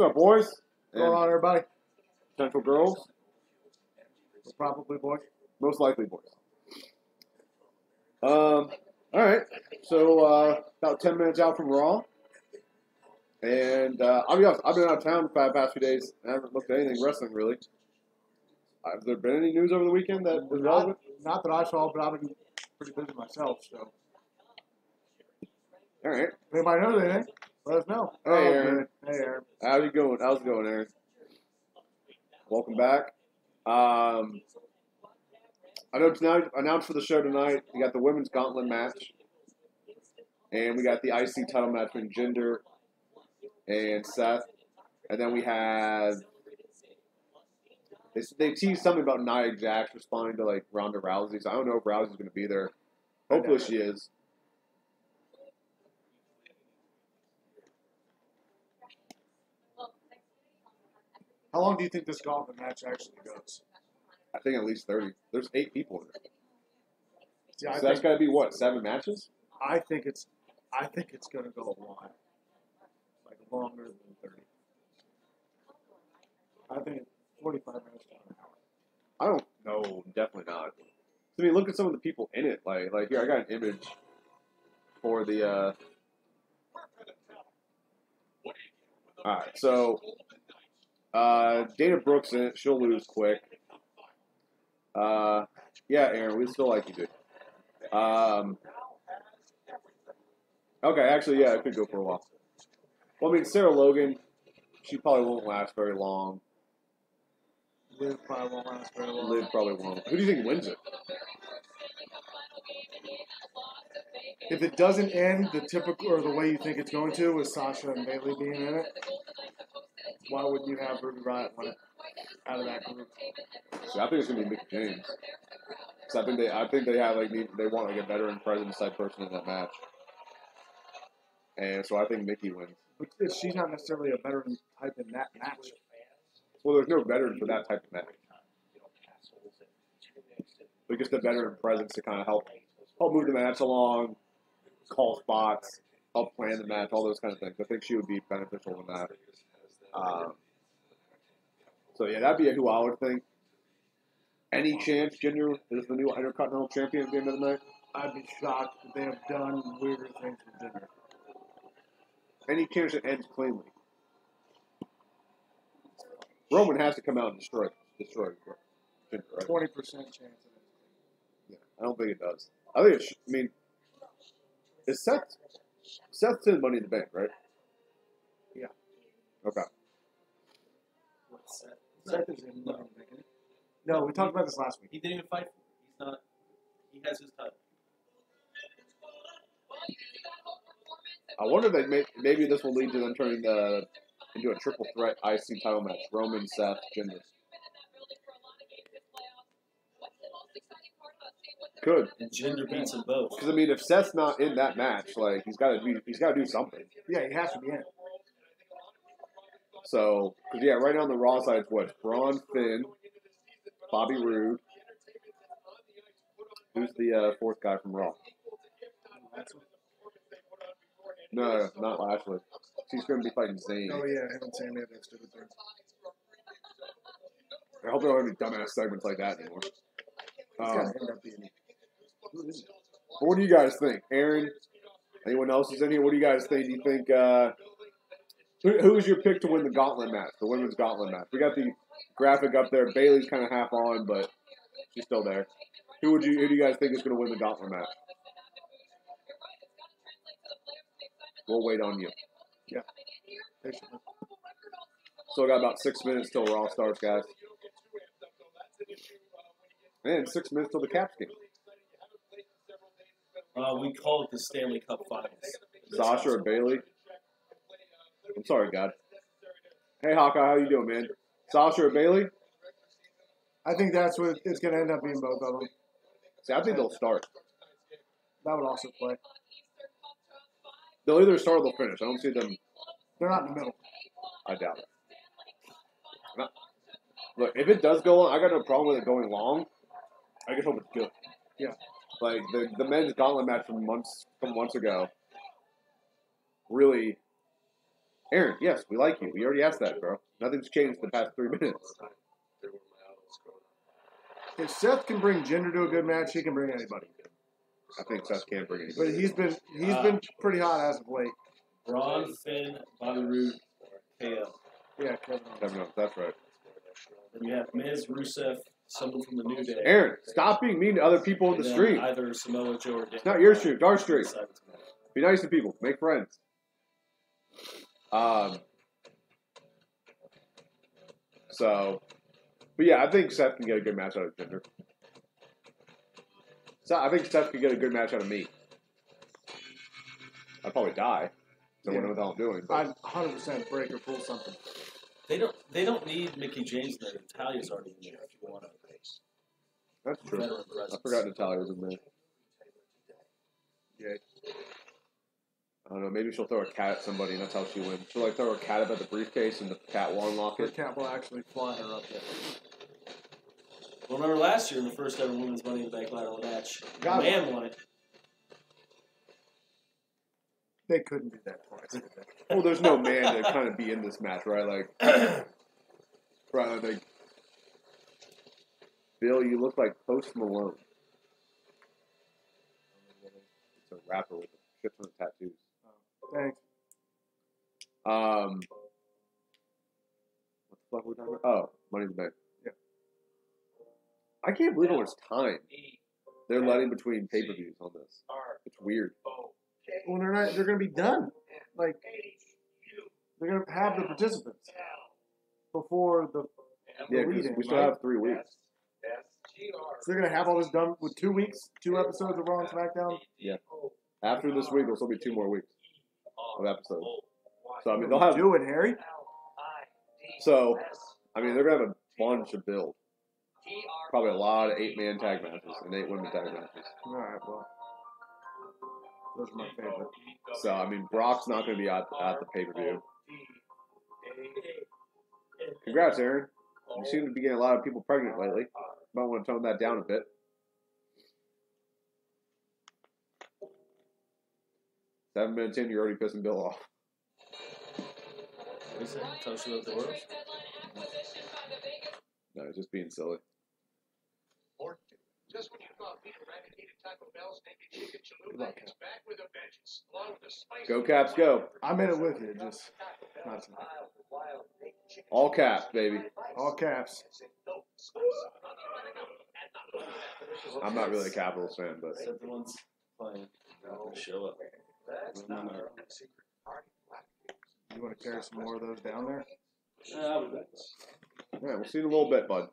What's up, boys? What's going on, everybody? Potential girls? Probably boys. Most likely boys. All right. So, about 10 minutes out from Raw. And I'll be honest, I've been out of town for the past few days. I haven't looked at anything wrestling, really. Have there been any news over the weekend that was relevant? Not that I saw, but I've been pretty busy myself, so. All right. If anybody knows anything, let us know. Hey, Aaron. Hey, Aaron. How's it going? How's it going, Aaron? Welcome back. I know tonight, announced for the show tonight, we got the women's gauntlet match. And we got the IC title match between Jinder and Seth. And then we have... They teased something about Nia Jax responding to, like, Ronda Rousey. So I don't know if Rousey's going to be there. Hopefully she is. How long do you think this gauntlet match actually goes? I think at least 30. There's 8 people in it. Yeah, so that's got to be, what, 7 matches? I think it's going to go a while. Like, longer than 30. I think it's 45 minutes to an hour. I don't know. Definitely not. I mean, look at some of the people in it. Like here, I got an image for the... Alright, so... Dana Brooks in it. She'll lose quick. Yeah, Aaron, we still like you, dude. Okay, actually, yeah, it could go for a while. Well, I mean, Sarah Logan, she probably won't last very long. Liv probably won't last very long. Liv probably won't. Who do you think wins it? If it doesn't end the typical or the way you think it's going to, with Sasha and Bayley being in it, why wouldn't you have Ruby Riott win it out of that group? See, I think it's gonna be Mickey James. Because I think they have they want like a veteran presence type person in that match, and so I think Mickey wins. But she's not necessarily a veteran type in that match. Well, there's no veteran for that type of match. But just a veteran presence to kind of help move the match along, call spots, help plan the match, all those kind of things. I think she would be beneficial in that. So yeah, that'd be who I would think. Any chance Jinder is the new Intercontinental Champion at the end of the night? I'd be shocked if they have done weirder things with Jinder. Any chance it ends cleanly? Roman has to come out and destroy Jinder, right? 20% chance of it. Yeah, I don't think it does. I think it's. I mean, is Seth's in Money in the Bank, right? Yeah. Okay. What's Seth? Seth is in Money in the Bank, isn't he? No, we talked about this last week. He didn't even fight for it. He's not. He has his title. I wonder if maybe this will lead to them turning into a triple threat IC title match: Roman, Seth, Jinder. Could. And Jinder beats them both. Because I mean, if Seth's not in that match, like he's got to do something. Yeah, he has to be in it. So, because yeah, right now on the Raw side, it's what? Braun, Finn, Bobby Roode. Who's the fourth guy from Raw? No, not Lashley. He's going to be fighting Zayn. Oh yeah, I haven't seen that stupid thing. I hope they don't have any dumbass segments like that anymore. It's gotta end up being. What do you guys think? Aaron? Anyone else is in here? What do you guys think? Do you think who's your pick to win the gauntlet match, the women's gauntlet match? We got the graphic up there. Bayley's kind of half on, but she's still there. Who do you guys think is going to win the gauntlet match? We'll wait on you. Yeah. Still got about 6 minutes till Raw starts, guys. Man, 6 minutes till the Caps game. We call it the Stanley Cup Finals. Sasha or Bayley? I'm sorry, God. Hey, Hawkeye, how you doing, man? Sasha or Bayley? I think that's what it's going to end up being, both of them. See, I think they'll start. That would also play. They'll either start or they'll finish. I don't see them. They're not in the middle. I doubt it. Look, if it does go long, I got no problem with it going long. I just hope it's good. Yeah. Like the men's gauntlet match from months ago really Aaron, yes, we like you. We already asked that, bro. Nothing's changed in the past 3 minutes. If Seth can bring Jinder to a good match, he can bring anybody. I think Seth can't bring But anybody. he's been pretty hot as of late. Braun, Finn, Bobby Roode, KO. Yeah, Kevin Owens. That's right. Then you have Miz, Rusev, someone from the New Day. Aaron, stop being mean to other people in And the then stream. either Samoa Joe or It's not your stream, it's our stream. Be nice to people. Make friends. So, but yeah, I think Seth can get a good match out of Jinder. So I think Seth can get a good match out of me. I'd probably die. So I wouldn't know what the hell I'm doing. But I'd 100% break or pull something. They don't need Mickey James there. Natalia's already in there if you want to. that's true. Veteran presence. I forgot Natalia was in there. Yeah. I don't know. Maybe she'll throw a cat at somebody, and that's how she wins. She'll throw a cat up at the briefcase, and the cat will unlock The it. cat will actually fly her up there. Well, remember last year in the first ever Women's Money in the Bank ladder match, the Got it. man won it. They couldn't do that twice. Could they? Well, there's no man to kind of be in this match, right? Like, right? Like, Bill, you look like Post Malone. It's a rapper with a shit ton of tattoos. Thanks. What the fuck were we talking about? Oh, Money in the Bank. Yeah. I can't believe how much time they're letting between pay-per-views on this. It's weird. Well, they're going to be done. Like, they're going to have the participants before the Yeah, because lead-in, we still right? have 3 weeks. So they're going to have all this done with 2 weeks, 2 episodes of Raw and SmackDown. Yeah. After this week, there'll still be 2 more weeks of episodes. So, I mean, What they'll are have... you doing, Harry? So, I mean, they're going to have a bunch of build. Probably a lot of 8-man tag matches and 8 women tag matches. All right, well, those are my favorite. So, I mean, Brock's not going to be at the pay-per-view. Congrats, Aaron. You seem to be getting a lot of people pregnant lately. Might want to tone that down a bit. Seven minutes in, you're already pissing Bill off. What is it? Tell us about the world. No, he's just being silly. Just when you thought Peter eradicated Taco Bell's naked chicken chalupa, it's back with a vengeance, along with the spice. Go Caps, go. I'm in it with you, just not tonight. All caps, baby. All caps. I'm not really a Capitals fan, but Except the ones playing. Not going to show up. You want to carry some more of those down there? I'll be back. all right, we'll see you in a little bit, bud.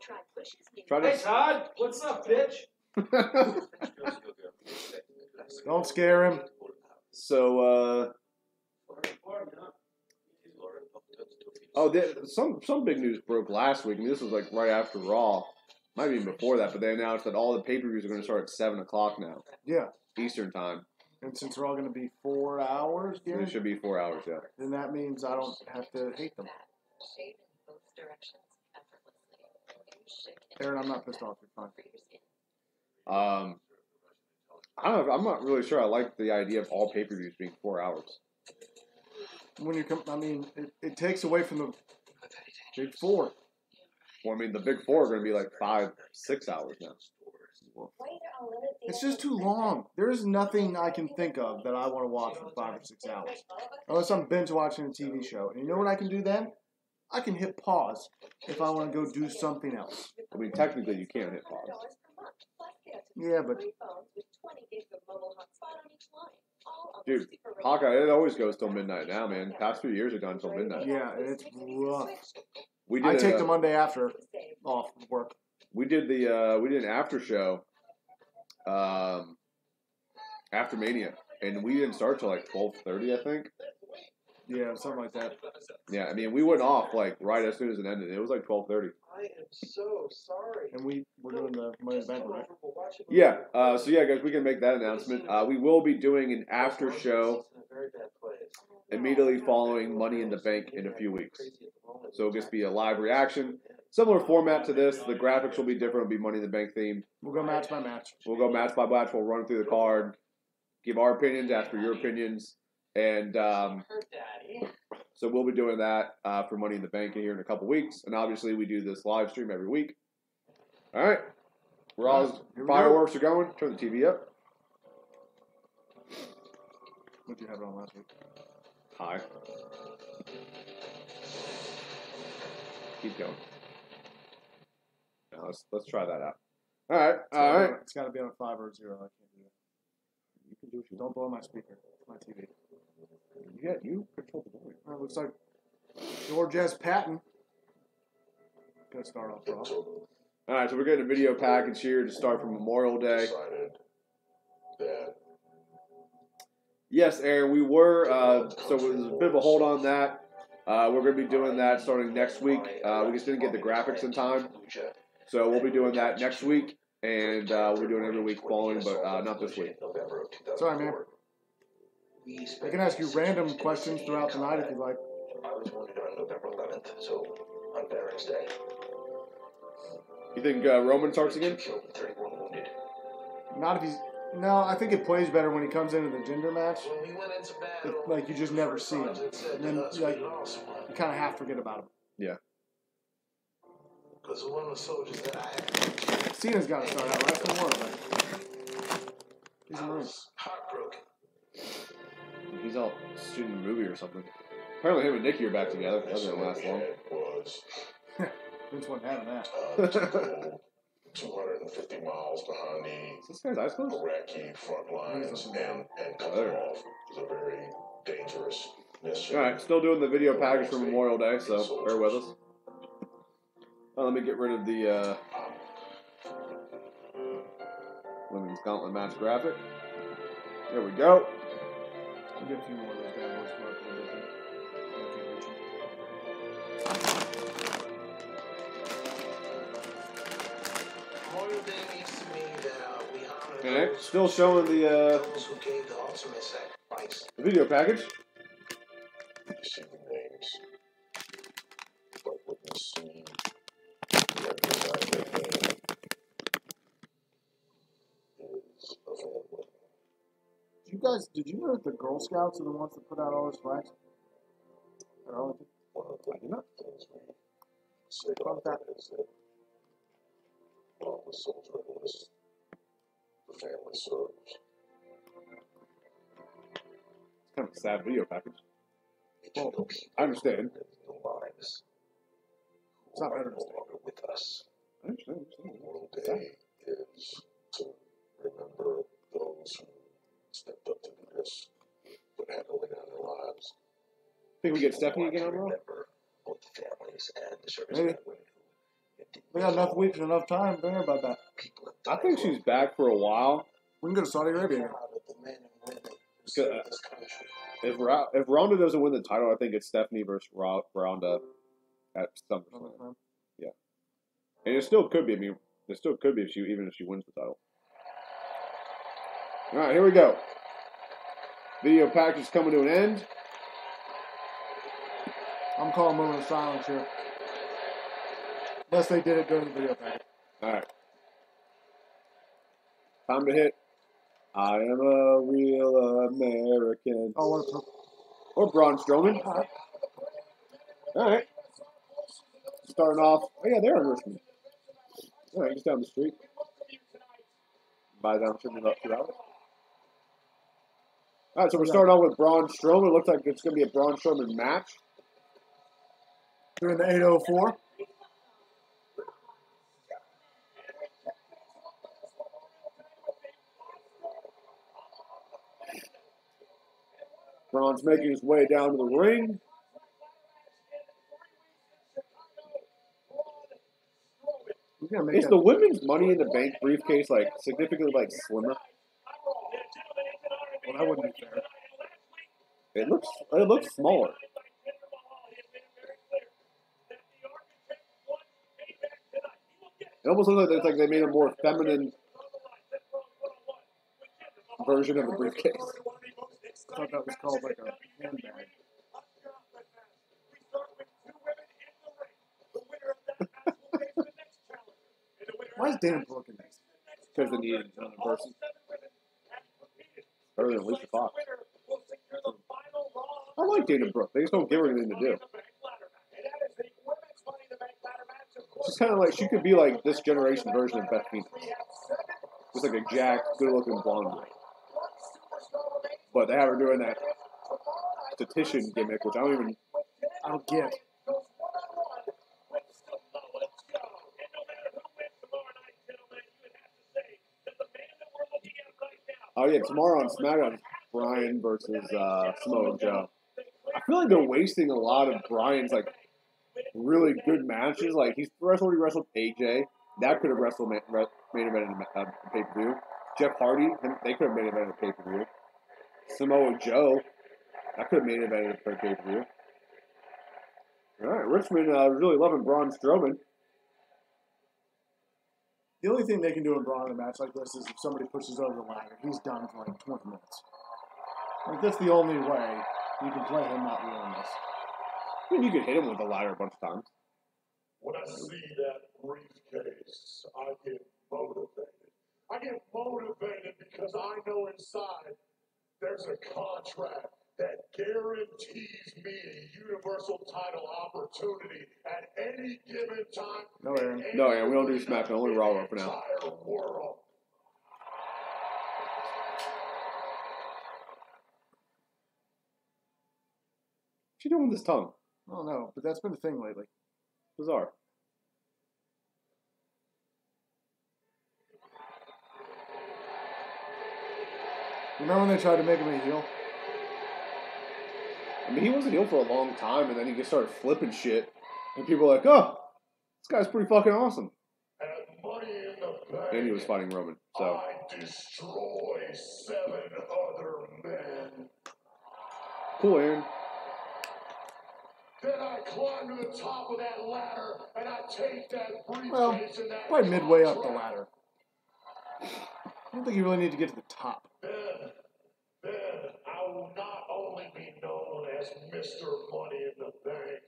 Try Hey, to. Todd. What's up, bitch? Don't scare him. So, some big news broke last week, and this was like right after Raw. Might be even before that, but they announced that all the pay-per-views are going to start at 7 o'clock now, Yeah. Eastern time. And since they're all going to be 4 hours, yeah, It should be 4 hours, yeah. then that means I don't have to hate them. Aaron, I'm not pissed off. You're fine. I don't know. I'm not really sure I like the idea of all pay-per-views being 4 hours. When you come, I mean, it takes away from the big four. Well, I mean, the big four are going to be like 5, 6 hours now. It's just too long. There's nothing I can think of that I want to watch for 5 or 6 hours. Unless I'm binge watching a TV show. And you know what I can do then? I can hit pause if I want to go do something else. I mean, technically, you can't hit pause. Yeah, but Dude, Hawkeye, it always goes till midnight now, man. Past few years have gone till midnight. yeah, it's rough. We did I take the Monday after off work. we did an after show after Mania, and we didn't start till like 12:30, I think. Yeah, something like that. Yeah, I mean, we went off like right as soon as it ended. It was like 12:30. I am so sorry. And we're doing the Money in the Bank, right? Yeah. So yeah, guys, we can make that announcement. We will be doing an after show immediately following Money in the Bank in a few weeks. So it'll just be a live reaction. Similar format to this. The graphics will be different. It'll be Money in the Bank themed. We'll go match by match. We'll go match by match. We'll run through the card, give our opinions, ask for your opinions, and So we'll be doing that for Money in the Bank here in a couple weeks. And obviously, we do this live stream every week. All right. Fireworks are going. Turn the TV up. What did you have it on last week? High. Keep going. Now let's try that out. All right. All right. It's got to be on 5 or 0. I can't do it. You can do what you Don't blow my speaker. It's my TV. You control the volume. It looks like George S. Patton. Gonna start off rough. All right, so we're getting a video package here to start from Memorial Day. Yes, Aaron, we were. So there's a bit of a hold on that. We're going to be doing that starting next week. We just didn't get the graphics in time. So we'll be doing that next week. And we'll be doing it every week following, but not this week. Sorry, man. I can ask you random questions throughout the night if you like. I was wounded on November 11th, so on Veterans Day. You think Roman starts again? 31 wounded. Not if he's. No, I think it plays better when he comes into the gender match. When we went into battle, Like, you just never see him. And then, like, you kind of half forget about him. Yeah. Because one of the soldiers that I had, Cena's got to start out right from work, but he's a I Marine. was heartbroken. He's all shooting a movie or something. Apparently him and Nikki are back together. That doesn't last long. Was Vince wasn't having that. 250 miles behind Is this guy's eyes closed? the Iraqi front lines and cut them off. It was a very dangerous mission. All right, still doing the video package for Memorial Day, so bear with us. Let me get rid of the Women's Gauntlet match graphic. There we go. We'll get a few more of those bad boys for a little bit. Memorial Day means to me that we honor Okay, those still showing the who gave the ultimate sacrifice. video package. Receiving names, but witnessing recognize their name is a family. Did you know that the Girl Scouts are the ones that put out all those flags? At Arlington? One of the things we say Fun about fact. that is that all the soldier enlists, the family serves. It's kind of a sad video package. Well, people I understand. live their lives It's not who are better to no say. longer with us. I understand. Memorial Day is to remember those who stepped up to do this, but had to lay down their lives. Think we get Stephanie again on Raw? Remember both the families and the service Maybe. men and women who We got enough weeks and enough time. Don't worry about that. people I think she's back for a while. We can go to Saudi Arabia. proud of the men and women who serve this country. If Ronda doesn't win the title, I think it's Stephanie versus Ronda at SummerSlam. And it still could be. I mean, it still could be if she wins the title. All right, here we go. Video package is coming to an end. I'm calling a moment of silence here. Unless they did it during the video package. All right. Time to hit. I am a real American. Oh, what a Or Braun Strowman. All right. Starting off. Oh, yeah, they're on Richmond. All right, just down the street. Buy down in about 2 hours. All right, so we're starting off with Braun Strowman. It looks like it's going to be a Braun Strowman match. Doing the 804. Braun's making his way down to the ring. He's gonna make Is that. the women's Money in the Bank briefcase like significantly like slimmer? Well, that wouldn't be fair. It looks smaller. It almost looks like they made a more feminine version of the briefcase. I thought that was called like a handbag. Why is Dan Brooke in this? Because they needed another person. Better than Alicia Fox. I like Dana Brooke. They just don't give her anything to do. She's kind of like, she could be like this generation version of Beth Phoenix. Just like a jacked, good-looking blonde girl. But they have her doing that statistician gimmick, which I don't get. Oh yeah, tomorrow on SmackDown, Bryan versus Samoa Joe. I feel like they're wasting a lot of Bryan's like really good matches. Like he's already wrestled AJ. That could have wrestled main event in a pay-per-view. Jeff Hardy, they could have made event in a pay-per-view. Samoa Joe, that could have made event in a pay-per-view. All right, Richmond really loving Braun Strowman. The only thing they can do in Braun in a match like this is if somebody pushes over the ladder, he's done for like 20 minutes. Like that's the only way you can play him not winning this. I mean, you could hit him with the ladder a bunch of times. When I see that briefcase, I get motivated. I get motivated because I know inside there's a contract that guarantees me a universal title opportunity at any given time. No, Aaron, we don't do SmackDown, only Raw for now. World. What's she doing with his tongue? I don't know, but that's been the thing lately. Bizarre. Remember when they tried to make him a heel? I mean, he wasn't heel for a long time, and then he just started flipping shit. And people were like, oh, this guy's pretty fucking awesome. And he was fighting Roman, so. I destroy 7 other men. Cool, Aaron. Then I climb to the top of that ladder, and I take that briefcase and that probably midway up the ladder. I don't think you really need to get to the top. Then I will not only be known as Mr. Money in the Bank,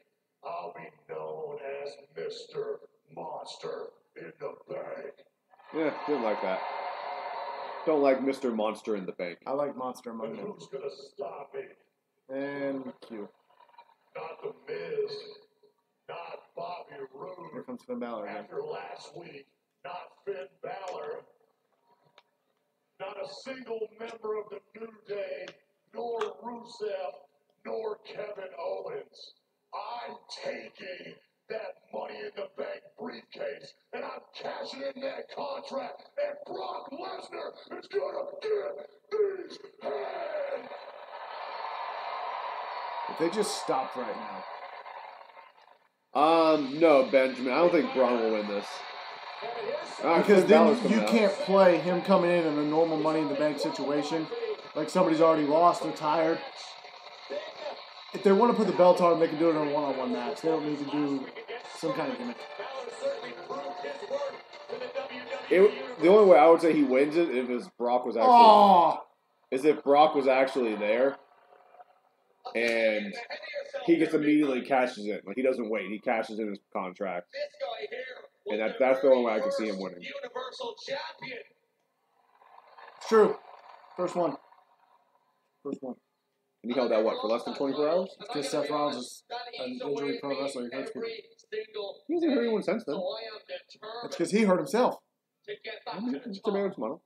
I'll be known as Mr. Monster in the Bank. Yeah, didn't like that. Don't like Mr. Monster in the Bank. I like Monster And Money. who's gonna stop me? And Q. Not The Miz, not Bobby Roode. Here comes Finn Balor again. After last week, not Finn Balor. Not a single member of the New Day, nor Rusev, nor Kevin Owens. I'm taking that Money in the Bank briefcase, and I'm cashing in that contract, and Brock Lesnar is gonna get these hands. If they just stopped right No, now. Benjamin. I don't think Braun will win this. Because then you can't play him coming in a normal Money in the Bank situation. Like somebody's already lost, they're tired. If they want to put the belt on, they can do it in a one-on-one match. They don't need to do some kind of gimmick. The only way I would say he wins it is if Brock was actually there, and he just immediately cashes in. Like he doesn't wait; he cashes in his contract, and that's the only way I can see him winning. It's true. First one. And he held that, what, for less than 24 hours? Because Seth Rollins is an injury-prone wrestler. He hurts people. He hasn't hurt anyone since then. That's because he hurt himself. It's a man's model.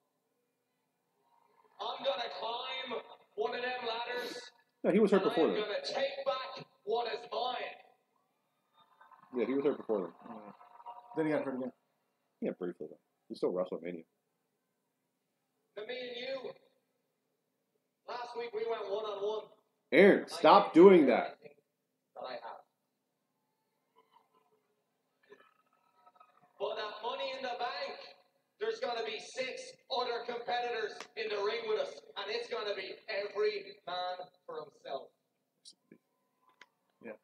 I'm gonna climb one of them ladders. No, he was hurt before then. I'm gonna take back what is mine. Yeah, he was hurt before then. Then he got hurt again. Yeah, briefly though. He still wrestled Mania. To me and you. Last week we went one-on-one. Aaron, stop doing that. That I have. But that Money in the Bank, there's going to be 6 other competitors in the ring with us, and it's going to be every man for himself. Yeah.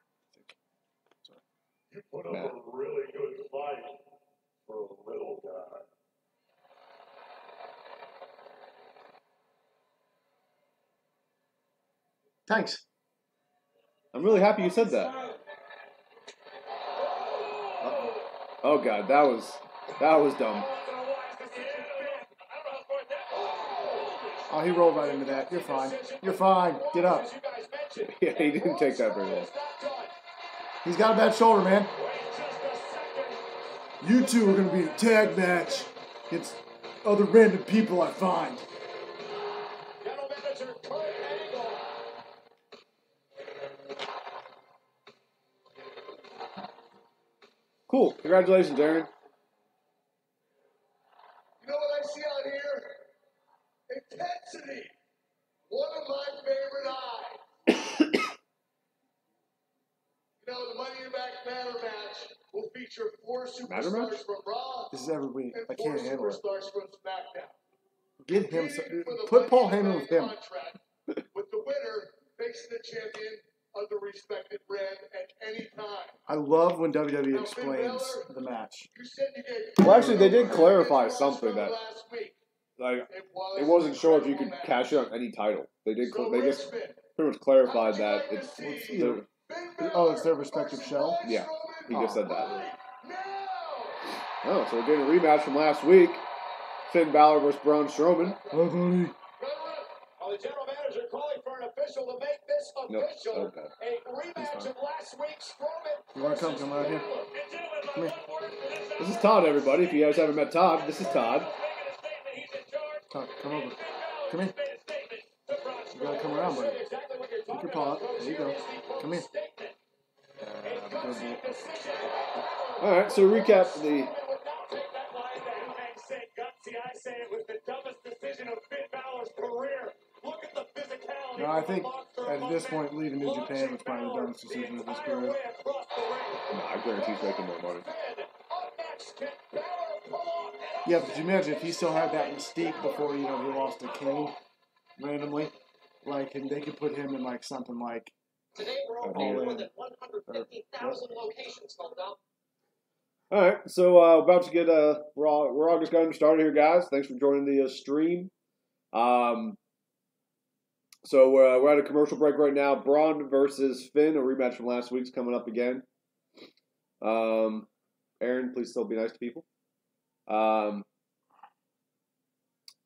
You put up a really good fight for a little guy. Thanks. I'm really happy you said that. Oh god, that was dumb. Oh, he rolled right into that. You're fine. You're fine. Get up. Yeah, he didn't take that very well. He's got a bad shoulder, man. You two are going to be in a tag match against other random people I find. General Manager Kurt Angle. Cool. Congratulations, Aaron. You know what I see out here? Intensity. One of my favorite eyes. You know, the Money in the Bank ladder match will feature 4 Ladder match? superstars from Raw This is every week. and I 4 can't handle it. superstars from SmackDown. Give him Competing some. for the Put Paul Money in the Heyman with Bank him. contract, with the winner facing the champion of the respected brand at any time. I love when WWE Now, Finn explains Balor, the match. you said you gave Well, actually, they did Balor clarify his something roster that, last week. like, was it wasn't an sure if you incredible could match. cash it on any title. They did. So, They just Richmond, pretty much clarified how would that you it's. like to see you- Finn Oh, it's their Balor respective versus show? Braun Yeah, he just said Strowman that. right now. Oh, so we're getting a rematch from last week. Finn Balor versus Braun Strowman. Oh, buddy. Well, the general manager calling for an official to make this No, official. okay. A rematch of last week's Strowman. You want to come out here? Come here. This is Todd, everybody. If you guys haven't met Todd, this is Todd. Todd, come over. Come here. You gotta come around, buddy. Pick your paw up. There you go. Come here. Good boy. All right, so recap the. I say it was the dumbest decision of Finn Balor's career. Look at the physicality. No, I think at this point, leaving New Japan was probably the dumbest decision of his career. No, I guarantee he's making more money. Yeah, but you imagine if he still had that mystique before, he lost to Kane randomly. Like, and they could put him in, like, something like Today we're opening All more in. than 150,000 locations, Goldell. All right, so about to get we're all just getting started here, guys. Thanks for joining the stream. So we're at a commercial break right now. Braun versus Finn, a rematch from last week's coming up again. Aaron, please still be nice to people. But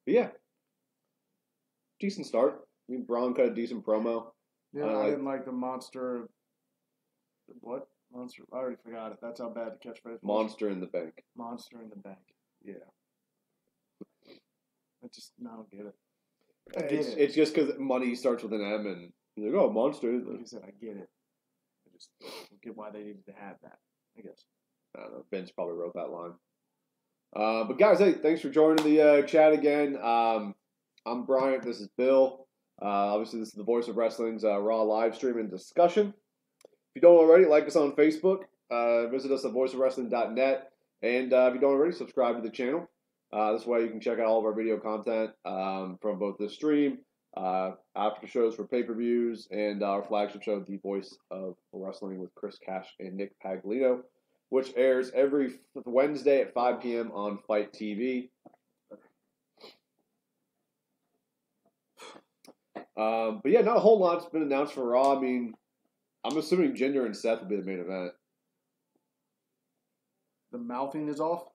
yeah, decent start. I mean, Braun cut a decent promo. Yeah, I didn't like the monster. What? Monster? I already forgot it. That's how bad the catchphrase was. Monster in the Bank. Monster in the bank. Yeah. I don't get it. I get it. It's just because money starts with an M, and you're like, oh, monster. Like I said, I get it. I just don't get why they needed to have that, I guess. I don't know. Vince probably wrote that line. But guys, hey, thanks for joining the chat again. I'm Bryant. This is Bill. Obviously, this is the Voice of Wrestling's Raw live stream and discussion. If you don't already, like us on Facebook. Visit us at voiceofwrestling.net. And if you don't already, subscribe to the channel. This way you can check out all of our video content from both this stream, after shows for pay-per-views, and our flagship show, The Voice of Wrestling with Chris Cash and Nick Paglino, which airs every Wednesday at 5 p.m. on Fight TV. But yeah, not a whole lot's been announced for Raw. I mean, I'm assuming Jinder and Seth will be the main event. The mouthing is off?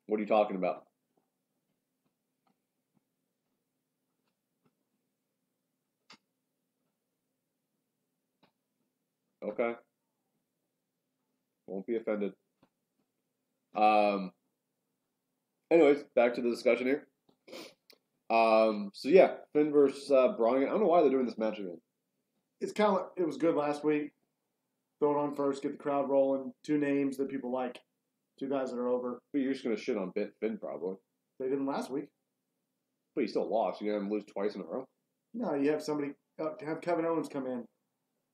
What are you talking about? Okay. Won't be offended. Anyways, back to the discussion here. So yeah, Finn versus Braun. I don't know why they're doing this match again. It's kind of like, it was good last week. Throw it on first, get the crowd rolling. 2 names that people like. 2 guys that are over. But you're just gonna shit on Finn probably. They didn't last week. But he still lost. You're gonna have him lose twice in a row. No, you have somebody, have Kevin Owens come in.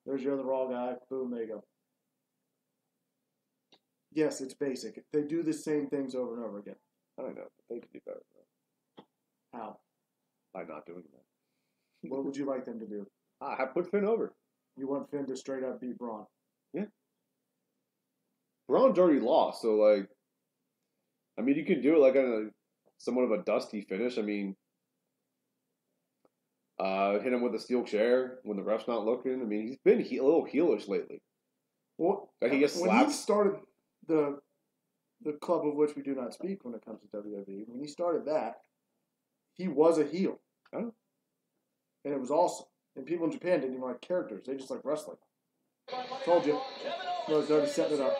There's your other Raw guy. Boom, there you go. Yes, it's basic. They do the same things over and over again. I don't know. They could do better than that How? by not doing that. What would you like them to do? I put Finn over. You want Finn to straight up beat Braun? Yeah. Braun's already lost, so like, I mean, you can do it like on somewhat of a dusty finish. I mean, hit him with a steel chair when the ref's not looking. I mean, he's been a little heelish lately. Well, Like he gets when slapped. he started the club of which we do not speak when it comes to WWE, when he started that, he was a heel. Oh. And it was awesome. And people in Japan didn't even like characters. They just like wrestling. Told you. No, it's already setting it up.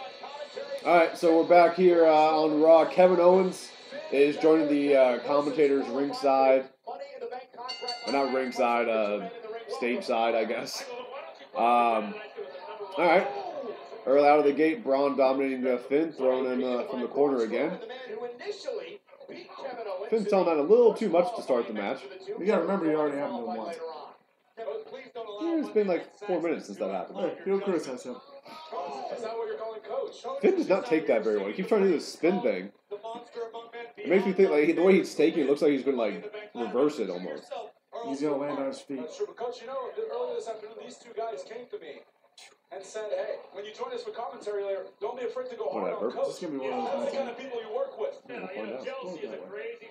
All right, so we're back here on Raw. Kevin Owens is joining the commentators ringside. Or not ringside, stage side, I guess. All right. Early out of the gate, Braun dominating Finn, throwing him from the corner again. Finn's telling that a little too much to start the match. You gotta remember, you already happened to him once. Yeah, it's been like 4 minutes since that happened. Hey, don't criticize him. Finn does not take that very well. He keeps trying to do this spin thing. It makes me think, like, the way he's taking it looks like he's going to, like, reverse it almost. He's gonna land on his feet. Coach, you know, earlier this afternoon, these two guys came to me and said, "Hey, when you join us for commentary later, don't be afraid to go hard on Coach. This is gonna be one of those That's the kind of people you work with." Jealousy is a crazy.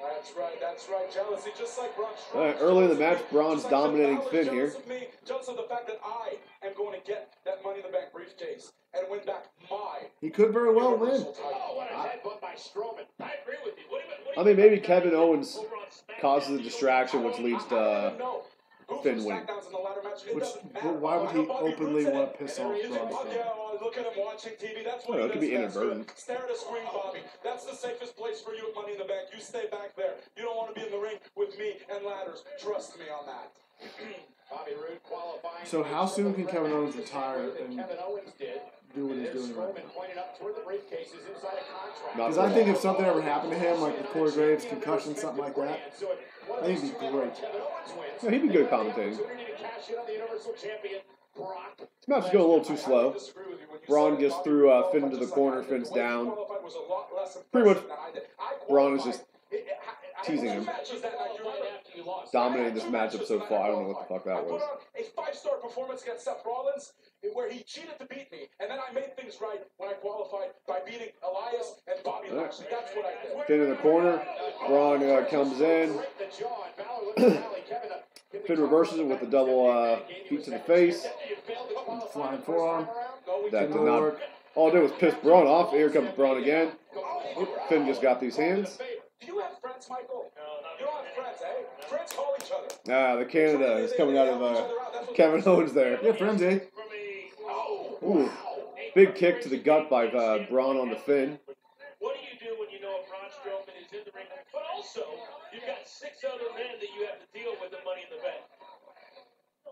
That's right. Jealousy, just like Braun Strowman. All right, early in the match, Braun's dominating Finn here. Jealous of me, jealous of the fact that I am going to get that Money in the Bank briefcase and win back my. He could very well win. Oh, what a headbutt by Strowman. I agree with you. I mean, maybe Kevin Owens causes a distraction, which leads to Finn winning. But why would he openly want to piss off Braun Strowman? Yeah, look at him watching TV. That's what It could be inadvertent. Stare at a screen, Bobby. That's the safest place for you at Money in the Bank. You stay back there. You don't want to be in the ring with me and ladders. Trust me on that. Bobby Roode qualifying. So how soon can Kevin Owens retire and Kevin Owens did. do what he's doing right now? Strowman pointed up toward the briefcases inside a contract. Not Because for I think long. if something ever happened to him, like with Corey Graves, concussion, something like that, I think he'd be great. Yeah, he'd be good at commentating. This match is going a little too slow. Braun gets through Finn into the corner. Finn's down. Pretty much, Braun is just teasing him. Dominating this matchup so far. I don't know what the fuck that was. A 5-star performance against Seth Rollins, where he cheated to beat me, and then I made things right when I qualified by beating Elias and Bobby Lashley. That's what I did. Finn in the corner. Braun comes in. Finn reverses it with a double feet to the face. Flying forearm. That did not. All it did was piss Braun off. Here comes Braun again. Finn just got these hands. Do you have friends, Michael? You don't have friends, eh? Friends call each other. The Canada is coming out of Kevin Owens there. Yeah, friends, eh? Ooh. Big kick to the gut by Braun on the Finn. What do you do when you know Braun Strowman is in the ring? But also, you've got 6 other men that you have to deal with the Money in the Bank.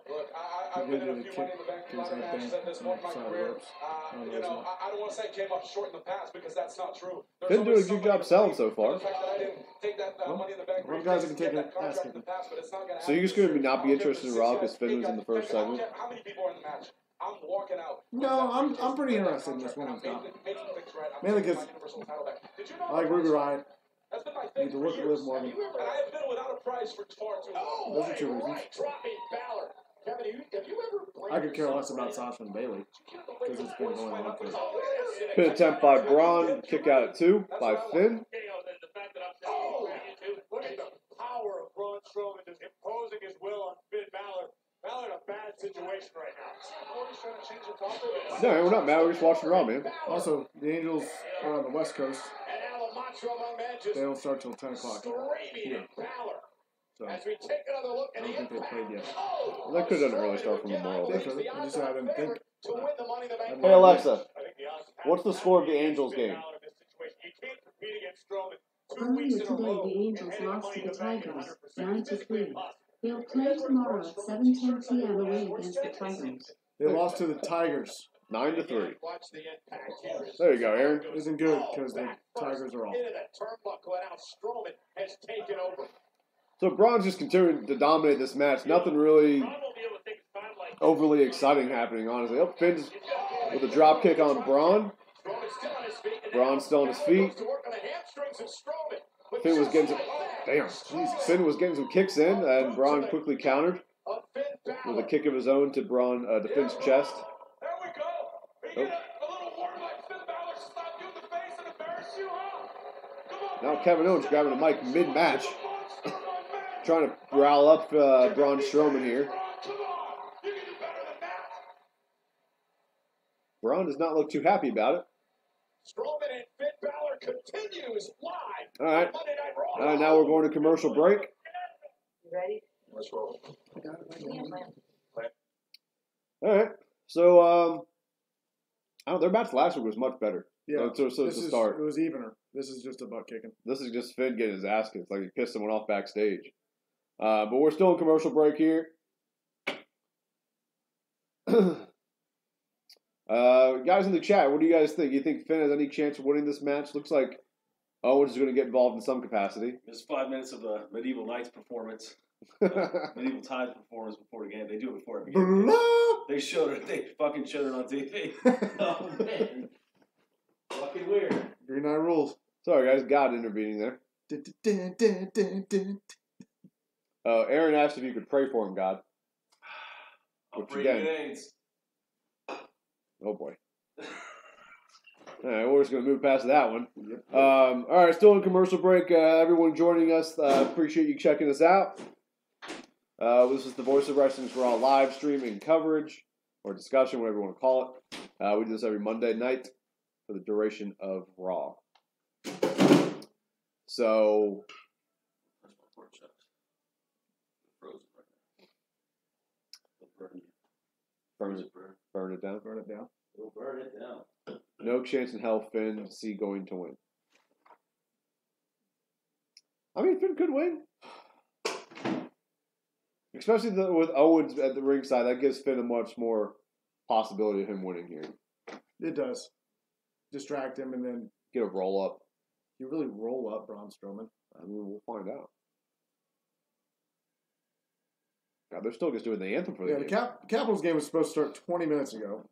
Look, I've been in a few Money in the Bank ladder matches at this point in my career. You know, I don't want to say it came up short in the past because that's not true. Finn doing a good job selling so far. The fact that I didn't take that Money in the Bank One guys that can take that an ass contract in the past, but it's not going to So you're just going to not be interested in Raw because Finn was in the first segment? How many people are in the match? I'm walking out. No, I'm pretty interested in this women's match. Mainly because I like Ruby Riott. That's been my I thing need to for look at years. Liv Morgan. And I have been without a prize for far too long. Those are two reasons. Dropping Balor. Kevin, have you ever I could care less about Sasha and Bayley because it's been going on for. Pin attempt by Braun. Kick out at 2 by Finn. Look at the power of Braun Strowman just imposing his will on Finn Balor. Balor in a bad situation right now. No, we're not mad. We're just watching Raw, man. Also, the Angels are on the West Coast. And now the Macho Man man just They don't start till 10 o'clock. screaming at Balor. So As we take another look I at don't the think they impact. played yet. Oh, They could have done an early start from Memorial They Day. could have. I just said I didn't think. to win the Money in the Bank. Hey, Alexa, I think the odds what's the score of the Angels game? Balor in this situation. You can't compete against Strowman 2 Earlier weeks in a today, row the Angels and lost Money to in the the Bank Tigers, 100%. 9-3. They'll play tomorrow at 7:10 p.m. away against the Tigers. They lost to the Tigers. 9-3. Watch the impact here. There you go, Aaron. Isn't good because the Tigers are off. Into that turnbuckle, and now Strowman has taken over. So Braun's just continuing to dominate this match. Nothing really overly exciting happening, honestly. Oh, Finn's with a drop kick on Braun. Strowman's still on his feet. and Braun's still on his Balor feet. goes to work on the hamstrings of Strowman. But Finn was just getting some. like Damn. that, Finn was getting some kicks in, and Braun quickly countered of Finn with Balor. a kick of his own to Braun, to Finn's chest. There we go. You get a little word like Finn Balor slap you in the face and embarrass you, huh? Come on. Now Kevin Owens grabbing the mic mid-match, trying to rile up Braun Strowman here. Come on. You can do better than that. Braun does not look too happy about it. Strowman and Finn Balor continues live. All right. on Monday Night Raw. All right, now we're going to commercial break. You ready? Let's roll. All right. So, their match last week was much better. Yeah. So it's a start. It was evener. This is just a butt kicking. This is just Finn getting his ass kicked. It's like he pissed someone off backstage. But we're still in commercial break here. Guys in the chat, what do you guys think? You think Finn has any chance of winning this match? Looks like Owens is going to get involved in some capacity. There's 5 minutes of the Medieval Knights performance. Medieval Times performance before the game. They do it before every game. They fucking showed it on TV. Oh, man. Fucking weird. Green Knight rules. Sorry, guys. God intervening there. Aaron asked if you could pray for him, God. I'll Which pray again, grenades. oh boy. All right, we're just going to move past that one. All right, still in commercial break. Everyone joining us, appreciate you checking us out. This is the Voice of Wrestling's Raw live streaming coverage or discussion, whatever you want to call it. We do this every Monday night for the duration of Raw. So, burn it down. Burn it down. We'll burn it down. No chance in hell Finn C going to win. I mean, Finn could win. Especially with Owens at the ringside, that gives Finn a much more possibility of him winning here. It does. Distract him and then Get a roll up. you really roll up Braun Strowman. I mean, we'll find out. God, they're still just doing the anthem for the Yeah, game. the Capitals game was supposed to start 20 minutes ago.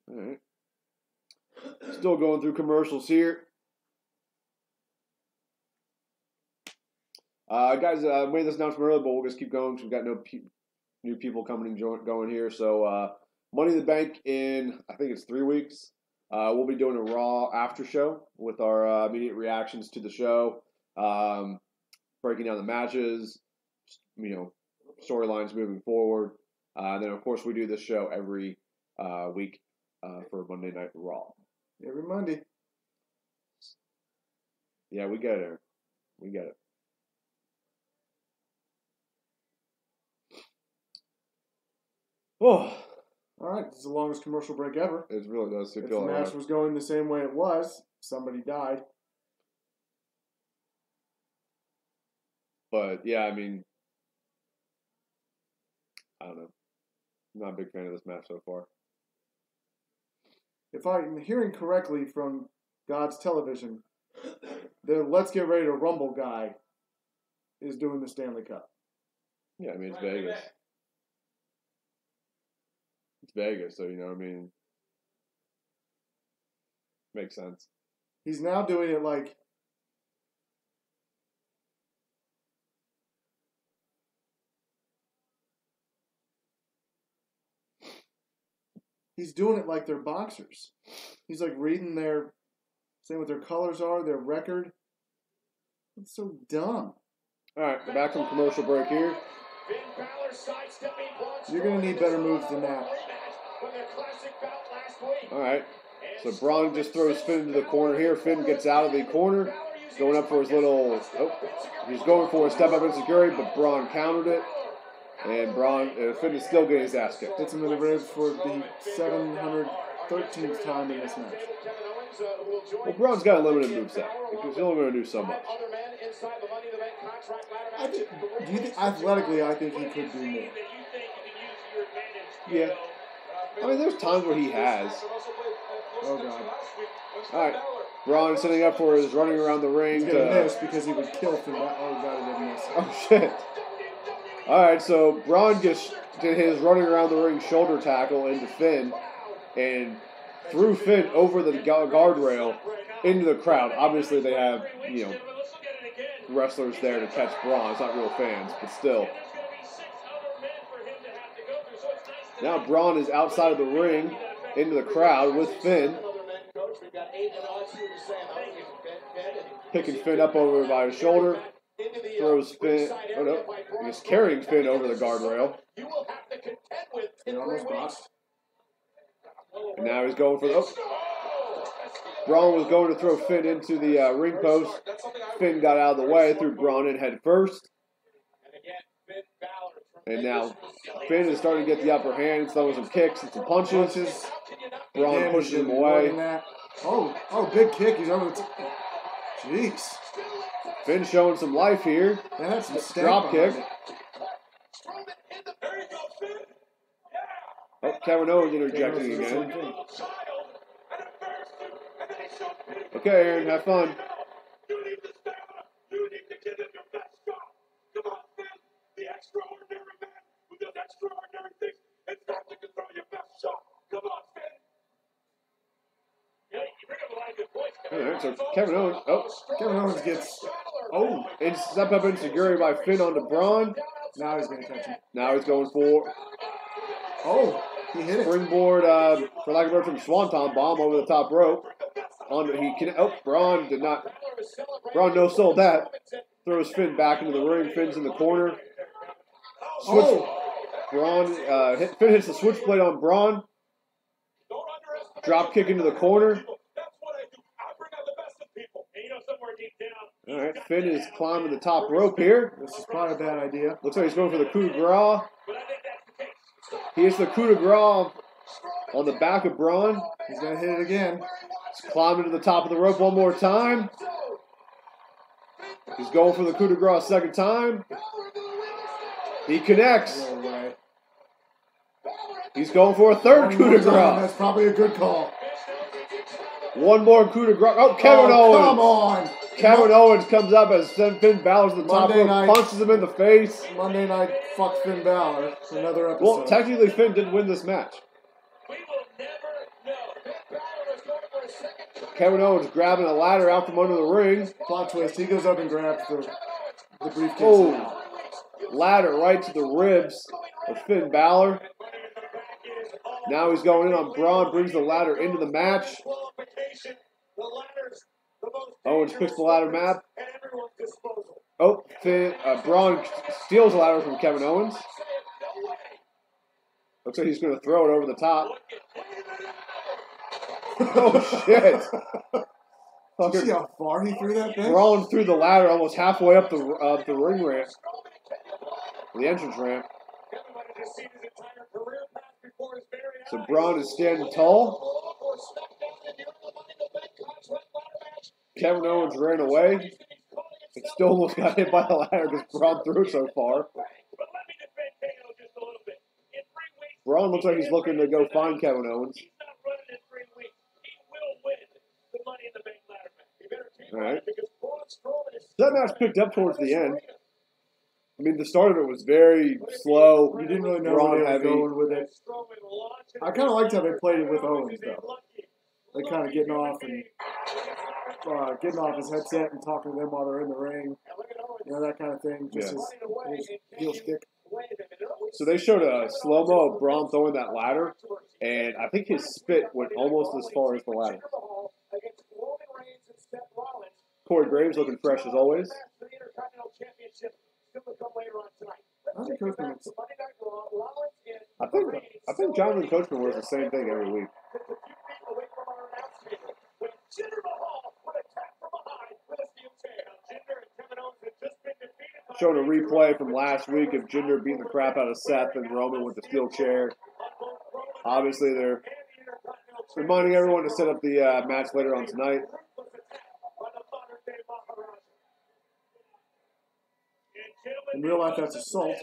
All right. Still going through commercials here. Guys, I made this announcement earlier, but we'll just keep going because we've got new people coming and going here. So, Money in the Bank in, I think it's 3 weeks. We'll be doing a Raw after show with our immediate reactions to the show, breaking down the matches, storylines moving forward. Then, of course, we do this show every week for Monday Night Raw. Every Monday. Yeah, we get it, Aaron. We get it. Oh, All right, this is the longest commercial break ever. it really does If feel the like match was going the same way it was, somebody died. But yeah, I mean, I don't know. I'm not a big fan of this match so far. If I'm hearing correctly from God's television, the Let's Get Ready to Rumble guy is doing the Stanley Cup. Yeah, I mean, it's Vegas. It's Vegas, so, I mean, makes sense. He's now doing it like they're boxers. He's like reading saying what their colors are, their record. It's so dumb. All right, back from commercial break here. You're going to need better moves than that. All right, so Braun just throws Finn into the corner here. Finn gets out of the corner, going up for his little, he's going for a step-up insecurity, but Braun countered it. And Finn is still getting his ass kicked. Hits him in the ribs for the 713th time in this match. Well, Braun's got a limited moveset. He's only going to do so much. Do you think athletically? I think he could do more. Yeah. I mean, there's times where he has. Oh god. All right. Braun setting up for his running around the ring. He's gonna miss because he would kill Finn. Oh god, he didn't miss. Oh shit. All right, so Braun just did his running around the ring shoulder tackle into Finn and threw Finn over the guardrail into the crowd. Obviously, they have, wrestlers there to catch Braun. It's not real fans, but still. Now Braun is outside of the ring into the crowd with Finn. Picking Finn up over by his shoulder. Throws Finn. Oh no. He's carrying Finn over the guardrail. And now he's going for the. Braun was going to throw Finn into the ring post. Finn got out of the way, threw Braun in head first. And now Finn is starting to get the upper hand. He's throwing some kicks and some punches. Braun Again, pushes he's him getting more than away. that. Oh, big kick. He's over the top. Jeez. Finn showing some life here. Man, that's a stank Drop kick. behind Oh, Kevin Owens interjecting Kevin Owens does the again. same thing. Okay, Aaron, have fun. You need the stamina. You need to give him your best shot. Come on, Finn. The extraordinary man who does extraordinary things. It's time to throw your best shot. Come on, Finn. Yeah, you bring up a lot of good points, All right, so Kevin Owens. Oh, Kevin Owens gets. and step up insecurity by Finn onto Braun. Now he's going to catch him. Now he's going for Oh, he hit it. springboard, for lack of a better term, swanton bomb over the top rope. Braun did not. Braun no sold that. Throws Finn back into the ring. Finn's in the corner. Finn hits the switchblade on Braun. Drop kick into the corner. All right, Finn is climbing the top rope here. This is probably a bad idea. Looks like he's going for the coup de grace. He hits the coup de grace on the back of Braun. He's going to hit it again. He's climbing to the top of the rope one more time. He's going for the coup de grace a second time. He connects. No way. He's going for a third coup de grace. That's probably a good call. One more coup de grace. Oh, Kevin Owens. Come on. Kevin Owens comes up as Finn Balor's to the top Monday rope, night. punches him in the face. Monday night, fuck Finn Balor. Another episode. Well, technically, Finn did win this match. We will never know. Kevin Owens grabbing a ladder out from under the ring. Plot twist. He goes up and grabs the briefcase. Oh. Now. Ladder right to the ribs of Finn Balor. Now he's going in on Braun, brings the ladder into the match. Owens picks the ladder map. Oh, Braun steals the ladder from Kevin Owens. Looks like he's going to throw it over the top. Oh, shit. Did you see how far he threw that thing? Braun threw the ladder almost halfway up the ring ramp. The entrance ramp. So Braun is standing tall. Kevin Owens ran away. It still almost got hit by the ladder because Braun threw it so far. Braun looks like he's looking to go find Kevin Owens. All right. That match picked up towards the end. I mean, the start of it was very slow. You didn't really know Braun where they were heavy. going with it. I kind of liked how they played it with Owens, though. They kind of getting off his headset and talking to them while they're in the ring. You know, that kind of thing. Just his heel stick. So they showed a slow-mo of Braun throwing that ladder, and I think his spit went almost as far as the ladder. Corey Graves looking fresh as always. I think Jonathan Coachman wears the same thing every week. Showing a replay from last week of Jinder beating the crap out of Seth and Roman with the steel chair. Obviously, they're reminding everyone to set up the match later on tonight. In real life, that's assault.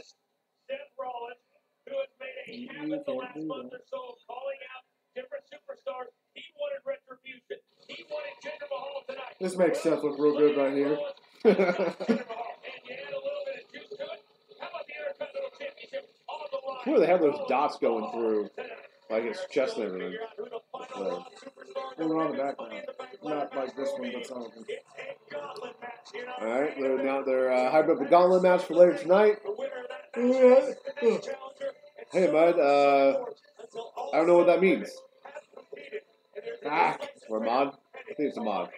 This makes Seth look real good right here. Where they have those dots going through, like his chest and everything. They were on the background. Not like this one, but some of them. All right, they're hyping up the gauntlet match for later tonight. Hey, Mud, I don't know what that means. Or Mod? I think it's a Mod.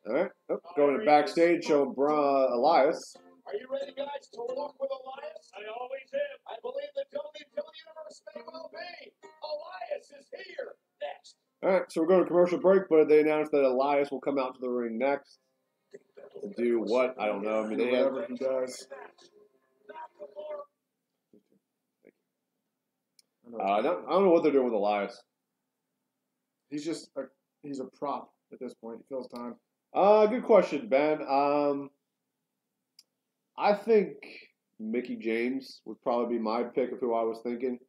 All right, going to backstage, showing Elias. Are you ready, guys, to walk with Elias? I always am. I believe the WWE Universe may well be. Elias is here next. All right, so we're going to commercial break, but they announced that Elias will come out to the ring next. to do what? I don't know. I mean, they had, whatever he does. I don't know what they're doing with Elias. He's just he's a prop at this point. He fills time. Good question, Ben. I think Mickey James would probably be my pick of who I was thinking.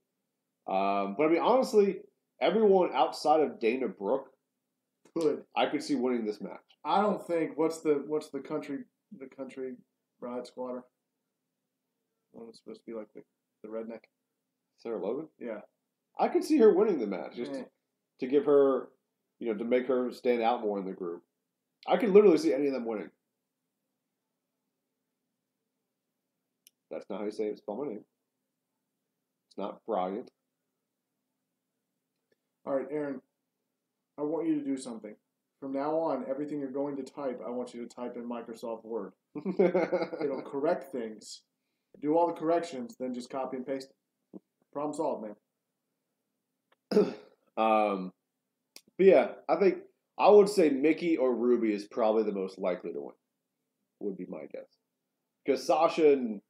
But I mean, honestly, everyone outside of Dana Brooke, I could see winning this match. I don't think what's the country Riot Squatter? One that's supposed to be like the redneck. Sarah Logan? Yeah. I could see her winning the match just to give her, to make her stand out more in the group. I could literally see any of them winning. That's not how you say it. Spell my name. It's not Bryant. All right, Aaron. I want you to do something. From now on, everything you're going to type, I want you to type in Microsoft Word. It'll correct things. Do all the corrections, then just copy and paste it. Problem solved, man. But yeah, I would say Mickey or Ruby is probably the most likely to win. Would be my guess. Because Sasha and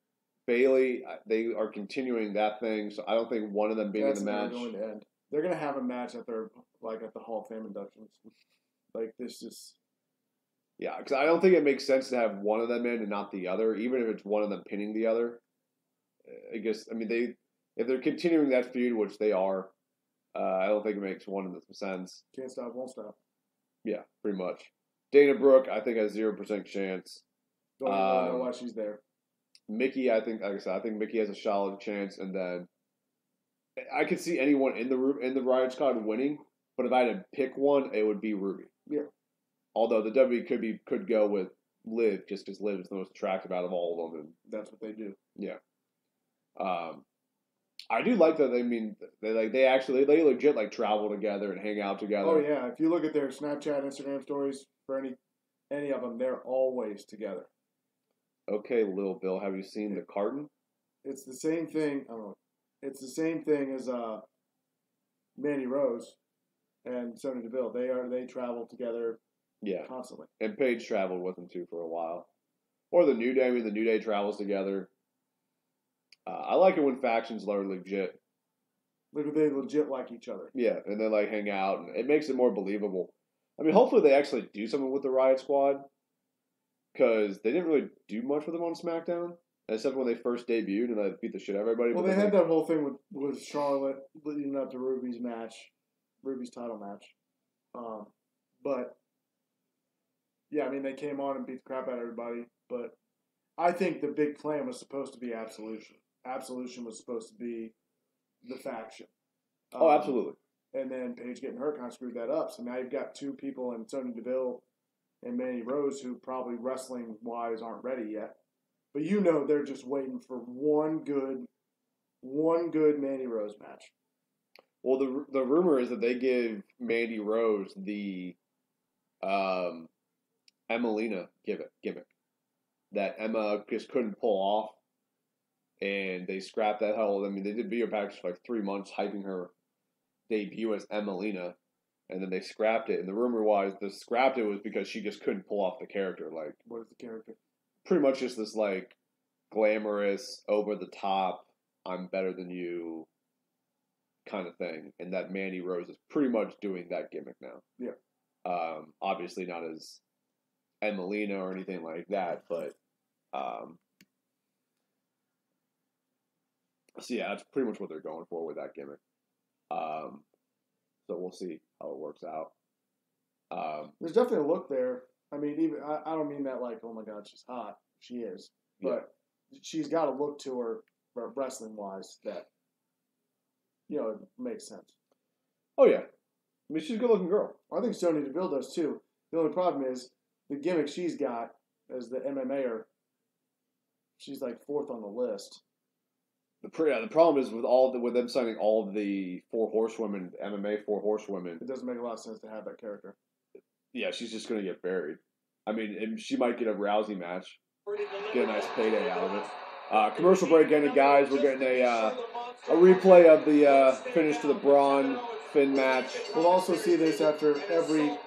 Bailey, they are continuing that thing, so I don't think one of them being in the match. Going to end. They're going to have a match at their at the Hall of Fame inductions. Like this, just yeah, because I don't think it makes sense to have one of them in and not the other, even if it's one of them pinning the other. I guess if they're continuing that feud, which they are, I don't think it makes one of them sense. Can't stop, won't stop. Yeah, pretty much. Dana Brooke, I think, has 0% chance. Don't even know why she's there. Mickey, I think, like I said, I think Mickey has a solid chance, and then I could see anyone in the Riot Squad winning. But if I had to pick one, it would be Ruby. Yeah. Although the WWE could go with Liv, just because Liv is the most attractive out of all of them, and that's what they do. Yeah. I do like that. I mean, they legit travel together and hang out together. Oh yeah, if you look at their Snapchat, Instagram stories for any of them, they're always together. Okay, Lil Bill, have you seen the carton? It's the same thing. It's the same thing as Mandy Rose and Sonya Deville. They travel together. Yeah, constantly. And Paige traveled with them too for a while. Or the New Day. I mean, the New Day travels together. I like it when factions are legit. They legit like each other. Yeah, and they hang out, and it makes it more believable. I mean, hopefully they actually do something with the Riot Squad, because they didn't really do much with them on SmackDown, except when they first debuted and they beat the shit out of everybody. Well, they had that whole thing with Charlotte leading up to Ruby's title match. But yeah, I mean, they came on and beat the crap out of everybody, but I think the big plan was supposed to be Absolution. Absolution was supposed to be the faction. Oh, absolutely. And then Paige getting hurt kind of screwed that up. So now you've got two people in Sonya Deville and Mandy Rose who probably wrestling-wise aren't ready yet. But they're just waiting for one good Mandy Rose match. Well, the rumor is that they give Mandy Rose the Emelina gimmick that Emma just couldn't pull off. And they scrapped that whole. I mean, they did video package for 3 months hyping her debut as Emelina, and then they scrapped it. And the rumor was they scrapped it was because she just couldn't pull off the character. What is the character? Pretty much just this glamorous, over the top, I'm better than you kind of thing. And that Mandy Rose is pretty much doing that gimmick now. Yeah. Obviously not as Emelina or anything like that, but so yeah, that's pretty much what they're going for with that gimmick. So we'll see how it works out. There's definitely a look there. I mean, even I don't mean that oh my God, she's hot. She is, but she's got a look to her, wrestling wise, that it makes sense. Oh yeah, I mean she's a good looking girl. I think Sonya Deville does too. The only problem is the gimmick she's got as the MMAer. She's 4th on the list. The problem is with them signing all of the 4 horsewomen, MMA 4 horsewomen. It doesn't make a lot of sense to have that character. Yeah, she's just going to get buried. I mean, she might get a Rousey match, get a nice payday out of it. Commercial break ended, guys. We're getting a replay of the finish to the Braun Finn match. We'll also see this after every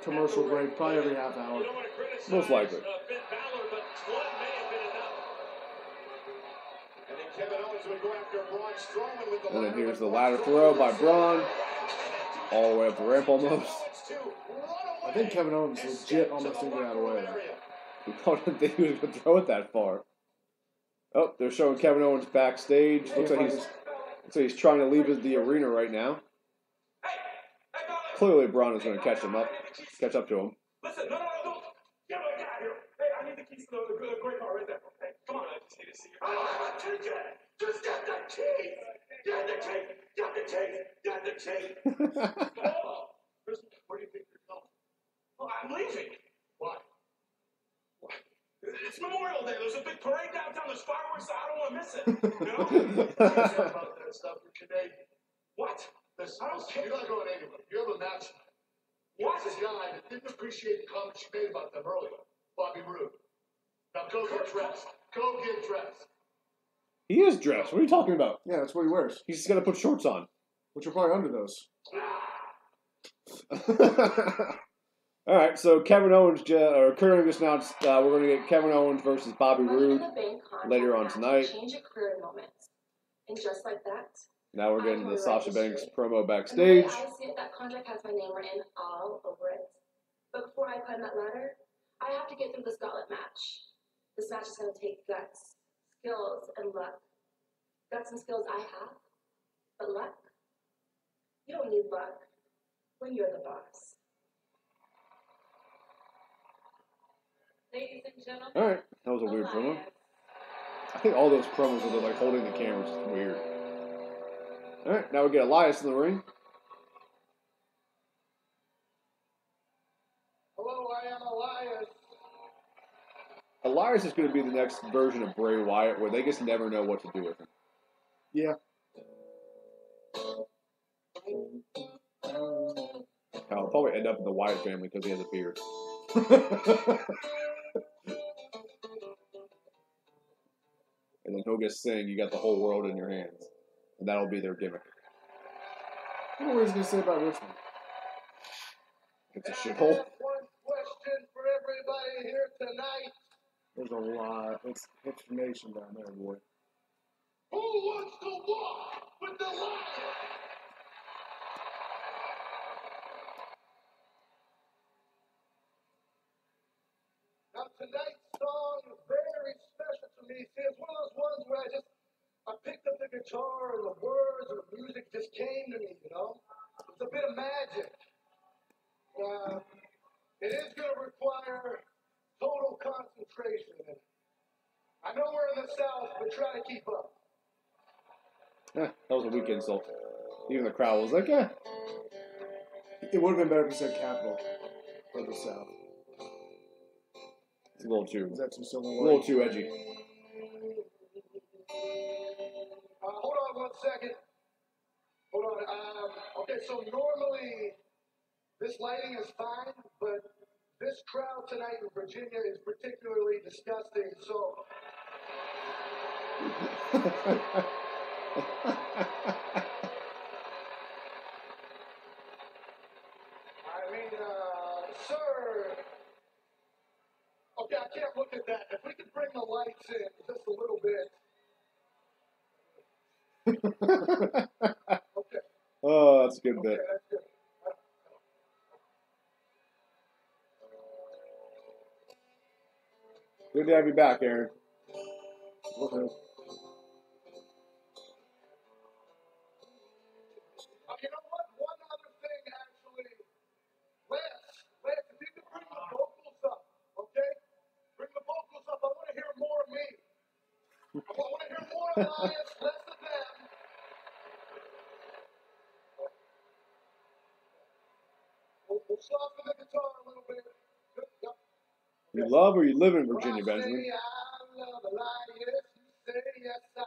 commercial break, probably every half hour. criticize Most likely. Finn Balor, but one may have been enough. And then Kevin Owens would go after Braun Strowman with the And then ladder, here's but the Braun ladder Strowman throw by was Braun. there. All the way up the ramp almost. I think Kevin Owens legit almost didn't get out of the way. We didn't think he was going to throw it that far. Oh, they're showing Kevin Owens backstage. Looks like he's trying to leave the arena right now. Clearly, Braun is going to catch up to him. Listen, no, get my guy here. Hey, I need the keys to the great car right there. Hey, come on, I just need to see you. I don't have a ticket. Just get the keys. Get the keys. Get the keys. Get the keys. Oh, where do you think you're going? Well, I'm leaving. Why? It's Memorial Day. There's a big parade downtown. There's fireworks. I don't want to miss it. You know? About that stuff, you're Canadian. What? Listen, you're not going anywhere. You have a match. What? There's a guy that didn't appreciate the comments you made about them earlier. Bobby Roode. Now go get dressed. Go get dressed. He is dressed. What are you talking about? Yeah, that's what he wears. He's just got to put shorts on. Which are probably under those. All right, so Kevin Owens, Kurt Angle just announced we're going to get Kevin Owens versus Bobby Roode later on tonight. Change your career in moments. And just like that, Now we're getting the Sasha Banks promo and the way backstage. I see it, that contract has my name written all over it. But before I climb that ladder, I have to get through this gauntlet match. This match is going to take guts, skills, and luck. Guts and skills I have, but luck? You don't need luck when you're the boss. Ladies and gentlemen. All right, that was a weird promo. I think all those promos where they're like holding the cameras is weird. All right, now we get Elias in the ring. Hello, I am Elias. Elias is going to be the next version of Bray Wyatt, where they just never know what to do with him. Yeah. I'll probably end up in the Wyatt family because he has a beard. And then he'll just sing, "You got the whole world in your hands," and that'll be their gimmick. I don't know what he's going to say about Richmond. It's a And I shithole. have one question for everybody here tonight. There's a lot. It's information down there, boy. Who wants to walk with the lion? Now tonight's song is very special to me. See, it's one of those ones where I picked up the guitar and the words and the music just came to me, you know? It's a bit of magic. It is going to require total concentration. I know we're in the South, but try to keep up. That was a weak insult. Even the crowd was like, "Eh." It would have been better if he said capital for the South. It's a little too, Is that too similar? a little too edgy. Hold on one second. Hold on. Okay, so normally this lighting is fine, but this crowd tonight in Virginia is particularly disgusting, so... Sir... Okay, I can't look at that. If we could bring the lights in just a little bit. Okay. Oh, that's a good bit. Okay, that's good. Good to have you back, Aaron. Okay. You know what? One other thing, actually. Les, if you could bring the vocals up, okay? Bring the vocals up. I want to hear more of me. I want to hear more of Elias, less of them. We'll soften the guitar a little bit. Good. Yep. You love or you live in When Virginia, I Benjamin? say I love Elias, you say yes, I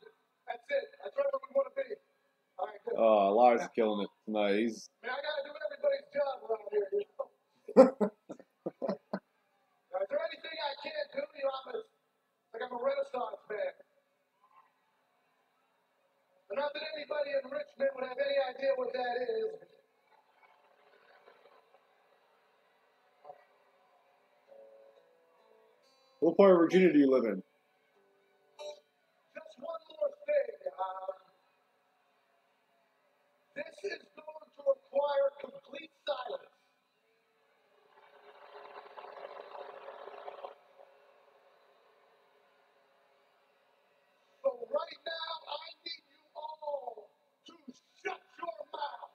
do. That's it. That's right where we want to be. All right, good. Oh, Elias is killing it tonight. He's Man, I gotta do everybody's job around here, you know. Now, is there anything I can't do? You know, I'm a Renaissance man. And not that anybody in Richmond would have any idea what that is. What part of Virginia do you live in? Just one more thing. This is going to require complete silence. So right now, I need you all to shut your mouth.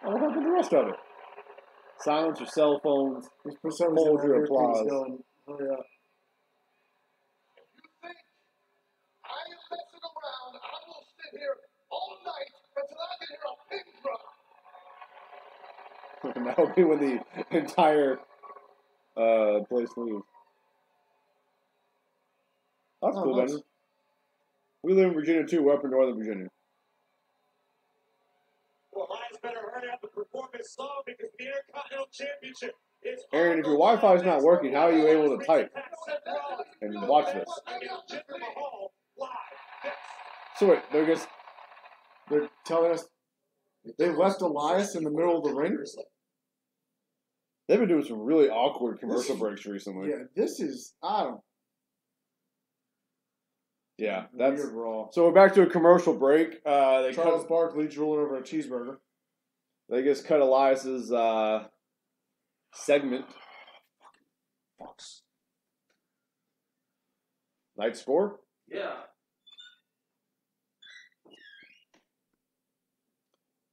Oh, what happened to the rest of it? Silence your cell phones. Just for some Hold reason, your my earpiece applause. going. Hurry up. If you think I am messing around, I will sit here all night until I can hear a pin drop. And that'll be when the entire place leaves. That's Oh, cool, nice. Benny. We live in Virginia too. We're up in Northern Virginia. Well, Lions better hurry up and perform this song because the Intercontinental Championship is Aaron, if your Wi-Fi is not working, how are you able to type and watch this? So wait, They're telling us they left Elias in the middle of the ring? they've been doing some really awkward commercial breaks recently. Yeah, this is, I don't Yeah, that's weird Raw. so. We're back to a commercial break. Charles Barkley drooling over a cheeseburger. They just cut Elias's segment. Fox. Night score. Yeah.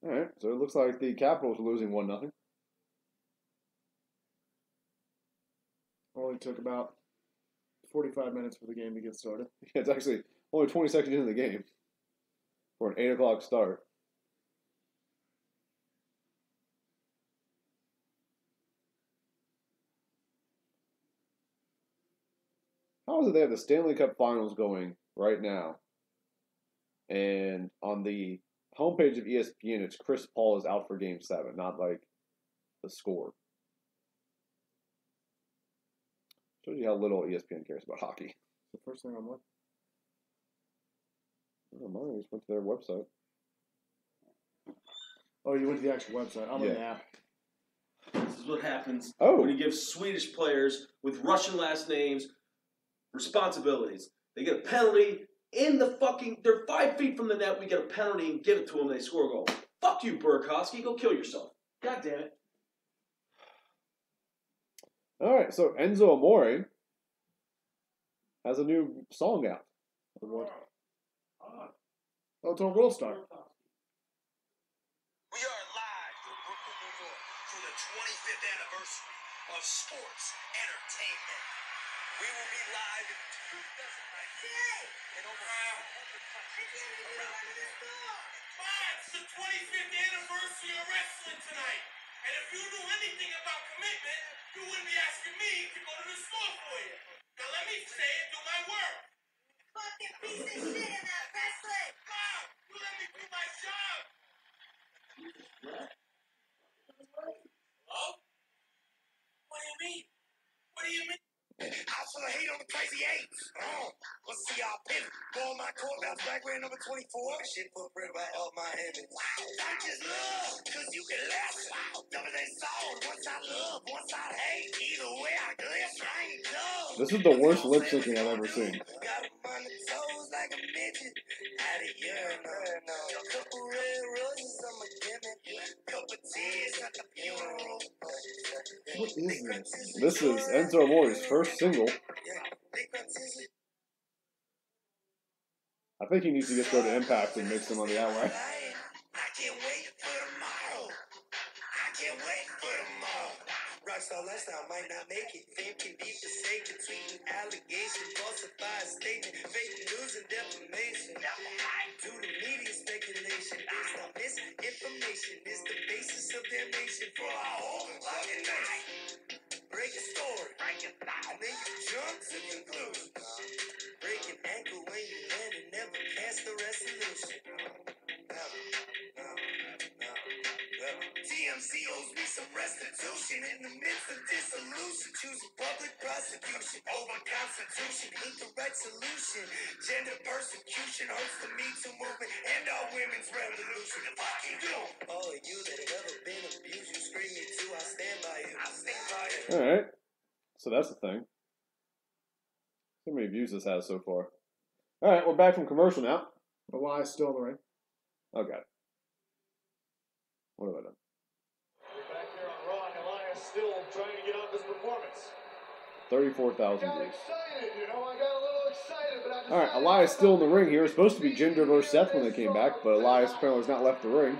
All right, so it looks like the Capitals are losing 1-0. Only took about 45 minutes for the game to get started. It's actually only 20 seconds into the game for an 8 o'clock start. How is it they have the Stanley Cup Finals going right now? And on the homepage of ESPN, it's Chris Paul is out for Game 7, not like the score. Shows you how little ESPN cares about hockey. The first thing I'm like, Oh, mine just went to their website. oh, you went to the actual website. I'm in the app. This is what happens Oh. when you give Swedish players with Russian last names responsibilities. They get a penalty in the fucking... They're 5 feet from the net. We get a penalty and give it to them. They score a goal. Fuck you, Burakovsky. Go kill yourself. God damn it. All right, so Enzo Amore has a new song out. What? Oh, it's on World Star. We are live from Brooklyn, New York for the 25th anniversary of sports entertainment. We will be live in 2019 in over 100 countries around the world. It's the 25th anniversary of wrestling tonight. And if you knew anything about commitment, you wouldn't be asking me to go to the store for you. Now let me say and do my work. Fucking piece of shit in that wrestling. Mom, you let me do my job. Hello? What do you mean? What do you mean? I full of hate on the crazy eights. Let's see y'all pivot. Ball my court bounce back wearing number 24. Shit put bread right off my habits. I just love, cause you can laugh. Double they soul. Once I love, once I hate. Either way I glitch, I ain't dumb. This is the worst lip syncing I've ever seen. Got them on the toes like a midget. Out of urinal. Couple red roses on my gimmick. Couple tears at the funeral. What is this? This is Enzo Amore's first single. I think he needs to just go to Impact and mix them on the outright. I can't wait for tomorrow. I can't wait for tomorrow. Rockstar lifestyle might not make it. Fame can be forsaken. Tweeting allegations, falsified statement, fake news and defamation. Due to media speculation, based on misinformation is the basis of damnation for our whole fucking night. Break a story, and then you jump to conclusions. Break an ankle when you land and never cast the resolution. TMC owes me some restitution in the midst of dissolution. Choosing public prosecution over constitution ain't the right solution. Gender persecution hurts the Me Too movement and our women's revolution. The fuck you do? All of you that have ever been abused, you scream me too. I stand by you. I stand by you. All right, so that's the thing. How many views this has so far? All right, we're back from commercial now. Elias still in the ring. Okay. What have I done? We're back here on Raw, and Elias still trying to get off his performance. 34,000 Got views. excited, you know. I got a little excited, but I All right, Elias still in the ring here. It's supposed to be Jinder versus Seth when they came back, but Elias apparently has not left the ring.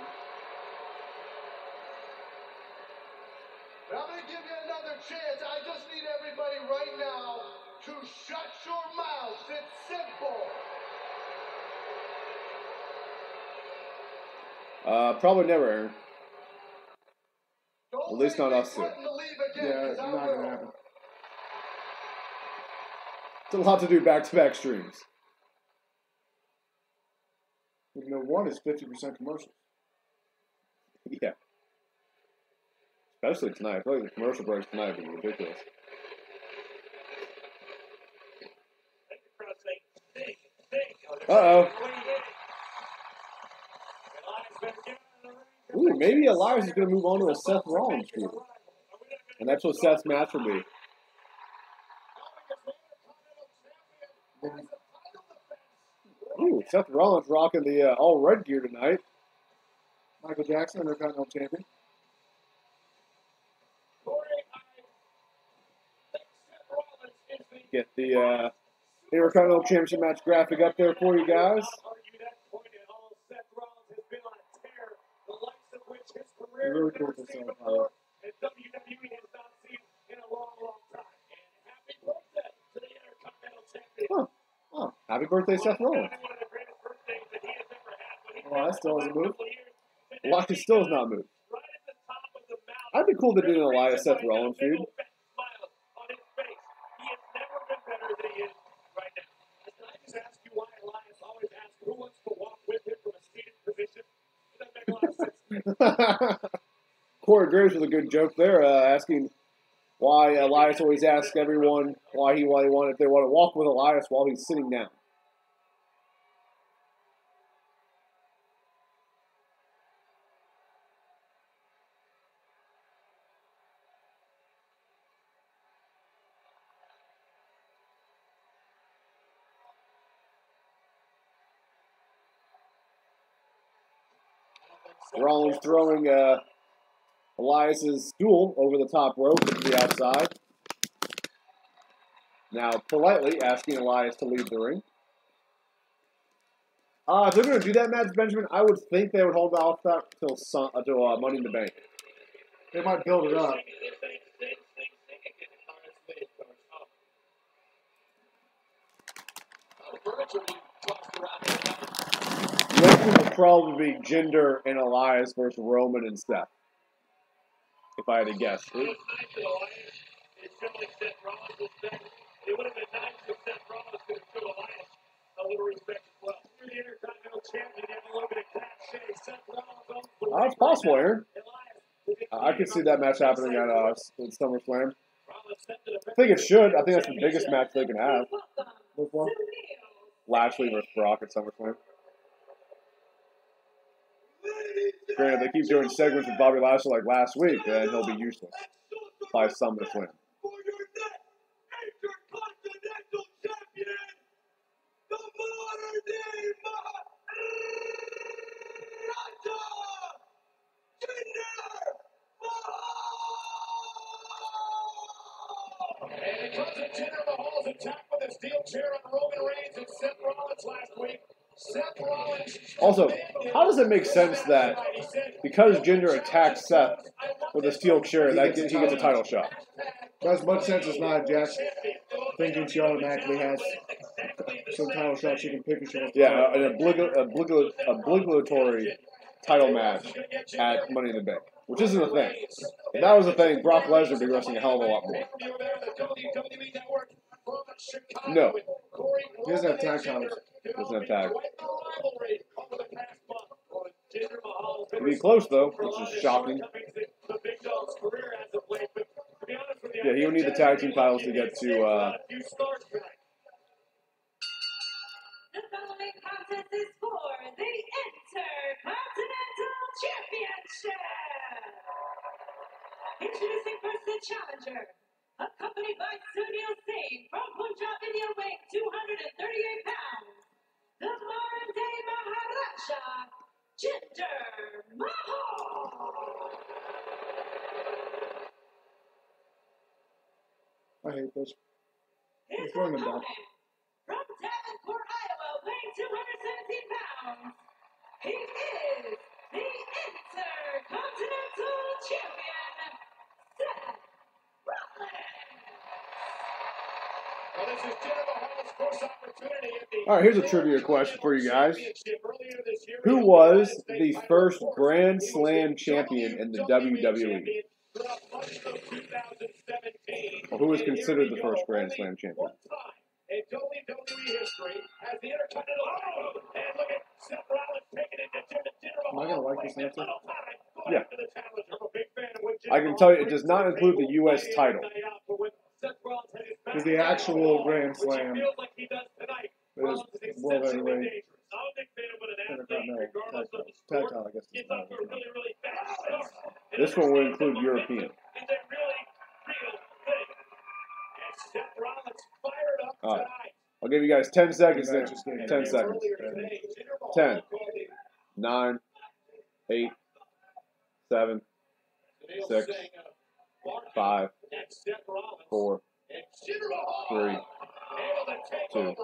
I'm going to give you another chance. I just need everybody right now to shut your mouths. It's simple. Probably never, Aaron. Don't At least not us two. threaten to leave again, Yeah, 'cause I not will. gonna happen. It's a lot to do back-to-back streams. You know, one is 50% commercials. Yeah. Especially tonight. I feel like the commercial breaks tonight would be ridiculous. Uh-oh. Ooh, maybe Elias is going to move on to a Seth Rollins feud. And that's what Seth's match will be. Ooh, Seth Rollins rocking the all red gear tonight. Michael Jackson, Intercontinental Champion. Get the Intercontinental Championship match graphic up there for you guys. Really cool to see. Oh, happy birthday, Seth Rollins. Elias still hasn't moved. Elias still has not moved. I'd be cool to do an Elias Seth Rollins feud. Corey Graves with a good joke there, asking why Elias always asks everyone why they want if they want to walk with Elias while he's sitting down. Rollins throwing Elias's stool over the top rope to the outside. Now politely asking Elias to leave the ring. If they're going to do that match, Benjamin, I would think they would hold off that till Money in the Bank. They might build it up. Next one would probably be Jinder and Elias versus Roman and Seth. If I had to guess. It's possible, Aaron. I could see that match happening at SummerSlam. I think it should. I think that's the biggest match they can have. Which one? Lashley versus Brock at SummerSlam. Granted, they keep doing segments with Bobby Lashley like last week, and he'll be useless by SummerSlam. And because of Jinder Mahal's attack with a steel chair on Roman Reigns and Seth Rollins last week, Seth Rollins... Also, how does it make sense that because Jinder attacks Seth with a steel chair, that he gets a title shot? As much sense as not, Jack. Thinking she automatically has some title shots she can pick and show. Yeah, an obligatory title match at Money in the Bank, which isn't a thing. If that was a thing, Brock Lesnar would be wrestling a hell of a lot more. No. He doesn't have tag titles. Doesn't have tag. It'd be close, though, which is shocking. Yeah, he would need the tag team titles to get to... The following contest is for the Intercontinental Championship. Introducing first the challenger accompanied by Sunil Singh from Punjab, India, weighing 238 pounds, the modern-day Maharaja, Jinder Mahal. I hate this. His Let's bring him opponent, back. from Davenport, Iowa, weighing 217 pounds, he is the Intercontinental Champion, Seth Rollins. Well, this is Jinder Mahal's first opportunity at the All right, here's a trivia question for you guys. Championship earlier this year. Who was the first Grand Slam champion in the WWE? Throughout much of 2017. Or who was considered the first Grand Slam champion? One time in WWE history as the Intercontinental. Oh, and look at Seth Rollins taking it to Jinder Mahal. Am I gonna like this answer? Yeah. After the challenger. I'm a big fan of what Jinder I can tell you, it does not include the U.S. title. Because the actual Grand Slam Feels like he does tonight. is World Heavyweight Intercontinental tag title, I guess. It's not. This one will include European. All right. I'll give you guys 10 seconds then. 10 seconds. 10, 9, 8, 7, 6, 5, 4, 3, 2, 1.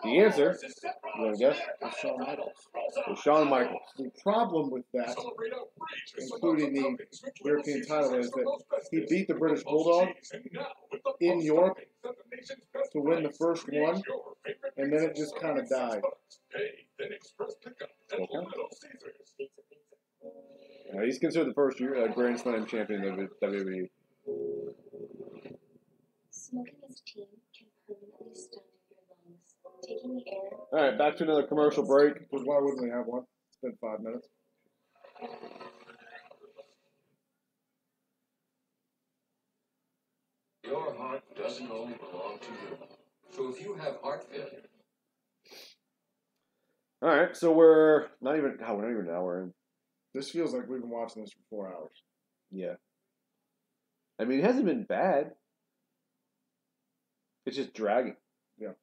The answer, you want to guess? It's Shawn Michaels. Is Shawn Michaels. The problem with that, including the European title, is that he beat the British Bulldog in Europe to win the first one, and then it just kind of died. He's considered the first Grand Slam champion of the WWE. Smoking as tea can permanently stun your lungs. Taking the air. All right, back to another commercial break. Because why wouldn't we have one? It's been 5 minutes. Your heart doesn't only belong to you. So if you have heart failure. All right, so we're not even an hour in. This feels like we've been watching this for 4 hours. Yeah. I mean, it hasn't been bad. It's just dragging. Yeah.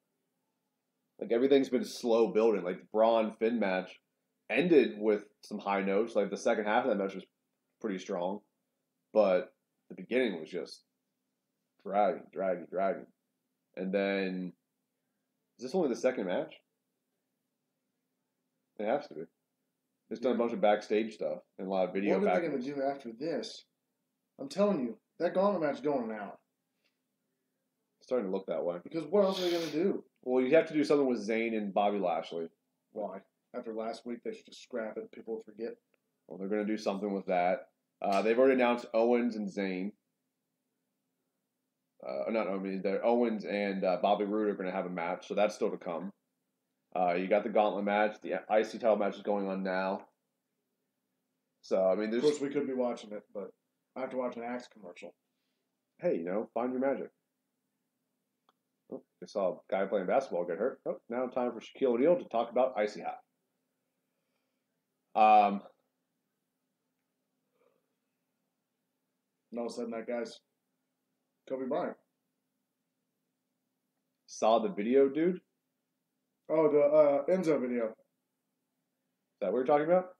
Like, everything's been slow building. Like, the Braun Finn match ended with some high notes. Like, the second half of that match was pretty strong. But the beginning was just dragging. And then, is this only the second match? It has to be. It's done a bunch of backstage stuff and a lot of video. What are they going to do after this? I'm telling you, that gauntlet match is going now. It's starting to look that way. Because what else are they going to do? Well, you have to do something with Zayn and Bobby Lashley. Why? After last week, they should just scrap it. People will forget. Well, they're going to do something with that. They've already announced Owens and Zayn. Owens and Bobby Roode are going to have a match, so that's still to come. You got the gauntlet match. The IC title match is going on now. So, I mean, Of course, we could be watching it, but I have to watch an Axe commercial. Hey, find your magic. Oh, I saw a guy playing basketball get hurt. Oh, now time for Shaquille O'Neal to talk about Icy Hot. And all of a sudden, that guy's Kobe Bryant. Saw the video, dude? Oh, the Enzo video. Is that what you're talking about?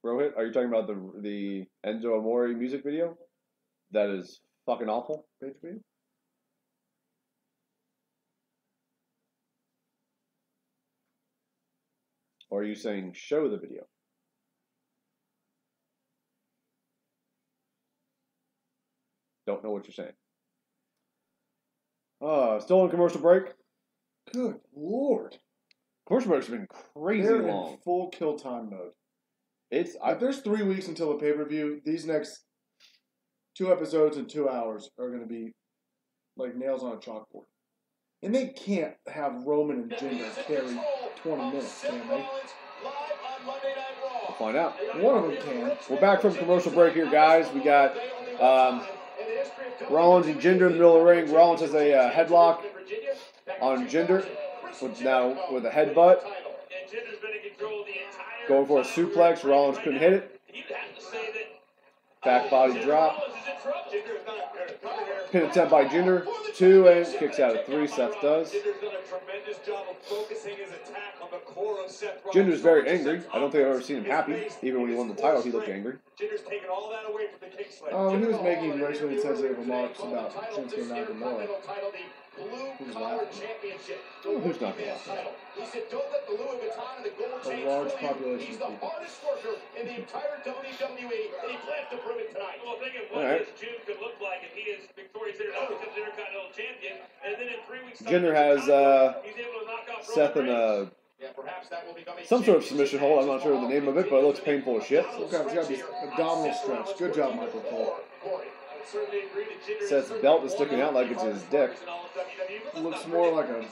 Rohit, are you talking about the Enzo Amore music video? That is fucking awful. Page view? Or are you saying show the video? Don't know what you're saying. Still on commercial break? Good Lord. Commercial breaks have been crazy They're long. in full kill time mode. If there's 3 weeks until the pay-per-view, these next 2 episodes in 2 hours are going to be like nails on a chalkboard. And they can't have Roman and Jinder carry 20 minutes, can they? We'll find out. One of them can. We're back from commercial break here, guys. We got Rollins and Jinder in the middle of the ring. Rollins has a headlock on Jinder with a headbutt. Going for a suplex. Rollins couldn't hit it. Back body drop. Pin attempt by Jinder. 2 and kicks out of 3. Seth does. Jinder's very angry. I don't think I've ever seen him happy. Even when he won the title, he looked angry. He was making racially insensitive remarks about Shinsuke Nakamura. Who's laughing? Who's not going to laugh? He said, "Don't let the Louis Vuitton and the gold chain A large fool you. population He's of the people. hardest worker in the entire WWE, and he plans to prove it tonight." Well, think of All what right. his June could look like if he is victorious here now, becomes Intercontinental Champion, and then in 3 weeks' time, Jinder has he's able to knock out Seth in Roman Yeah, perhaps that will become a some sort of submission hold. I'm not sure the name of it, but it looks painful as shit. It's got to be abdominal stretch. Good job, Michael Cole. Seth's belt is sticking out like it's his dick. It looks more like a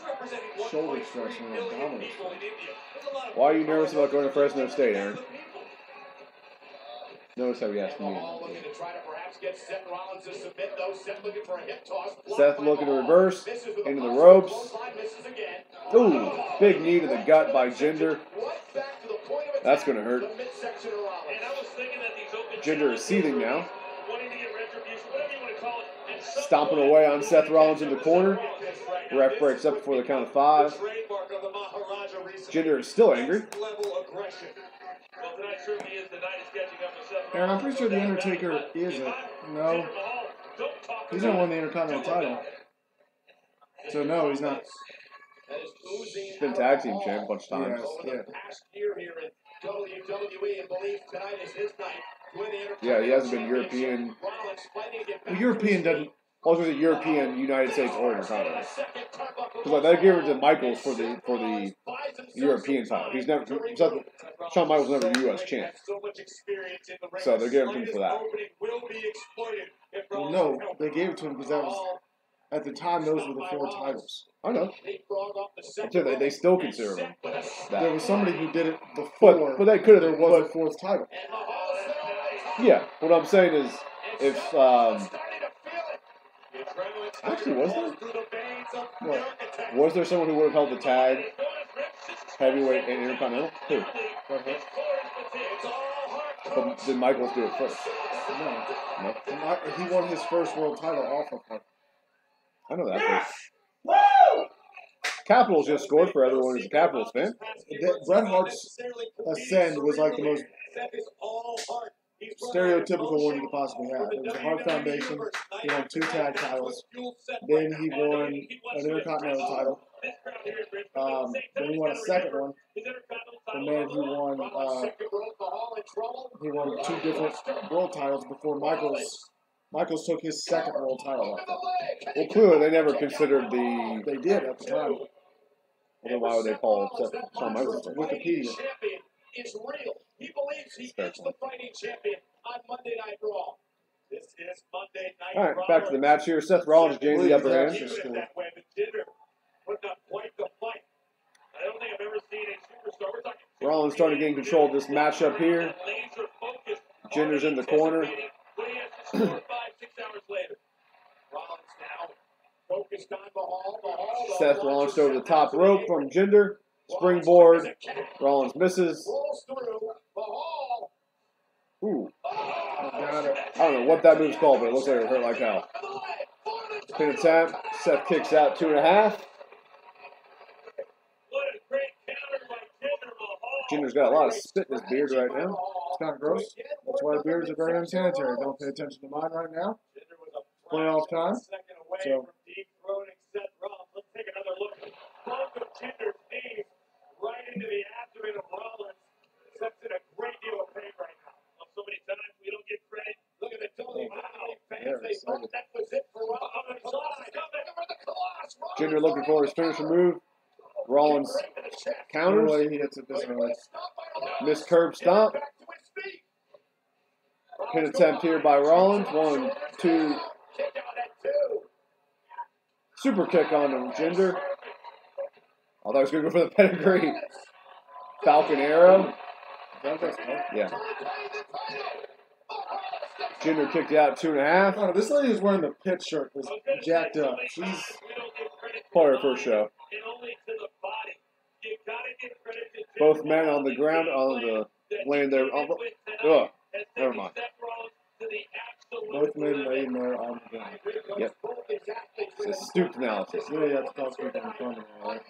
shoulder stretch than an abdominal stretch. Why are you nervous about going to Fresno State, Aaron? Notice how he asked me. looking to try to perhaps get Seth Rollins to submit, though. Seth looking for a hip toss. Seth looking to reverse into the ropes. Ooh, big knee to the gut by Jinder. That's going to hurt. Jinder is seething now. Stomping away on Seth Rollins in the corner. Ref breaks up before the count of 5. Jinder is still angry. Aaron, I'm pretty sure The Undertaker is it. No. He's going to win the Intercontinental title. So, no, he's not. He's been tag team champ a bunch of times. Yeah. Yeah, he hasn't been European. Well, European doesn't. Also, the European, United States, or Intercontinental. Because like, they gave it to Michaels for the European title. He's never. Shawn Michaels never U.S. champ. So they're giving him for that. Well, no, they gave it to him because that was, at the time, those were the 4 titles. I know. I'm saying they still consider him that. There was somebody who did it before. But they could have. There was a 4th title. Yeah. What I'm saying is, if actually was there? What? Was there someone who would have held the tag, heavyweight and Intercontinental? Who? But did Michaels do it first? No. He won his first world title off of her. I know that. Capitals just scored for everyone who's a Capitals fan. Bret Hart's Ascend was like the most stereotypical one you could possibly have. It was the Hart Foundation. He won 2 tag titles. Then he won an Intercontinental title. Then he won a second one. And then he won 2 different world titles before Michaels took his second world title off him. Well, clearly they never considered the. They did at the time. Well, then why would they call Shawn Michaels? Wikipedia. It's real. He believes he is the fighting champion on Monday Night Raw. This is Monday Night Raw. All right, back to the match here. Seth Rollins gains the upper hand. Rollins starting to gain control of this matchup here. Jinder's in the corner. Seth launched over the top rope from Jinder. Springboard. Rollins misses. Ooh. I don't know what that move's called, but it looks like it hurt like hell. Pin attempt. Seth kicks out 2.5. Jinder's got a lot of spit in his beard right now. It's kind of gross. That's why beards are very unsanitary. Don't pay attention to mine right now. Playoff time. So. Let's take another look. Both of Jinder's knees right into the abdomen of Rollins. Seth's in a great deal of pain right now. So many times we don't get credit. Look at the WWE fans. They thought that was it for Rollins. Jinder looking for his finisher move. Rollins counters. He hits it this way. Miss curb stomp. Pin attempt here by Rollins. 1, 2. Super kick on him, Jinder. I thought he was going to go for the pedigree. Falcon Arrow. Yeah. Jinder kicked out 2.5. Oh, this lady who's wearing the pit shirt was jacked up. She's part of her first show. Both men on the ground, on the laying there. Ugh, never mind. Both men laying there on the ground. Yep. It's a stooped analysis. Yeah, you have to talk to people in front of me, right?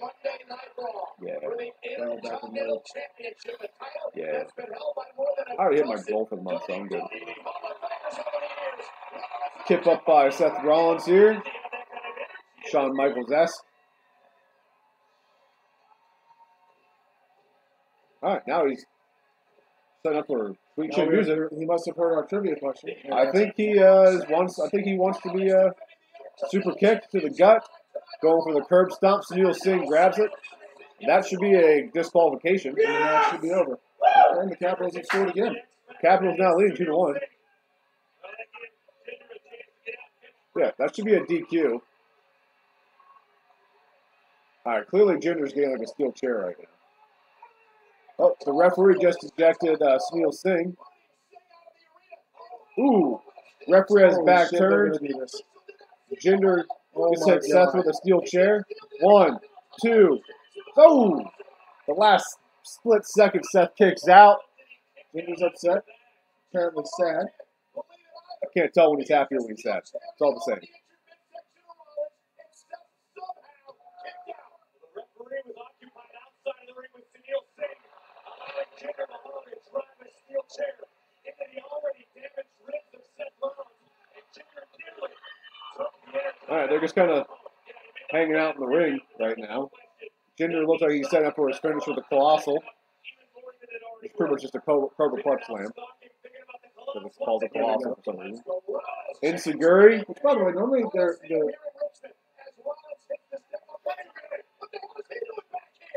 Yeah. Go back and look. Yeah. I already hit my goal for the month, so I'm good. Kip up by Seth Rollins here. Shawn Michaels-esque. Alright, now he's setting up for Sweet Chin Music. He must have heard our trivia question. I think he wants to be a super kick to the gut, going for the curb stomp. Sunil Singh grabs it. That should be a disqualification. And the match should be over. And the Capitals have scored again. Capitals now leading 2-1. Yeah, that should be a DQ. Alright, clearly Jinder's getting like a steel chair right now. Oh, the referee just ejected Sunil Singh. Ooh, referee has back turned. Jinder just hit Seth with a steel chair. 1, 2. Oh! The last split second, Seth kicks out. Jinder's upset. Apparently sad. I can't tell when he's happy or when he's sad. It's all the same. The referee was occupied outside of the ring with Sunil Singh, allowing Jinder Mahal to drive a steel chair into the already damaged ribs of Seth Rollins, and Jinder nearly took the air. Alright, they're just kind of hanging out in the ring right now. Jinder looks like he's setting up for his finish with the Colossal. It's pretty much just a Cobra Clutch Slam. So it's called the Colossal for some reason. Inseguri. Which, by the way, normally they're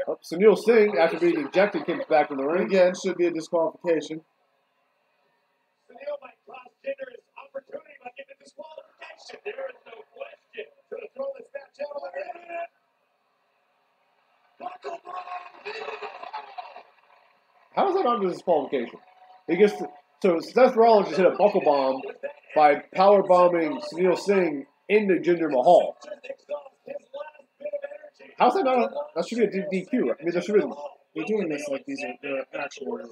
Oh, Sunil Singh, after being ejected, comes back in the ring. again, should be a disqualification. Sunil might cost Jinder his opportunity by giving disqualification. There is no question. Gonna throw this match out on the internet. How is that not a disqualification? He gets to, so Seth Rollins just hit a buckle bomb by power bombing Sunil Singh into Jinder Mahal. How's that not? That should be a DQ. I mean, there should be. You're doing this like these are they're actual rules.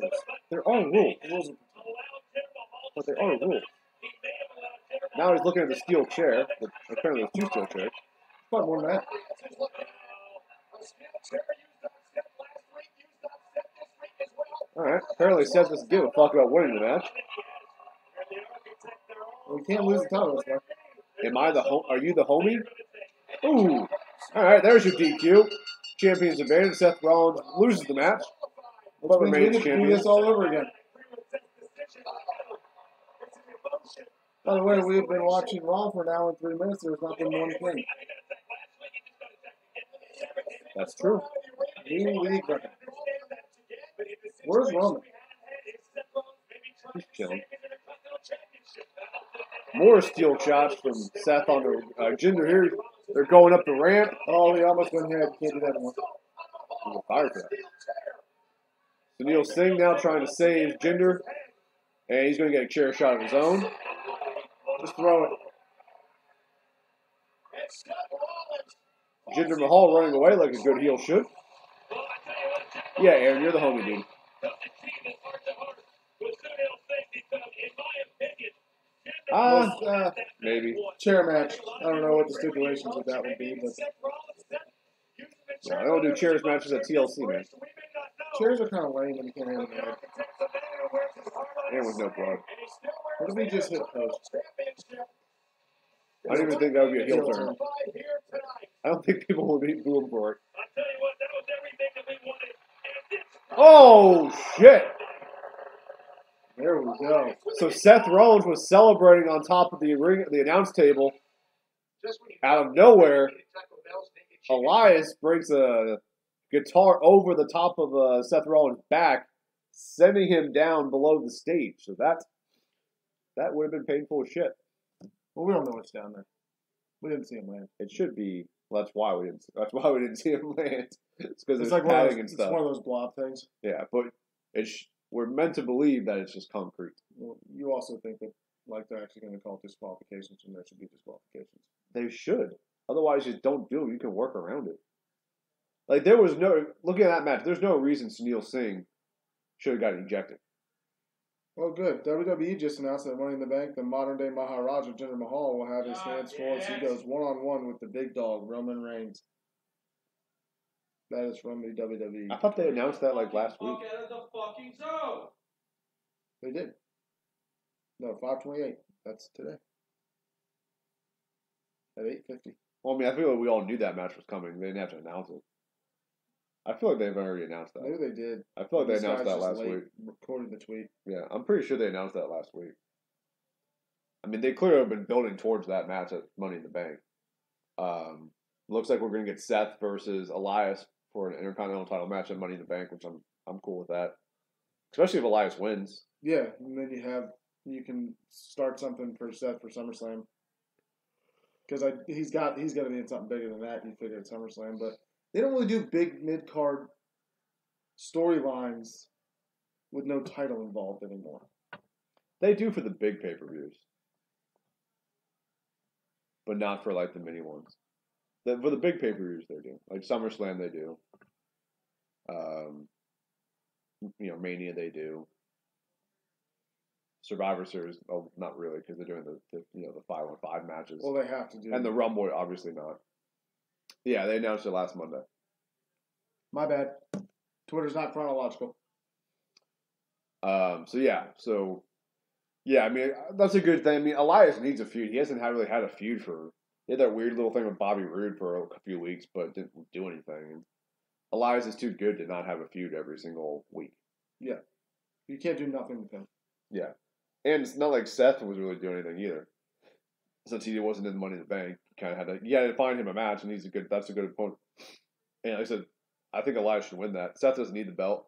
There are rules. But there are rules. Now he's looking at the steel chair. Apparently, there's 2 steel chairs. But more than that. Alright, apparently Seth doesn't give a fuck about winning the match. We can't lose the title this way. Am I the are you the homie? Ooh. Alright, there's your DQ. Champion's advantage. Seth Rollins loses the match. But We remains need to do champion. this all over again. By the way, we've been watching Raw for an hour and 3 minutes. There's not been one thing. That's true. League record. Where's Roman? He's chilling. More steel chops from Seth on the Jinder here. They're going up the ramp. Oh, he almost went here. Can't do that anymore. He's a fire trap. Sunil Singh now trying to save Jinder. And he's going to get a chair shot of his own. Just throw it. Jinder Mahal running away like a good heel should. Yeah, Aaron, you're the homie, dude. Maybe. Chair match. I don't know what the stipulations of that would be, but No, I don't do chairs matches at TLC, man. chairs are kind of lame when you can't handle it. And with no blood. What if we just hit post? I don't even think that would be a heel turn. I don't think people would be booing for it. Oh, shit! There we go. So Seth Rollins was celebrating on top of the ring, the announce table. Out of nowhere, Elias breaks a guitar over the top of Seth Rollins' back, sending him down below the stage. So that would have been painful as shit. Well, we don't know what's down there. We didn't see him land. It should be. Well, that's why we didn't. That's why we didn't see him land. It's because there's It's like padding and stuff. It's one of those blob things. Yeah, but we're meant to believe that it's just concrete. Well, you also think that like they're actually going to call disqualifications, and there should be disqualifications. They should. Otherwise, just don't do it. You can work around it. Like, there was no... Looking at that match, there's no reason Sunil Singh should have gotten ejected. Oh, good. WWE just announced that Money in the Bank, the modern-day Maharaja Jinder Mahal will have his hands full as he goes one-on-one with the big dog, Roman Reigns. That is from the WWE. I thought they announced that like last week. Out of the fucking zone. They did. No, 5/28. That's today. At 8:50. Well, I mean, I feel like we all knew that match was coming. They didn't have to announce it. I feel like they've already announced that. Maybe they did. I feel like they This announced guy's that just last late week. Recording the tweet. Yeah, I'm pretty sure they announced that last week. I mean, they clearly have been building towards that match at Money in the Bank. Looks like we're going to get Seth versus Elias for an Intercontinental title match at Money in the Bank, which I'm cool with that. Especially if Elias wins. Yeah, and then you can start something for Seth for SummerSlam. Because he's got to be in something bigger than that. You figure at SummerSlam, but they don't really do big mid card storylines with no title involved anymore. They do for the big pay-per-views. But not for like the mini ones. For the big pay-per-views they do. Like SummerSlam they do. Mania they do. Survivor Series, not really, because they're doing the 5-on-5 matches. Well, they have to do. And the Rumble, obviously not. Yeah, they announced it last Monday. My bad. Twitter's not chronological. I mean, that's a good thing. I mean, Elias needs a feud. He hasn't really had a feud he had that weird little thing with Bobby Roode for a few weeks, but didn't do anything. And Elias is too good to not have a feud every single week. Yeah. You can't do nothing with him. Yeah. And it's not like Seth was really doing anything either. Since he wasn't in Money in the Bank, you had to find him a match, and that's a good opponent. And like I said, I think Elias should win that. Seth doesn't need the belt.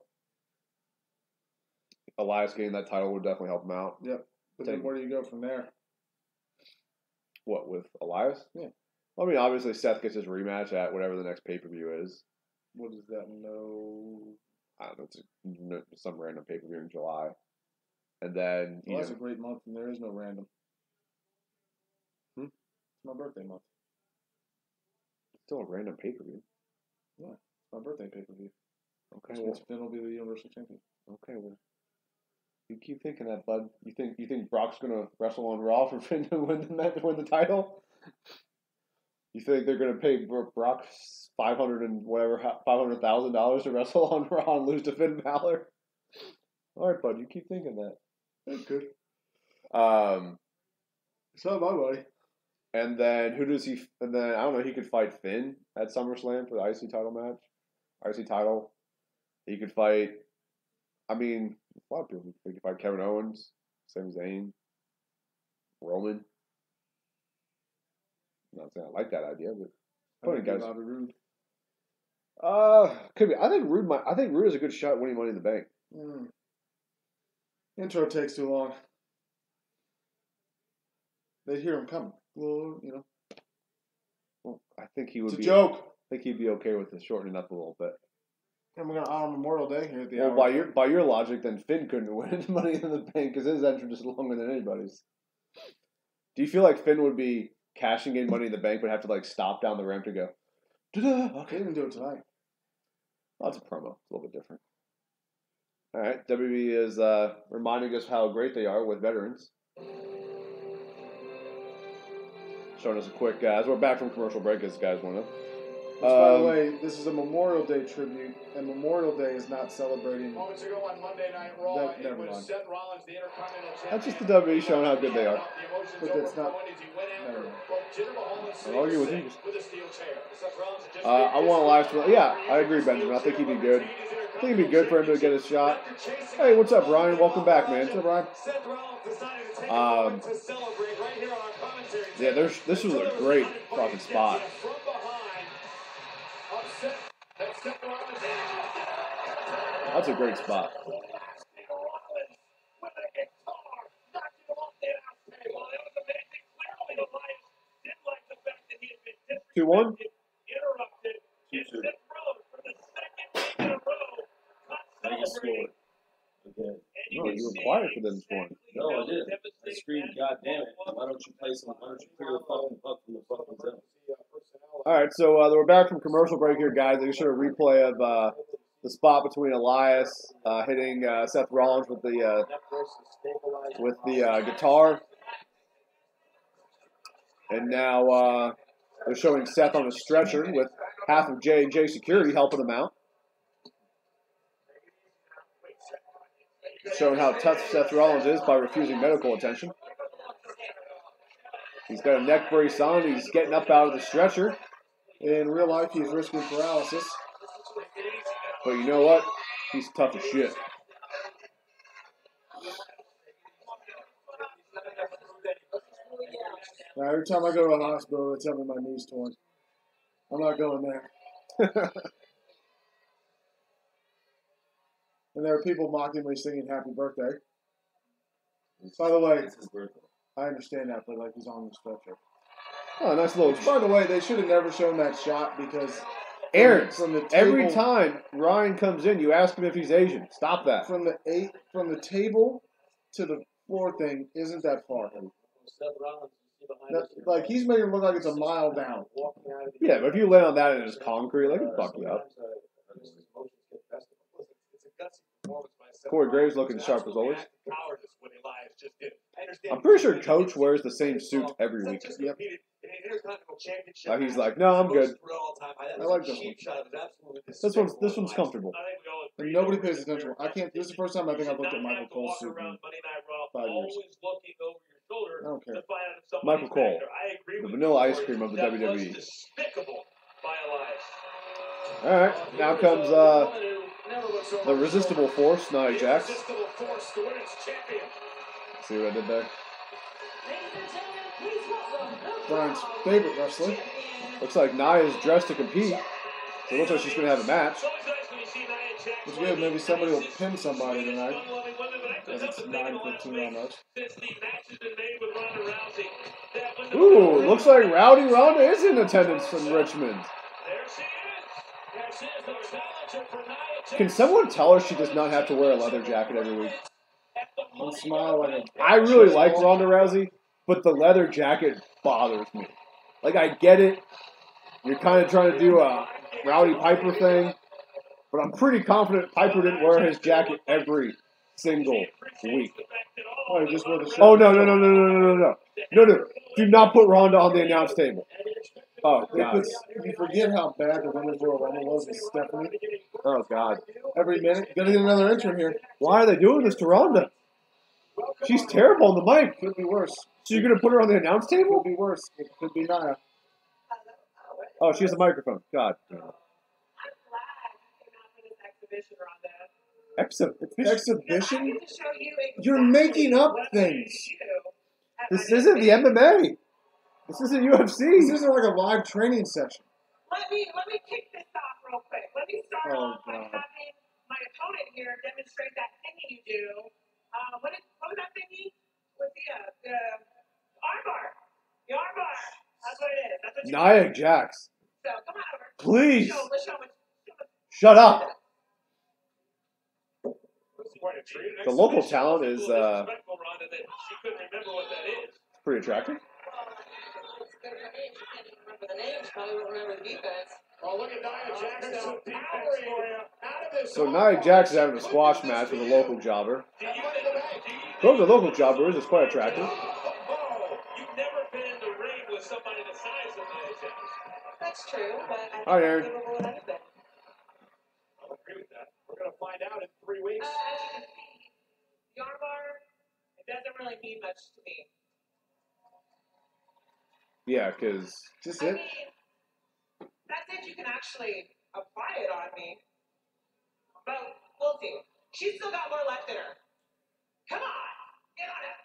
Elias getting that title would definitely help him out. Yep. But then where do you go from there? What, with Elias? Yeah. Well, I mean, obviously Seth gets his rematch at whatever the next pay-per-view is. What does that know? I don't know. It's some random pay-per-view in July. And then, that's a great month, and there is no random. It's my birthday month. It's still a random pay-per-view. Yeah, it's my birthday pay-per-view. Okay, Which means Finn will be the Universal Champion. Okay, well, you keep thinking that, bud. You think Brock's gonna wrestle on Raw for Finn to win the title? You think they're gonna pay Brock $500,000 to wrestle on Raw and lose to Finn Balor? All right, bud. You keep thinking that. That's good. It's not my money. And then I don't know. He could fight Finn at SummerSlam for the IC title match. IC title. He could fight. I mean, a lot of people. He could fight Kevin Owens, Sami Zayn, Roman. I'm not saying I like that idea, but putting guys. Bobby Roode. Could be. I think Roode is a good shot at winning Money in the Bank. Intro takes too long. They hear him coming. Well, Well, I think he would it's be. a joke. I think he'd be okay with it shortening up a little bit. And we're gonna honor Memorial Day here at the Well, hour. by your logic, then Finn couldn't win Money in the Bank because his entrance is longer than anybody's. Do you feel like Finn would be cashing in Money in the Bank, but have to stop down the ramp to go? Okay, he didn't do it tonight. Well, that's a promo. It's a little bit different. All right, WWE is reminding us how great they are with veterans. Showing us a quick, as we're back from commercial break, as guys want to. By the way, this is a Memorial Day tribute, and Memorial Day is not celebrating. Moments ago on Monday Night Raw, Never it was mind. Seth Rollins, the Intercontinental Champion. That's just the WWE showing how good they are. But that's not. Never mind. I'll argue with you. With a steel chair. I want Elias to. Yeah, I agree, Benjamin. I think he'd be good. I think it'd be good for him to get a shot. Hey, what's up, Ryan? Welcome back, man. What's up, Ryan? Yeah, this was a great fucking spot. That's a great spot. 2-1? 2-2. Vegas scored. Okay. No, you were quiet for them scoring. No, I didn't. I screamed, God damn it. Why don't you clear the fucking puck from the fucking zone? All right, so we're back from commercial break here, guys. They showed a replay of the spot between Elias hitting Seth Rollins with the guitar. And now they're showing Seth on a stretcher with half of J&J Security helping him out. Showing how tough Seth Rollins is by refusing medical attention. He's got a neck brace on. He's getting up out of the stretcher. In real life, he's risking paralysis. But you know what? He's tough as shit. Now, every time I go to a hospital, they tell me my knee's torn. I'm not going there. And there are people mockingly singing "Happy Birthday." By the way, I understand that, but like he's on the stretcher. Oh, nice little. By the way, they should have never shown that shot because Aaron, from the table, every time Ryan comes in, you ask him if he's Asian. Stop that. From the table to the floor thing isn't that far. Like he's making it look like it's a mile down. Yeah, but if you lay on that and it's concrete, like it'll fuck you up. Corey Graves looking sharp as always. I'm pretty sure Coach wears the same suit every week. Yep. He's like, no, I'm good. I like this one. This one's comfortable. And nobody pays attention. I can't. This is the first time I think I've looked at Michael Cole's suit in 5 years. I don't care. Michael Cole, the vanilla ice cream of the WWE. All right, now comes the resistible force, Nia Jax. See what I did there? Brian's favorite wrestler. Looks like Nia's dressed to compete. So it looks like she's going to have a match. It's good. Maybe somebody will pin somebody tonight. Because it's 9:15 almost. Ooh, looks like Rowdy Ronda is in attendance in Richmond. Can someone tell her she does not have to wear a leather jacket every week? And smile like a... I really like Ronda Rousey, but the leather jacket bothers me. Like, I get it. You're kind of trying to do a Rowdy Piper thing, but I'm pretty confident Piper didn't wear his jacket every single week. Oh, he just wore the shirt. Oh, no. No. Do not put Ronda on the announce table. Oh, God. You forget how bad the Women's Royal Rumble was with Stephanie. Oh, God. Every minute. Gonna get another entrant here. Why are they doing this to Ronda? She's terrible on the mic. Could be worse. So you're going to put her on the announce table? Could be worse. It could be Nia. Oh, she has a microphone. God. Exhibition? You're making up things. This isn't the MMA. This isn't UFC. This isn't like a live training session. Let me kick this off real quick. Let me start off by having my opponent here demonstrate that thingy you do. What was that thingy? With the armbar. The armbar. That's what it is. That's what Nia Jax. So come on over. Please. Let's show it. Shut up. The local talent is pretty attractive. So Nia Jax is having a squash match with a local jobber. Though the local jobber is quite attractive. You've never been in the ring with somebody the size of Nia Jax. That's true, but Hi, Aaron. I'll agree with that. We're going to find out in 3 weeks. As you can see, the armbar, it doesn't really mean much to me. Yeah, because... Just I it? mean, that's it. You can actually apply it on me. But we'll see. She's still got more left in her. Come on. Get on it.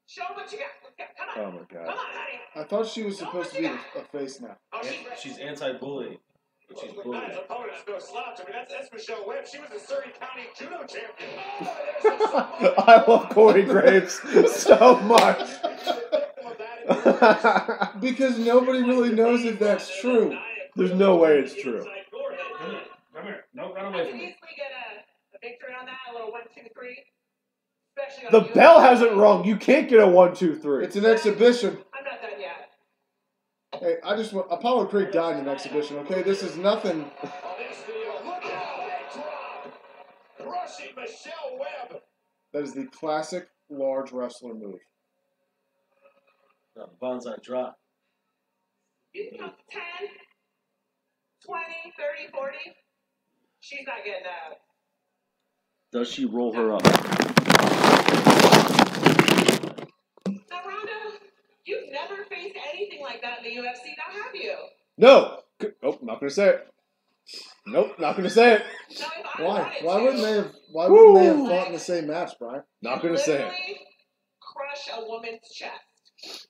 Show what you got. Let's go. Come on. Oh, my God. Come on, honey. I thought she was supposed to be a face now. Oh, She's anti-bully. But she's bullying. Nice opponent is no slouch. I mean, that's Michelle Webb. She was the Surrey County Judo champion. I love Corey Graves so much. Because nobody really knows if that's true. There's no way it's true. Come here. No, run I away can from me. easily get a victory on that. A little 1, 2, 3. Especially on The you. bell hasn't rung. You can't get a 1, 2, 3. It's an exhibition. I'm not done yet. Hey, I just want... Apollo Creed died in an exhibition, okay? This is nothing... crushing Michelle Webb. That is the classic large wrestler move. Bonsai drop. You can count to 10, 20, 30, 40. She's not getting that. Does she roll her up? Now, Rhonda, you've never faced anything like that in the UFC, now have you? No. Nope, not gonna say it. Nope, not gonna say it. Now, if I Why? wanted Why to, wouldn't they have? Why wouldn't they have fought in the same match, Brian? Not gonna say it. literally crush a woman's chest.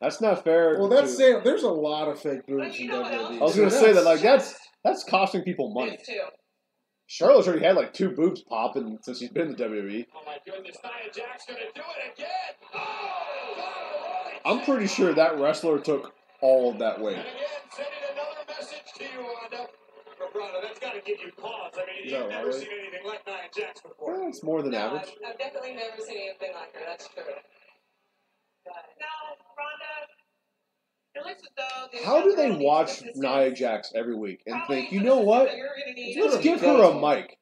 That's not fair. Well, that's saying there's a lot of fake boobs in WWE. I was gonna say that, like, that's costing people money. This too. Charlotte's already had like 2 boobs pop since she's been in the WWE. Oh my goodness, Nia Jax gonna do it again. Oh, I'm pretty sure that wrestler took all of that weight. and again, sending another message to you, Rhonda. Rhonda, that's got to give you pause. I mean, Is you've that never right? seen anything like Nia Jax before. Well, it's more than No, average. I've definitely never seen anything like her, that's true. But no, Rhonda, it looks as though there's How do some they real watch consistency. Nia Jax every week and Probably think, you for know the what? system that you're gonna need. Let's give her a mic.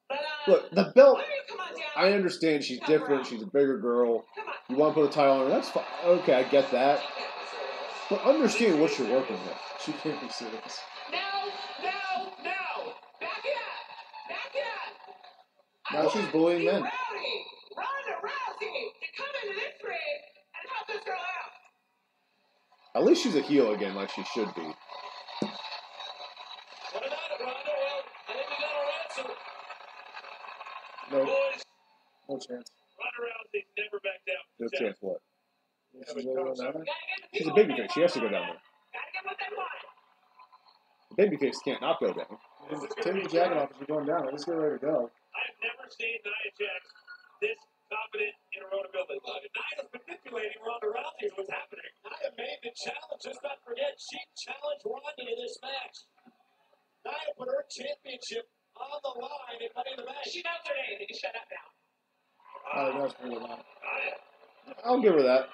But, Look, the belt, why don't you come on down? I understand she's different. She's a bigger girl. Come on. You want to put a title on her, that's fine. Okay, I get that. She can't be serious. But understand what you're working with. She can't be serious. No! Back it up! Back it up! Now she's bullying men. Rowdy! Ronda Rousey to come into this ring and help this girl out! At least she's a heel again, like she should be. What about it, Rhonda? Well, I think we got our answer. No, Boys, no chance. Ronda Rousey's never backed down. No chance what? She's really going down there? Gotta get the She's a people babyface. what She they has to go want. down there. Gotta get what they want. The babyface can't not go down. Take your jacket off if you're going down. Let's get ready to go. I've never seen Nia Jax this confident in her own ability. Nia's manipulating Ronda Rousey is what's happening. Nia made the challenge. Let's not forget, she challenged Ronda to this match. Nia put her championship on the line in Money in the Bank. She knows her name. You can shut up now. That's pretty loud. I'll give her that.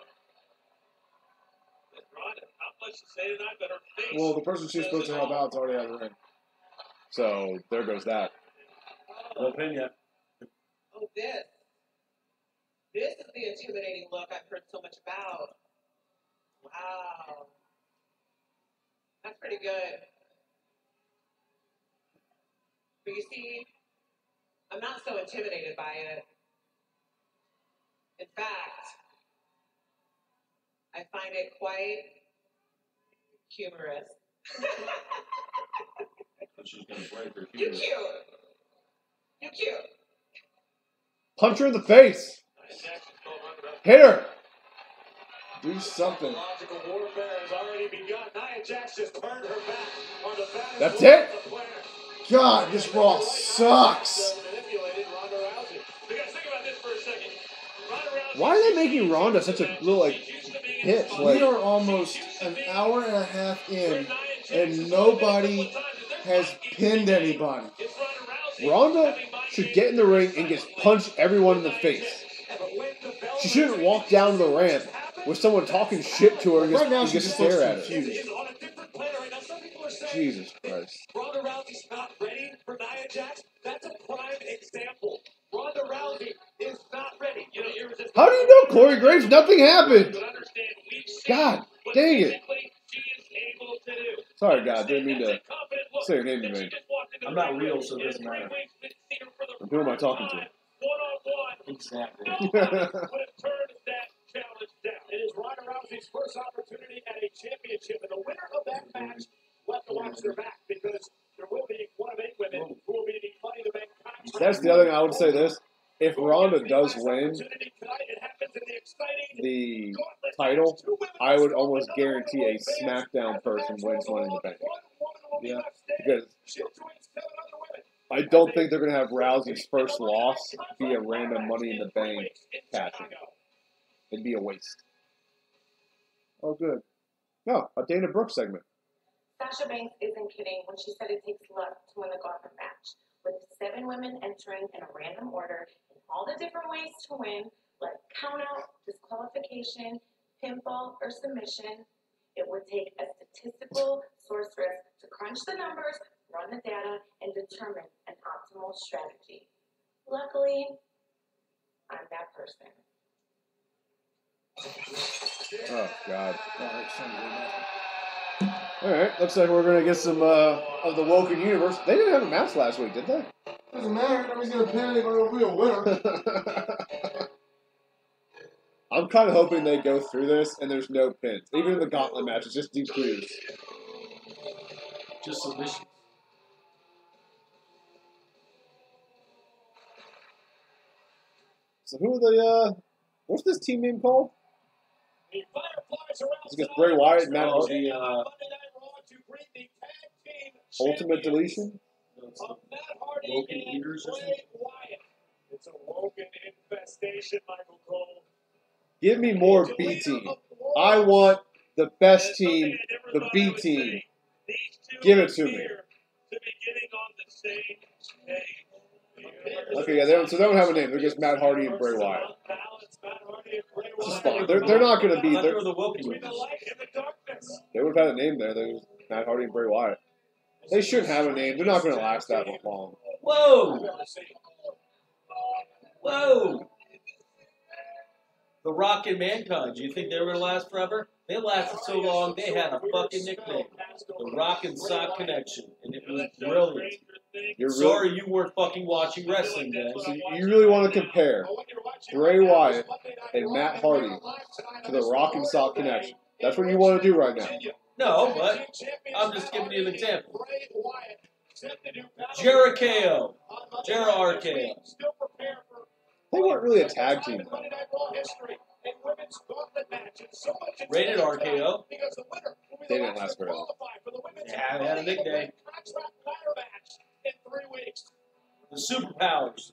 Ronda, not much to say tonight, but her face. Well, the person she's supposed to help out is already out of the ring. So there goes that. No opinion. Oh, this. This is the intimidating look I've heard so much about. Wow. That's pretty good. But you see, I'm not so intimidated by it. In fact, I find it quite humorous. She's gonna break her You heel. cute. You cute. Punch her in the face. Hit her. Do something. Logical warfare has already begun. Nia Jax just turned her back on the baddest That's woman it? on the planet. God, this Raw sucks. Manipulated Ronda Rousey. You guys think about this for a second. Ronda Rousey. Why are they making Ronda such a little, like, bitch? We Like, are almost an hour and a half in, and nobody has pinned anybody. Ronda should get in the ring and just punch everyone in the face. She shouldn't walk down the ramp with someone talking shit to her and Right now, just, she and just just looks stare at her. confused. On a different planet right now. Some people are saying Jesus Christ. Ronda Rousey's not ready for Nia Jax. That's a prime example. Ronda Rousey is not ready. You know, irresistible. How do you know, Corey Graves? Nothing happened. But understand, we've seen God what dang it. physically she is able to do. Sorry, God. Didn't mean That's to a confident look say her name to that she me. just walked into I'm the not ring real, with. so it In doesn't 3 matter. weeks, we've seen her for the Who am I first talking to? time, one-on-one. Exactly. Nobody would have turned that challenge down. It is Ronda Rousey's first opportunity at a championship, and the winner of that match will have to watch their back because there will be one of 8 women who will be the Money in the Bank contract. That's the other thing I would say this. If Ronda does win the title, I would almost guarantee a SmackDown person wins Money in the Bank. Yeah. Because I don't think they're going to have Rousey's first loss be a random Money in the Bank cash-in. It'd be a waste. Oh, good. No, a Dana Brooks segment. Sasha Banks isn't kidding when she said it takes luck to win the gauntlet match. With 7 women entering in a random order in all the different ways to win, like countout, disqualification, pinfall, or submission, it would take a statistical sorceress to crunch the numbers, run the data, and determine an optimal strategy. Luckily, I'm that person. Oh, God. All right, looks like we're going to get some of the Woken Universe. They didn't have a match last week, did they? Doesn't matter. Nobody's going to panic or it'll be a winner. I'm kind of hoping they go through this and there's no pins. Even in the gauntlet match, it's just DQs. Just submission. So who are the, what's this team name called? It's against Bray Wyatt and Matt Hardy. Ultimate Deletion? Woken Eaters or something? It's a Woken infestation, Michael Cole. Give me more B team. I want the best team, the B team. Give it to me. Okay, yeah, so they don't have a name. They're just Matt Hardy and Bray Wyatt. This is fine. They're not going to be. They're the Woken Eaters. They would have had a name there. They was Matt Hardy and Bray Wyatt. They shouldn't have a name. They're not going to last that long. Whoa! Whoa! The Rock and Mankind. Do you think they were going to last forever? They lasted so long, they had a fucking nickname. The Rock and Sock Connection. And it was brilliant. Sorry you weren't fucking watching wrestling then. So you really want to compare Bray Wyatt and Matt Hardy to the Rock and Sock Connection. That's what you want to do right now. No, but I'm just giving you an example. Jericho. They weren't really a tag team, though. Rated RKO. They didn't last very long. Yeah, they had a nickname. The Superpowers.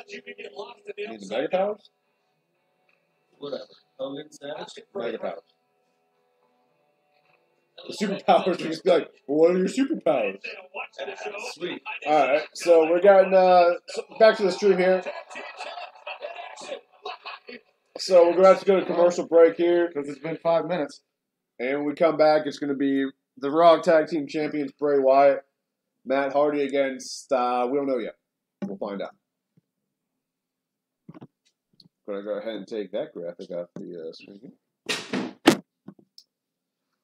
You need the Mega Powers? Whatever. Hogan Savage. Mega Powers. The superpowers would just be like, well, what are your superpowers? Sweet. Alright, so we're getting back to the stream here. So we're going to have to go to commercial break here. Because it's been 5 minutes. And when we come back, it's going to be the Raw Tag Team Champions Bray Wyatt, Matt Hardy against, we don't know yet. We'll find out. Going to go ahead and take that graphic off the screen.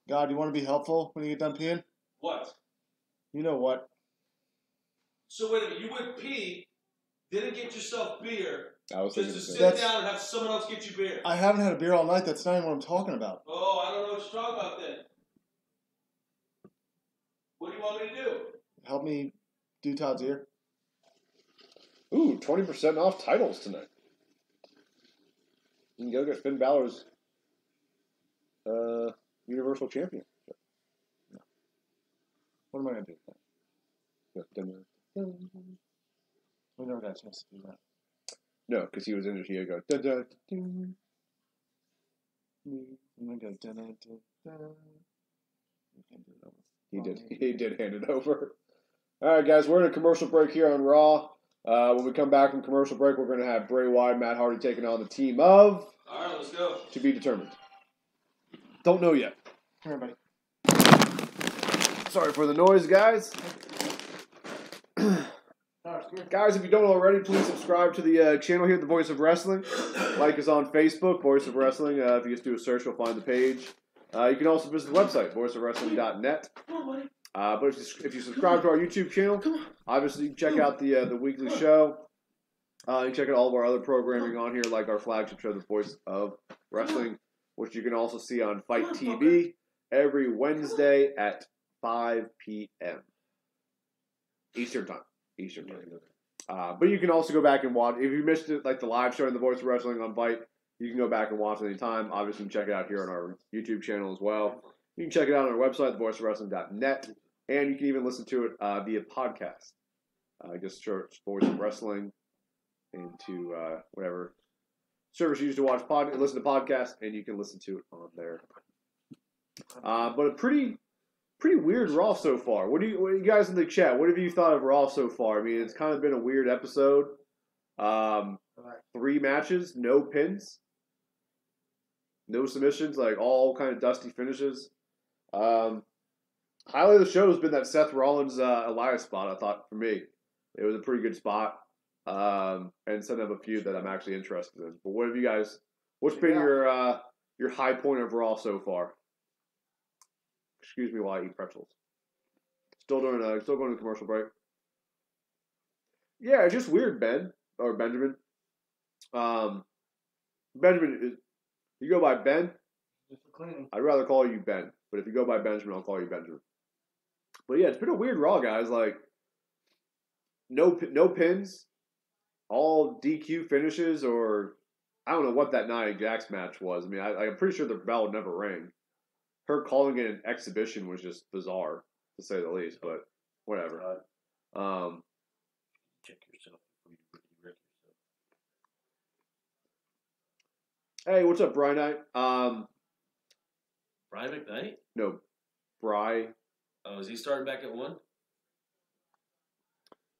God, you want to be helpful when you get done peeing? What? You know what? So wait a minute, you went pee, didn't get yourself beer, I was just to thinking sit down and have someone else get you beer. I haven't had a beer all night. That's not even what I'm talking about. Oh, I don't know what you're talking about then. What do you want me to do? Help me do Todd's ear. Ooh, 20% off titles tonight. You can go get Finn Balor's Universal Champion. What am I going to do? We never got a chance to do that. No, because he was in it. He would go, da, da, da. I'm going to go, da, da, da, da. He did hand it over. All right, guys, we're in a commercial break here on Raw. When we come back from commercial break, we're going to have Bray Wyatt, Matt Hardy taking on the team of... All right, let's go. To be determined. Don't know yet. Come here, buddy. Sorry for the noise, guys. Guys, if you don't already, please subscribe to the channel here, The Voice of Wrestling. Like us on Facebook, Voice of Wrestling. If you just do a search, you'll find the page. You can also visit the website, voiceofwrestling.net. But if you subscribe to our YouTube channel, obviously you can check out the weekly show. You can check out all of our other programming on here, like our flagship show, The Voice of Wrestling, which you can also see on Fight TV every Wednesday at 5 p.m. Eastern time. But you can also go back and watch. If you missed it, like the live show in The Voice of Wrestling on Fight, you can go back and watch it anytime. Obviously, you can check it out here on our YouTube channel as well. You can check it out on our website, thevoiceofwrestling.net, and you can even listen to it via podcast. Just search Voice of Wrestling into whatever service you use to listen to podcasts, and you can listen to it on there. But a pretty weird Raw so far. What do you guys in the chat? What have you thought of Raw so far? I mean, it's kind of been a weird episode. 3 matches, no pins, no submissions, like all kind of dusty finishes. Highlight of the show has been that Seth Rollins Elias spot, I thought, for me. It was a pretty good spot. And some of a few that I'm actually interested in. But what have you guys? What's been your high point of Raw so far? Excuse me while I eat pretzels. Still going to commercial break. Yeah, it's just weird, Ben or Benjamin. Benjamin is. You go by Ben. I'd rather call you Ben, but if you go by Benjamin, I'll call you Benjamin. But yeah, it's been a weird Raw, guys. Like no pins, all DQ finishes, or I don't know what that Nia Jax match was. I mean, I'm pretty sure the bell never rang. Her calling it an exhibition was just bizarre, to say the least. But whatever. Check yourself before you wreck yourself. Hey, what's up, Brian Knight? Brian McKnight? No, Bry. Oh, is he starting back at 1?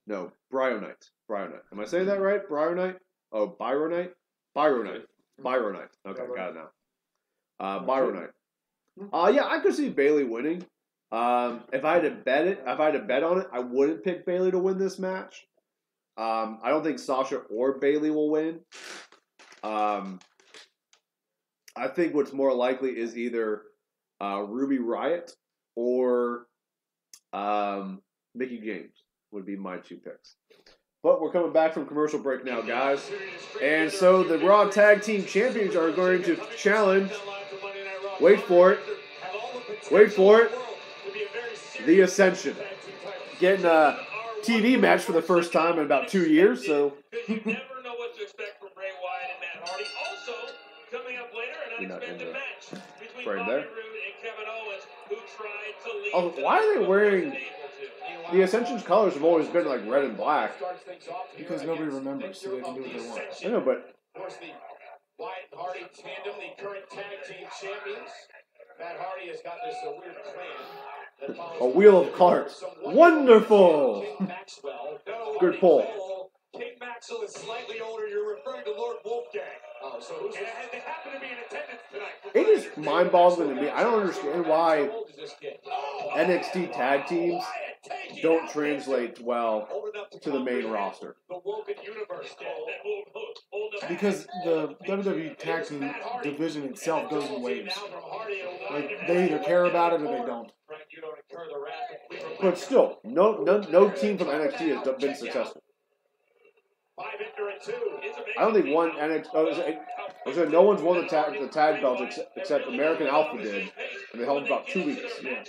No, Bryonite. Bryonite. Am I saying that right? Bryonite? Oh, Byronite? Byronite. Byronite. Okay, got it now. Byronite. Yeah, I could see Bayley winning. If I had to bet on it, I wouldn't pick Bayley to win this match. I don't think Sasha or Bayley will win. I think what's more likely is either Ruby Riott or Mickie James would be my 2 picks. But we're coming back from commercial break now, guys. And so the Raw Tag Team Champions are going to challenge, wait for it, The Ascension. Getting a TV match for the first time in about 2 years, so... You never know what to expect from Bray Wyatt and Matt Hardy. Also, coming up later, an unexpected match between right Bobby there. Roode and Kevin Owens, who tried to lead. Oh, why are they wearing... The Ascension's colors have always been like red and black. Because nobody remembers, so they can do what they want. I know, but... Of course, the Wyatt and Hardy tandem, the current tag team champions. Matt Hardy has got this weird plan that follows A wheel of cards. Wonderful! Good pull. King Maxwell is slightly older. You're referring to Lord Wolfgang. Oh, so who's this? And they happen to be in attendance tonight. It is mind-boggling to me. I don't understand why NXT tag teams don't translate well to the main roster. Because the WWE tag team division itself goes in waves. Like, they either care about it or they don't. But still, no team from NXT has been successful. I don't think one NXT. No one's won the tag belts except American Alpha did, and they held about 2 weeks. Yeah.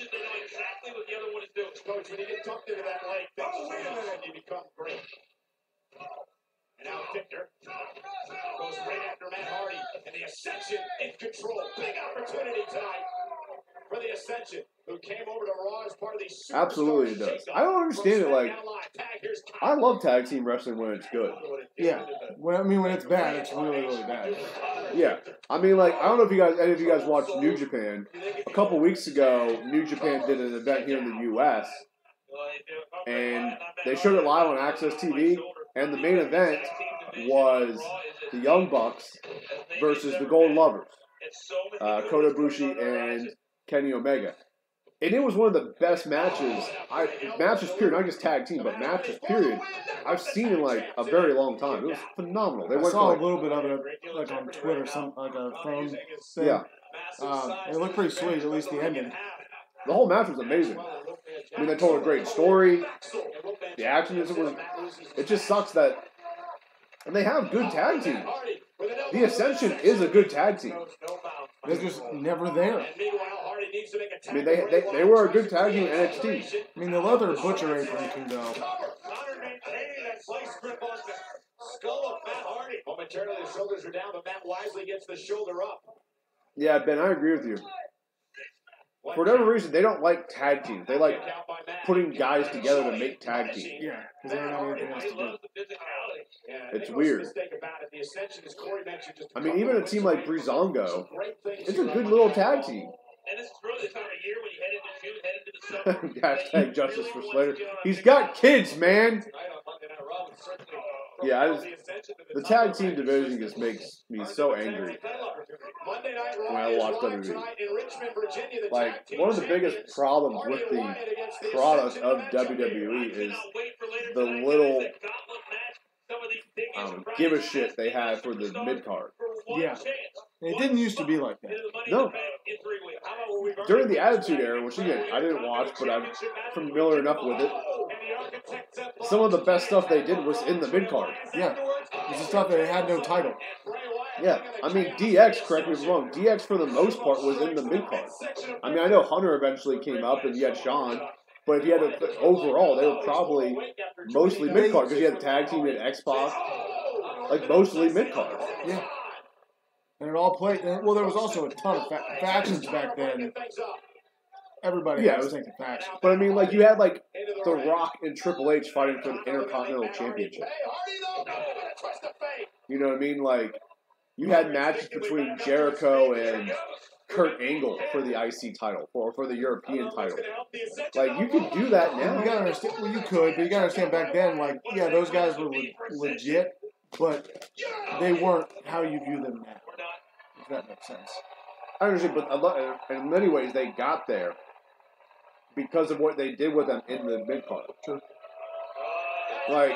Coach, when you get tucked into that leg, wait a minute, you become great. And now Victor goes right after Matt Hardy, and the Ascension in control. Big opportunity tonight for the Ascension, who came over to Raw as part of the Superstar Absolutely, it does. I don't understand it. Like, I love tag team wrestling when it's good. Yeah. When it's bad, it's really, really bad. Yeah. I mean, like, I don't know if any of you guys watched New Japan. A couple weeks ago, New Japan did an event here in the U.S., and they showed it live on Access TV, and the main event was the Young Bucks versus the Golden Lovers, Kota Ibushi and Kenny Omega. And it was one of the best matches, period, not just tag team, but matches, period, I've seen in like a very long time. It was phenomenal. I saw a little bit of it like on Twitter, like a phone thing. Yeah. It looked pretty sweet, at least the ending. The whole match was amazing. I mean, they told a great story. The action it just sucks that, and they have good tag teams. The Ascension is a good tag team. They're just never there. I mean, they were a good tag team in NXT. I mean, the leather butcher apron can go. Skull of Matt Hardy. Momentarily, the shoulders are down, but Matt wisely gets the shoulder up. Yeah, Ben, I agree with you. For whatever reason, they don't like tag teams. They like putting guys together to make tag teams. Yeah, because they don't have anything else to do. It's weird. I mean, even a team like Breezango, it's a good little tag team. And this is really the time of year when you head into June, head into the summer. Hashtag justice for Slater. He's got kids, man. Yeah, the tag team division just makes me so angry when I watch WWE. Like, one of the biggest problems with the product of WWE is the little give a shit they have for the mid card. Yeah. It didn't used to be like that. No. During the Attitude Era, which again, I didn't watch, but I'm familiar enough with it, some of the best stuff they did was in the mid card. Yeah. It was the stuff that had no title. Yeah. I mean, DX, correct me if I'm wrong, DX for the most part was in the mid card. I mean, I know Hunter eventually came up and you had Shawn, but if you had to, overall, they were probably mostly mid card because you had the tag team, you had X-Pac, like mostly mid card. Yeah. And it all played. Well, there was also a ton of factions back then. Everybody was taking factions. But I mean, like, you had, like, The Rock and Triple H fighting for the Intercontinental Championship. You know what I mean? Like, you had matches between Jericho and Kurt Angle for the IC title, or for the European title. Like, you could do that now. You gotta understand, well, you could, but you gotta understand back then, like, yeah, those guys were legit, but they weren't how you view them now. If that makes sense. I understand, but in many ways, they got there because of what they did with them in the mid card. Sure. Like,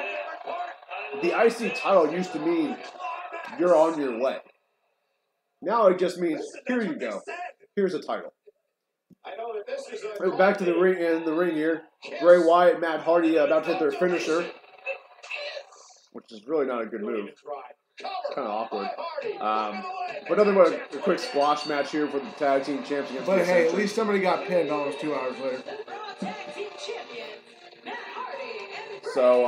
the IC title used to mean you're on your way. Now it just means, here you go. Here's a title. Back to the ring here. Bray Wyatt and Matt Hardy about to hit their finisher, which is really not a good move. It's kind of awkward. But nothing but a quick squash match here for the tag team champions. But hey, at least somebody got pinned almost 2 hours later. So,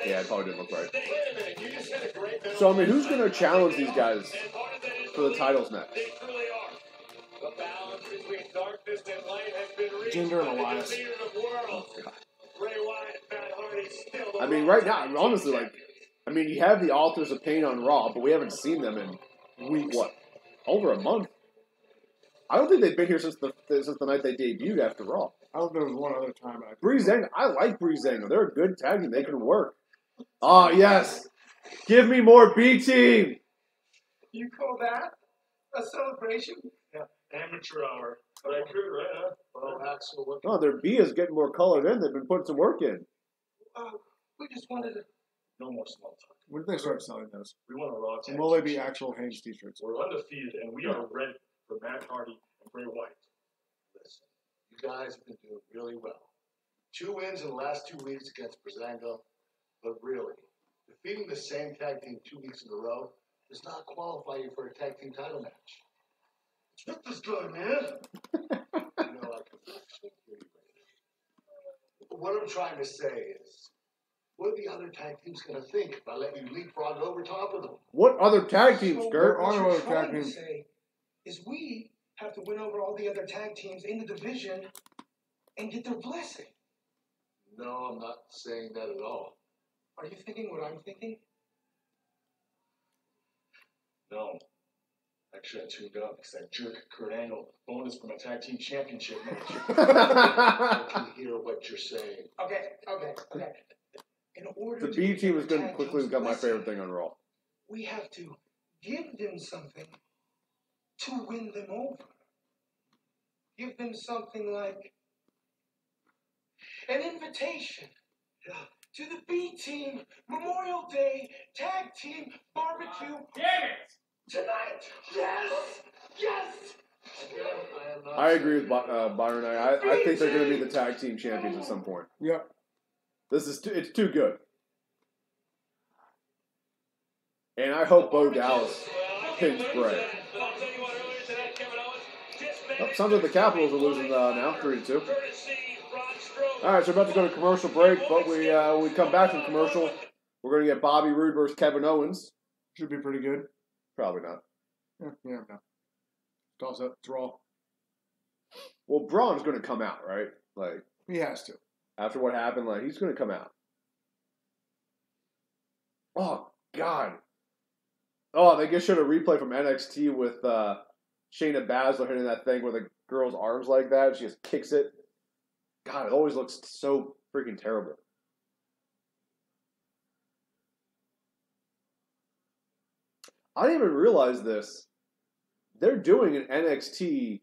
yeah, it probably didn't look right. So, I mean, who's going to challenge these guys for the titles next? Jinder and Elias. Oh, God. I mean, right now, honestly, like, I mean, you have the Authors of Pain on Raw, but we haven't seen them in weeks. What? Over a month? I don't think they've been here since the night they debuted after Raw. I don't think there was one other time. Breezango, I like Breezango. They're a good tag team. They can work. Oh, yes. Give me more B Team. You call that a celebration? Yeah, amateur hour. But I could, right? Huh? Well, Axel, what? No, their B is getting more colored in. They've been putting some work in. We just wanted to. No more small talk. When did they start selling those? We want a Raw tag. And will they be actual Haynes t-shirts? We're undefeated, and we are ready for Matt Hardy and Bray Wyatt. Listen, you guys have been doing really well. 2 wins in the last 2 weeks against Breezango, but really, defeating the same tag team 2 weeks in a row does not qualify you for a tag team title match. Get this guy, man. I can actually hear you right now. But what I'm trying to say is, what are the other tag teams going to think if I let you leapfrog over top of them? What other tag teams, Gert? What you're trying to say is we have to win over all the other tag teams in the division and get their blessing. No, I'm not saying that at all. Are you thinking what I'm thinking? No. Actually, I tuned up because that jerk Kurt Angle bonus for my tag team championship match. I can hear what you're saying. Okay. In order The to B team is get going the to tag quickly team's become my blessing, favorite thing on Raw. we have to give them something to win them over. Give them something like an invitation to the B Team Memorial Day Tag Team Barbecue. Damn it! Tonight! Yes! Yes! I agree with Byron. I think they're going to be the tag team champions at some point. Yep. It's too good. And I hope Bo Dallas pins Bray. Oh, sounds like the Capitals are losing now, 3-2. All right, so we're about to go to commercial break, but we come back from commercial. We're going to get Bobby Roode versus Kevin Owens. Should be pretty good. Probably not. Yeah, no. Toss up, draw. Well, Braun's going to come out, right? Like, he has to. After what happened, like, he's going to come out. Oh, God. Oh, they just showed a replay from NXT with Shayna Baszler hitting that thing with a girl's arms like that. She just kicks it. God, it always looks so freaking terrible. I didn't even realize this. They're doing an NXT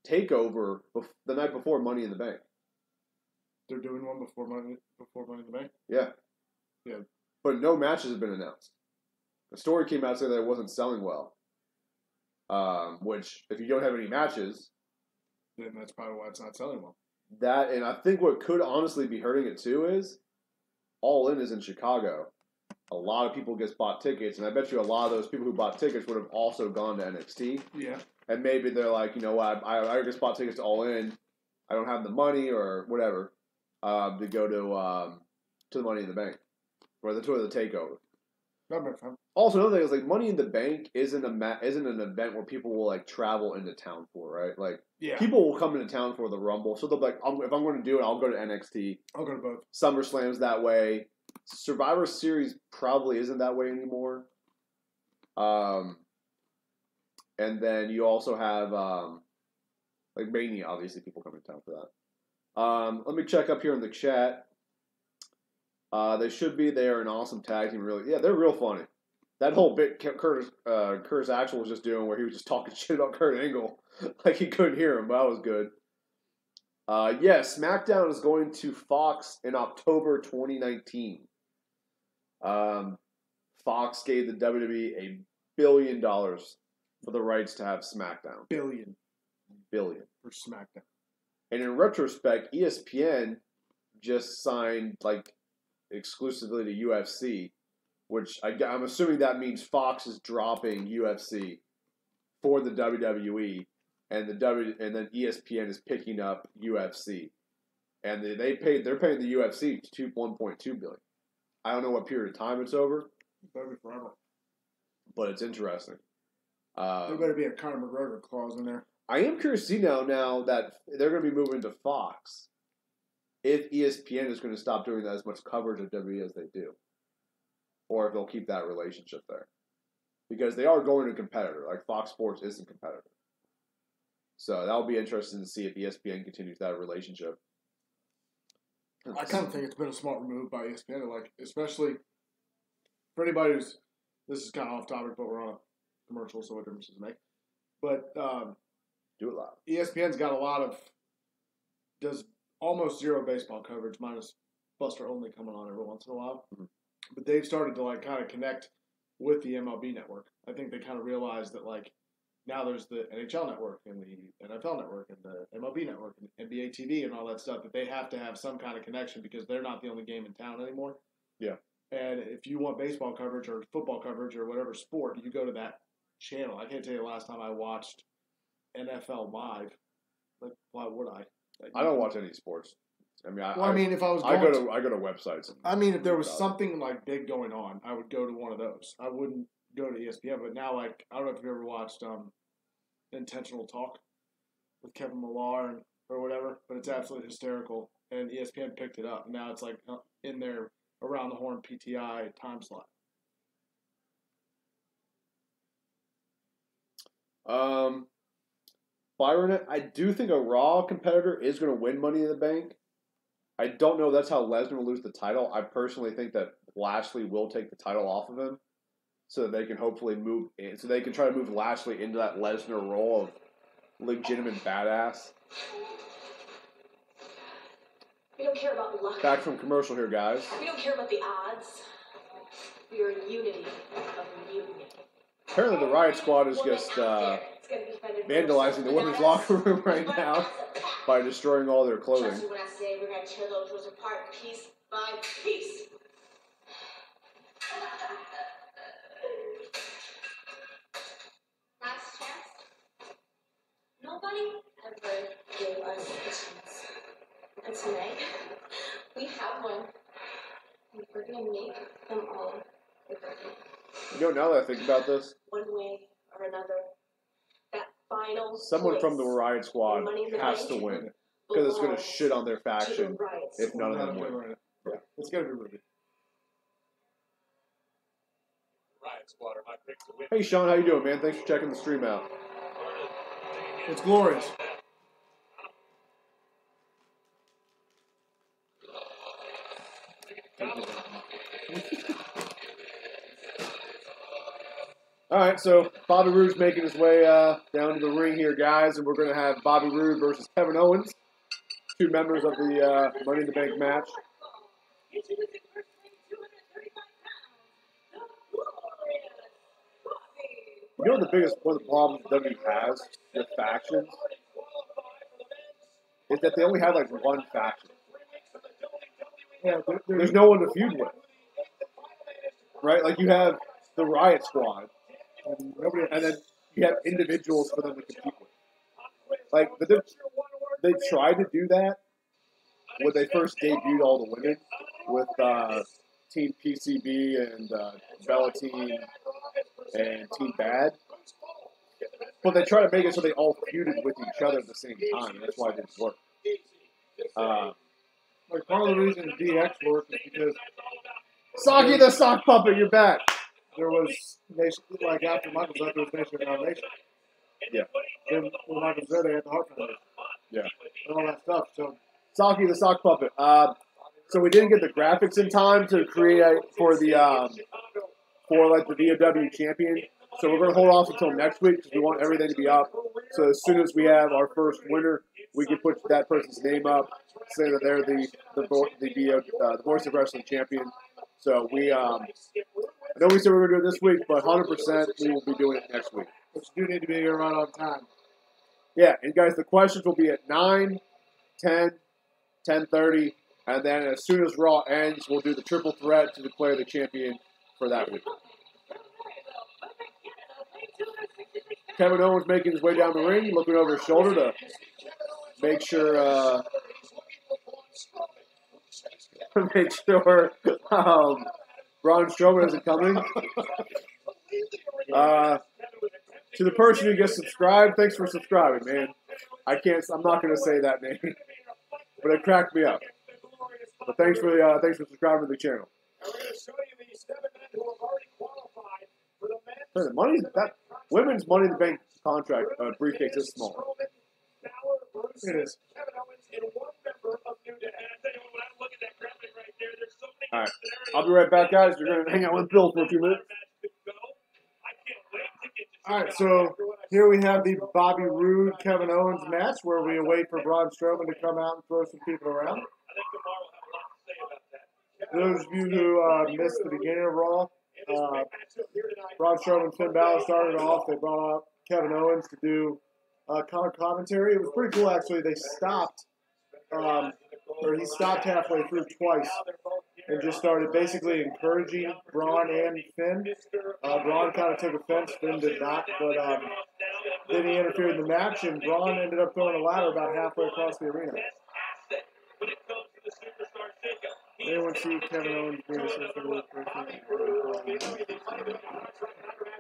takeover the night before Money in the Bank. They're doing one before Money in the Bank? Yeah. Yeah. But no matches have been announced. The story came out saying that it wasn't selling well. Which, if you don't have any matches... Then that's probably why it's not selling well. That, and I think what could honestly be hurting it too is All In is in Chicago. A lot of people just bought tickets, and I bet you a lot of those people who bought tickets would have also gone to NXT. Yeah. And maybe they're like, you know what, I just bought tickets to All In. I don't have the money or whatever to go to the Money in the Bank or the takeover. That makes sense. Also, another thing is like Money in the Bank isn't an event where people will like travel into town for, right? Like people will come into town for the Rumble, so they'll be like, if I'm going to do it, I'll go to NXT. I'll go to both. SummerSlam's that way. Survivor Series probably isn't that way anymore. And then you also have like Mania, obviously people come into town for that. Let me check up here in the chat. They should be there, an awesome tag team. Really, yeah, they're real funny. That whole bit Curtis Axel was just doing, where he was just talking shit about Kurt Angle, like he couldn't hear him, but that was good. Yeah, SmackDown is going to Fox in October 2019. Fox gave the WWE $1 billion for the rights to have SmackDown. Billion For SmackDown. And in retrospect, ESPN just signed like exclusively to UFC, which I'm assuming that means Fox is dropping UFC for the WWE, and and then ESPN is picking up UFC, and they're paying the UFC $1.2 billion. I don't know what period of time it's over. Better be forever. But it's interesting. There better be a Conor McGregor clause in there. I am curious to see now that they're going to be moving to Fox, if ESPN is going to stop doing that as much coverage of WWE as they do, or if they'll keep that relationship there, because they are going to a competitor. Like Fox Sports is a competitor, so that'll be interesting to see if ESPN continues that relationship. I kind of think it's been a smart move by ESPN, like especially for anybody who's. This is kind of off topic, but we're on a commercial, so what difference does it make? But do it loud. ESPN's got does almost zero baseball coverage, minus Buster Only coming on every once in a while. Mm-hmm. But they've started to like kind of connect with the MLB network. I think they kind of realized that like now there's the NHL network and the NFL network and the MLB network and NBA TV and all that stuff, that they have to have some kind of connection because they're not the only game in town anymore. Yeah. And if you want baseball coverage or football coverage or whatever sport, you go to that channel. I can't tell you the last time I watched NFL live. Like, why would I? Like, I don't watch any sports. I mean, if I was I go to websites. If there was something like big going on, I would go to one of those. I wouldn't go to ESPN. But now, like, I don't know if you ever watched Intentional Talk with Kevin Millar or whatever, but it's absolutely hysterical. And ESPN picked it up. Now it's like in their Around the Horn PTI time slot. Byron, I do think a Raw competitor is going to win Money in the Bank. I don't know if that's how Lesnar will lose the title. I personally think that Lashley will take the title off of him, so that they can hopefully they can try to move Lashley into that Lesnar role of legitimate badass. We don't care about luck. Back from commercial here, guys. We don't care about the odds. We are a unity of union. Apparently the Riot Squad is just vandalizing the women's locker room right now by destroying all their clothing. Trust me when I say we're going to tear those doors apart piece by piece. Last chance? Nobody ever gave us a chance. And tonight, we have one. And we're going to make them all regret it. You know, now that I think about this, One way or another, that final someone from the place Riot Squad in Money in the has Bank to win, because it's going to belongs shit on their to the faction Riot if none of Squad. them win. Right. Yeah. It's got to be Ruby. Riot Squad are my pick to win. Hey Sean, how you doing, man? Thanks for checking the stream out. It's glorious. All right, so Bobby Roode's making his way down to the ring here, guys, and we're going to have Bobby Roode versus Kevin Owens, two members of the Money in the Bank match. You know one of the problems WWE has with factions is that they only have like one faction. Yeah, there's no one to feud with, right? Like you have the Riot Squad, and then you have individuals for them to compete with. Like, but they tried to do that when they first debuted all the women with Team PCB and Bella Team and Team Bad. But they try to make it so they all feuded with each other at the same time. That's why it didn't work. Like part of the reason DX worked is because Saki the sock puppet, you're back. There was like after Michael's left, there was Nation of Domination. Yeah. Then when Michael's there, they had the Heart Foundation. Yeah. And all that stuff. So Saki the sock puppet. So we didn't get the graphics in time to create for the for like the WWE champion. So we're gonna hold off until next week because we want everything to be up. So as soon as we have our first winner, we can put that person's name up, say that they're the Voice of Wrestling champion. So we I know we said we were gonna do it this week, but 100% we will be doing it next week. But you do need to be here right on time. Yeah, and guys, the questions will be at 9, 10, 10:30, and then as soon as Raw ends, we'll do the triple threat to declare the champion for that week. Kevin Owens making his way down the ring, looking over his shoulder to make sure Braun Strowman isn't coming. To the person who gets subscribed, thanks for subscribing, man. I'm not going to say that name, but it cracked me up. But thanks for subscribing to the channel. That women's Money in the Bank contract briefcase is small. It is. All right, I'll be right back, guys. We're going to hang out with Bill for a few minutes. All right, so here we have the Bobby Roode Kevin Owens match where we wait for Braun Strowman to come out and throw some people around. For those of you who missed the beginning of Raw, Braun Strowman and Finn Balor started off. They brought out Kevin Owens to do color commentary. It was pretty cool, actually. They stopped, or he stopped halfway through twice and just started basically encouraging Braun and Finn. Braun kind of took offense, Finn did not, but then he interfered in the match, and Braun ended up throwing a ladder about halfway across the arena. Anyone see Kevin Owens being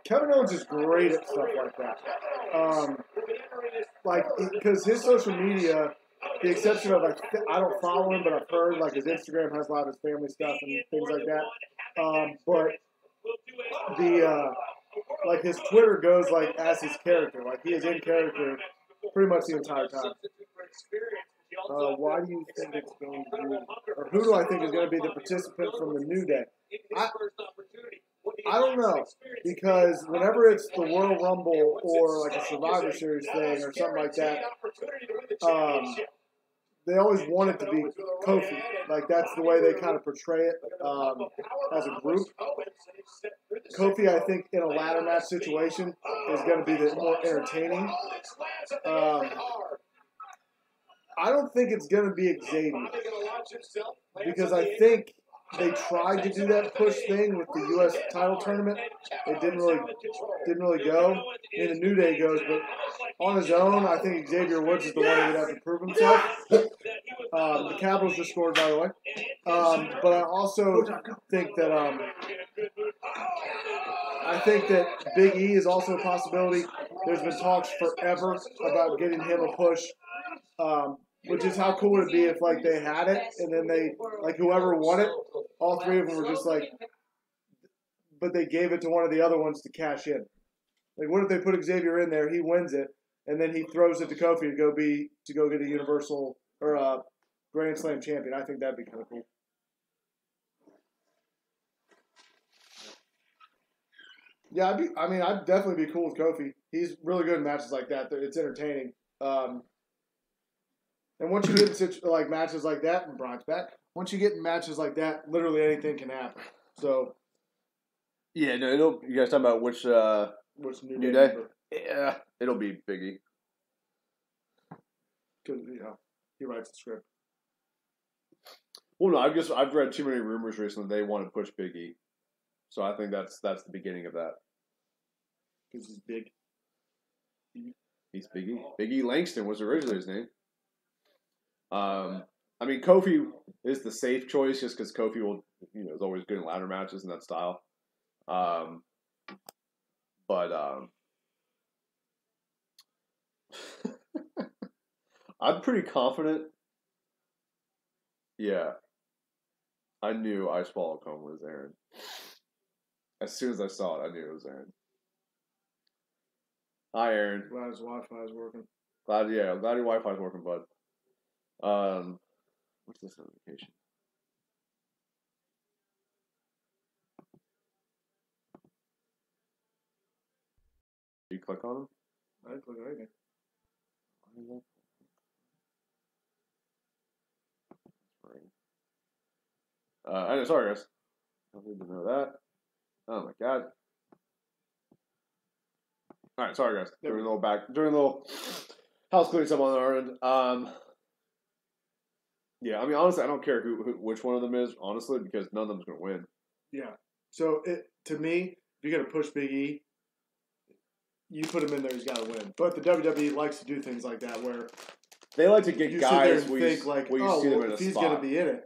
Kevin Owens is great at stuff like that. Because his social media, the exception of I don't follow him, but I've heard his Instagram has a lot of his family stuff and things like that. But his Twitter goes as his character, he is in character pretty much the entire time. Why do you think it's going to be, or who do I think is going to be the participant from the New Day? I don't know, because whenever it's the Royal Rumble or a Survivor Series thing or something like that, they always want it to be Kofi. That's the way they kind of portray it as a group. Kofi, I think, in a ladder match situation is going to be the more entertaining. I don't think it's going to be Xavier, because I think they tried to do that push thing with the U.S. title tournament. It didn't really go. And the New Day goes, but on his own, I think Xavier Woods is the one who would have to prove himself. The Capitals just scored, by the way. But I also think that Big E is also a possibility. There's been talks forever about getting him a push. Which is how cool would it be if they had it and then they whoever won it, all three of them were just but they gave it to one of the other ones to cash in. What if they put Xavier in there, he wins it, and then he throws it to Kofi to go get a Universal or a Grand Slam champion? I think that'd be kind of cool. Yeah, I'd definitely be cool with Kofi. He's really good in matches like that. It's entertaining. And once you get in matches like that, and Brock's back. Once you get in matches like that, literally anything can happen. So, yeah, no, you guys talking about which New Day? Member? Yeah, it'll be Big E. Because he writes the script. Well, no, I've read too many rumors recently. They want to push Big E, so I think that's the beginning of that. Because he's big. He's Big E. Big E Langston was originally his name. I mean, Kofi is the safe choice just because Kofi is always good in ladder matches in that style. But I'm pretty confident. Yeah. I knew Ice Wall Cone was Aaron. As soon as I saw it, I knew it was Aaron. Hi, Aaron. Glad his Wi-Fi is working. Glad your Wi-Fi is working, bud. What's this notification? You click on him? I didn't click on anything. Sorry, guys. I don't need to know that. Oh my god. All right, sorry, guys. Doing a little house cleaning stuff on our end. Yeah, I mean, honestly, I don't care which one of them is, honestly, because none of them's going to win. Yeah. So, to me, if you're going to push Big E, you put him in there, he's got to win. But the WWE likes to do things like that where they like to get you guys sit there and think like, if he's going to be in it,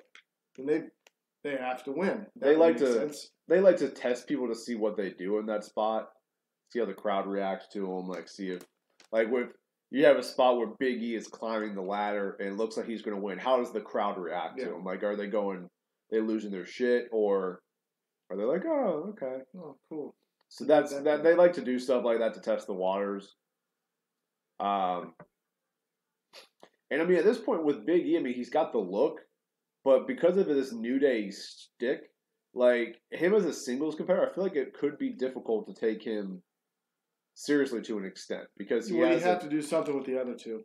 then they have to win. They like to test people to see what they do in that spot, see how the crowd reacts to them, see if with you have a spot where Big E is climbing the ladder and it looks like he's going to win. How does the crowd react to him? Are they losing their shit, or are they like, oh, okay, oh, cool? So that's they like to do stuff like that to test the waters. And I mean, at this point with Big E, I mean, he's got the look, but because of this New Day stick, him as a singles competitor, I feel like it could be difficult to take him seriously to an extent because you have to do something with the other two.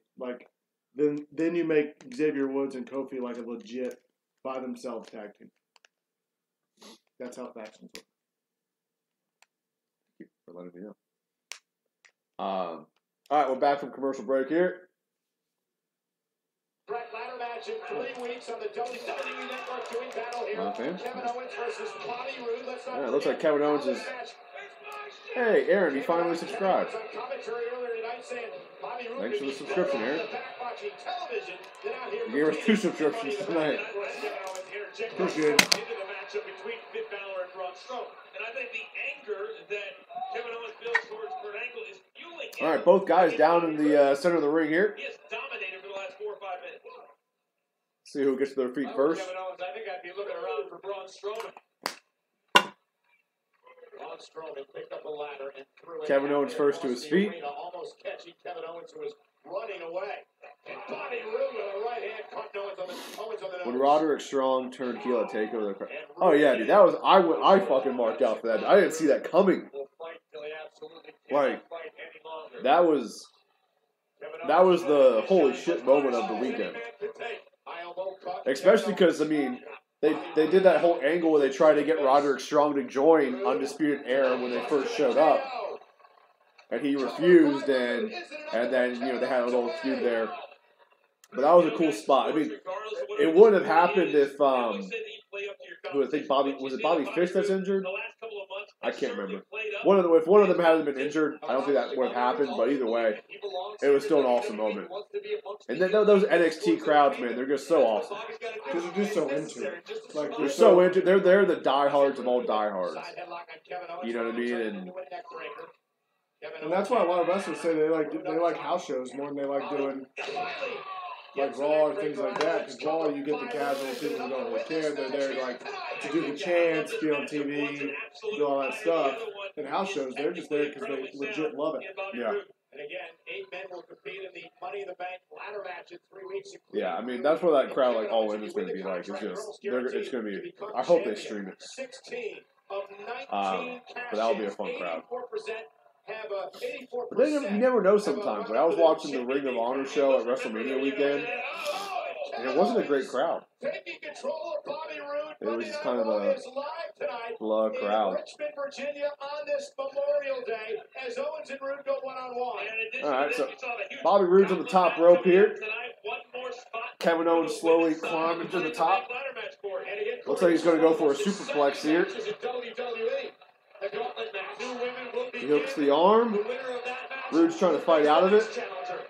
Then you make Xavier Woods and Kofi a legit by themselves tag team. That's how factions work. Thank you for letting me know. All right, we're back from commercial break here. Ladder match in 3 weeks on the WWE Network doing battle here. Kevin Owens versus Bobby Roode. Let's not it looks like Kevin Owens is. Hey, Aaron, you finally subscribed. Thanks for the subscription, Aaron. You gave us 2 subscriptions tonight. Appreciate it. And I think the anger that Kevin Owens feels towards Kurt Angle is fueling him. All right, both guys down in the center of the ring here. He has dominated for the last 4 or 5 minutes. See who gets to their feet first. Kevin Owens, I think I'd be looking around for Braun Strowman. Braun Strowman picked up a ladder and threw it. Kevin Owens first to his feet. Almost catching Kevin Owens, who was running away. And Bobby Roode with a right hand caught Owens on the nose. When Roderick Strong turned heel at TakeOver, oh yeah, dude, that was I fucking marked out for that. I didn't see that coming. That was the holy shit moment of the weekend. Especially because I mean, they did that whole angle where they tried to get Roderick Strong to join Undisputed Era when they first showed up, and he refused, and then they had a little feud there. But that was a cool spot. I mean, it wouldn't have happened if who I think was it Bobby Fish that's injured? I can't remember. If one of them hadn't been injured, I don't think that would have happened. But either way, it was still an awesome moment. And then those NXT crowds, man, they're just so awesome. Because they're just so into it. They're so into it. They're the diehards of all diehards. You know what I mean? And that's why a lot of wrestlers say they like house shows more than they like doing Raw or things like that. Because Raw, you get the casual people who don't really care. They're there to do the chants, be on TV, do all that stuff. And house shows, they're just there because they legit love it. Yeah. And again, 8 men will compete in the Money in the Bank ladder match in 3 weeks. Yeah, I mean that's what that crowd all in is going to be like. It's going to be. I hope they stream it. 16 But that'll be a fun crowd. 84% have a 84%. But then you never know sometimes. Like I was watching the Ring of Honor show at WrestleMania weekend, and it wasn't a great crowd. Taking control of Bobby Roode. It was just kind of a blood crowd. Richmond, Virginia, on this Memorial Day, as Owens and Roode go one-on-one. All right, so Bobby Roode's on the top rope here. Kevin Owens slowly climbing to the top. Looks like he's going to go for a superplex here. He hooks the arm. Roode's trying to fight out of it.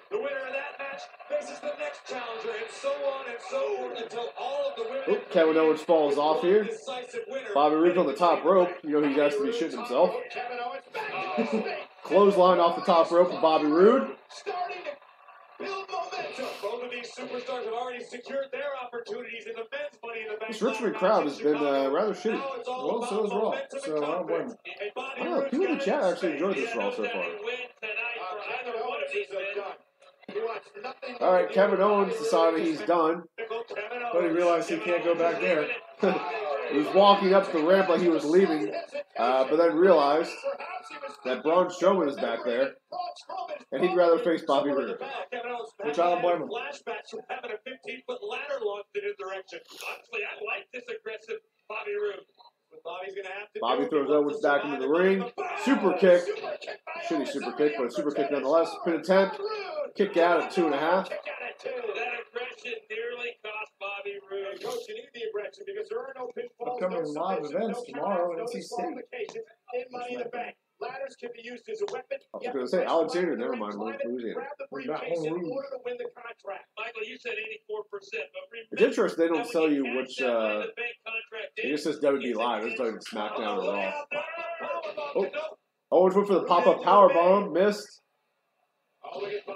The winner of that match faces the next challenger, and so on and so forth until all of the women. Kevin Owens falls off here. Bobby Roode's on the top rope. You know he has to be shitting himself. Clothesline off the top rope of Bobby Roode. Starting to build momentum. Both of these superstars have already secured their opportunities in the men's Money in the Bank. This Richmond crowd has been rather shitty. Well, so is Raw. So I don't blame them. I don't know. People in the chat actually enjoyed this Raw so far. All right, Kevin Owens decided he's done. But he realized he can't go back there. He was walking up the ramp like he was leaving, but then realized that Braun Strowman is back there, and he'd rather face Bobby Roode. Which I don't blame him. Flashbacks from having a 15-foot ladder launched in his direction. Honestly, I like this aggressive Bobby Roode. Bobby throws Owens back into the ring. Super kick. Shitty super kick, but a super kick nonetheless. Pin attempt. Kick out at 2.5. That aggression nearly cost Bobby Roode. Coach, you need the aggression because there are no pitfalls. Upcoming live events tomorrow in NC State. In Money in the Bank. Ladders can be used as a weapon. I was going to say Alexander. Never mind. Louisiana. Michael, you said 84%. It's interesting they don't tell you which. It just says WWE Live. It's like SmackDown or Raw. Oh, Owens went for the pop-up powerbomb. Missed.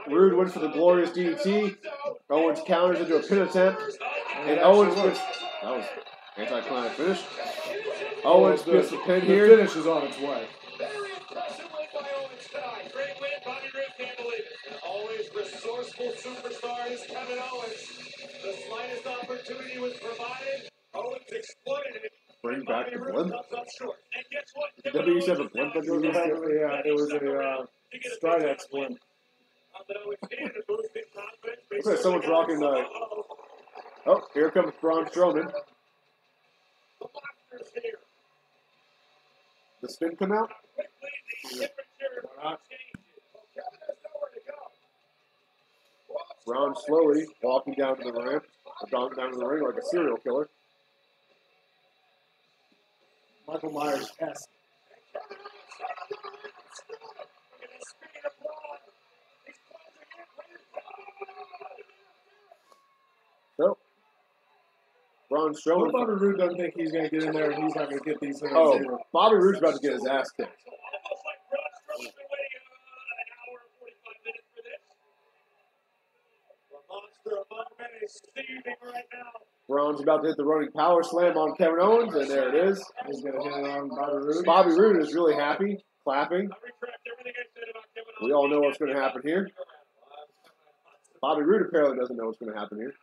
Roode went for the glorious DDT. Owens counters into a pin attempt. And Owens gets. That was anticlimactic finish. Owens gets the pin here. The finish is on its way. Very impressive win by Owens tonight. Great win. Bobby Roode can't believe it. Always resourceful superstar is Kevin Owens. The slightest opportunity was provided. Owens exploited it. Bring back the blimp. And guess what? Did WWE used to have a blimp that goes around? Yeah, it was a Stridex blimp. Looks like someone's rocking the. Oh, here comes Braun Strowman. The spin come out? Braun slowly walking down to the ramp, down to the ring like a serial killer. Michael Myers-esque. So, Braun Strowman. Bobby Roode doesn't think he's going to get in there, and he's not going to get these things. Oh, Bobby Roode's about to get his ass kicked. Braun's about to hit the running power slam on Kevin Owens, and there it is. He's going to hit it on Bobby Roode. Bobby Roode is really happy, clapping. We all know what's going to happen here. Bobby Roode apparently doesn't know what's going to happen here.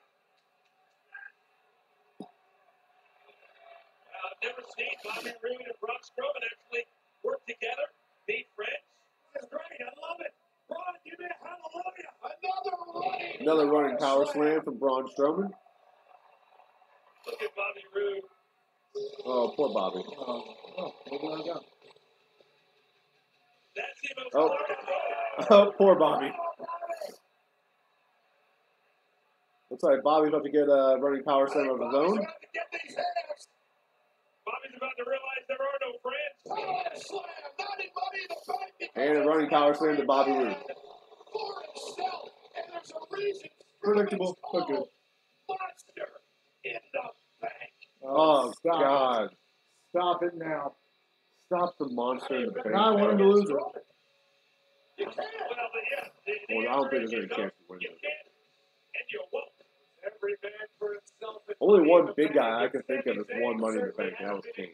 I've never seen Bobby Roode and Braun Strowman actually work together, be friends. It's great. I love it. Braun, give me a hallelujah. Another running power slam from Braun Strowman. Look at Bobby Roode. Oh, poor Bobby. That's even Oh, poor Bobby. Looks like Bobby's about to get a running power slam of his own. Bobby's about to realize there are no friends. And a running power slam to Bobby Roode. Predictable, but good. Oh, stop God. It. Stop it now. Stop the monster in the bank. Now I want him to lose it. Well, I don't think there's any chance to win this. Only one big guy I can think of is one Money in the Bank, and that was Kane.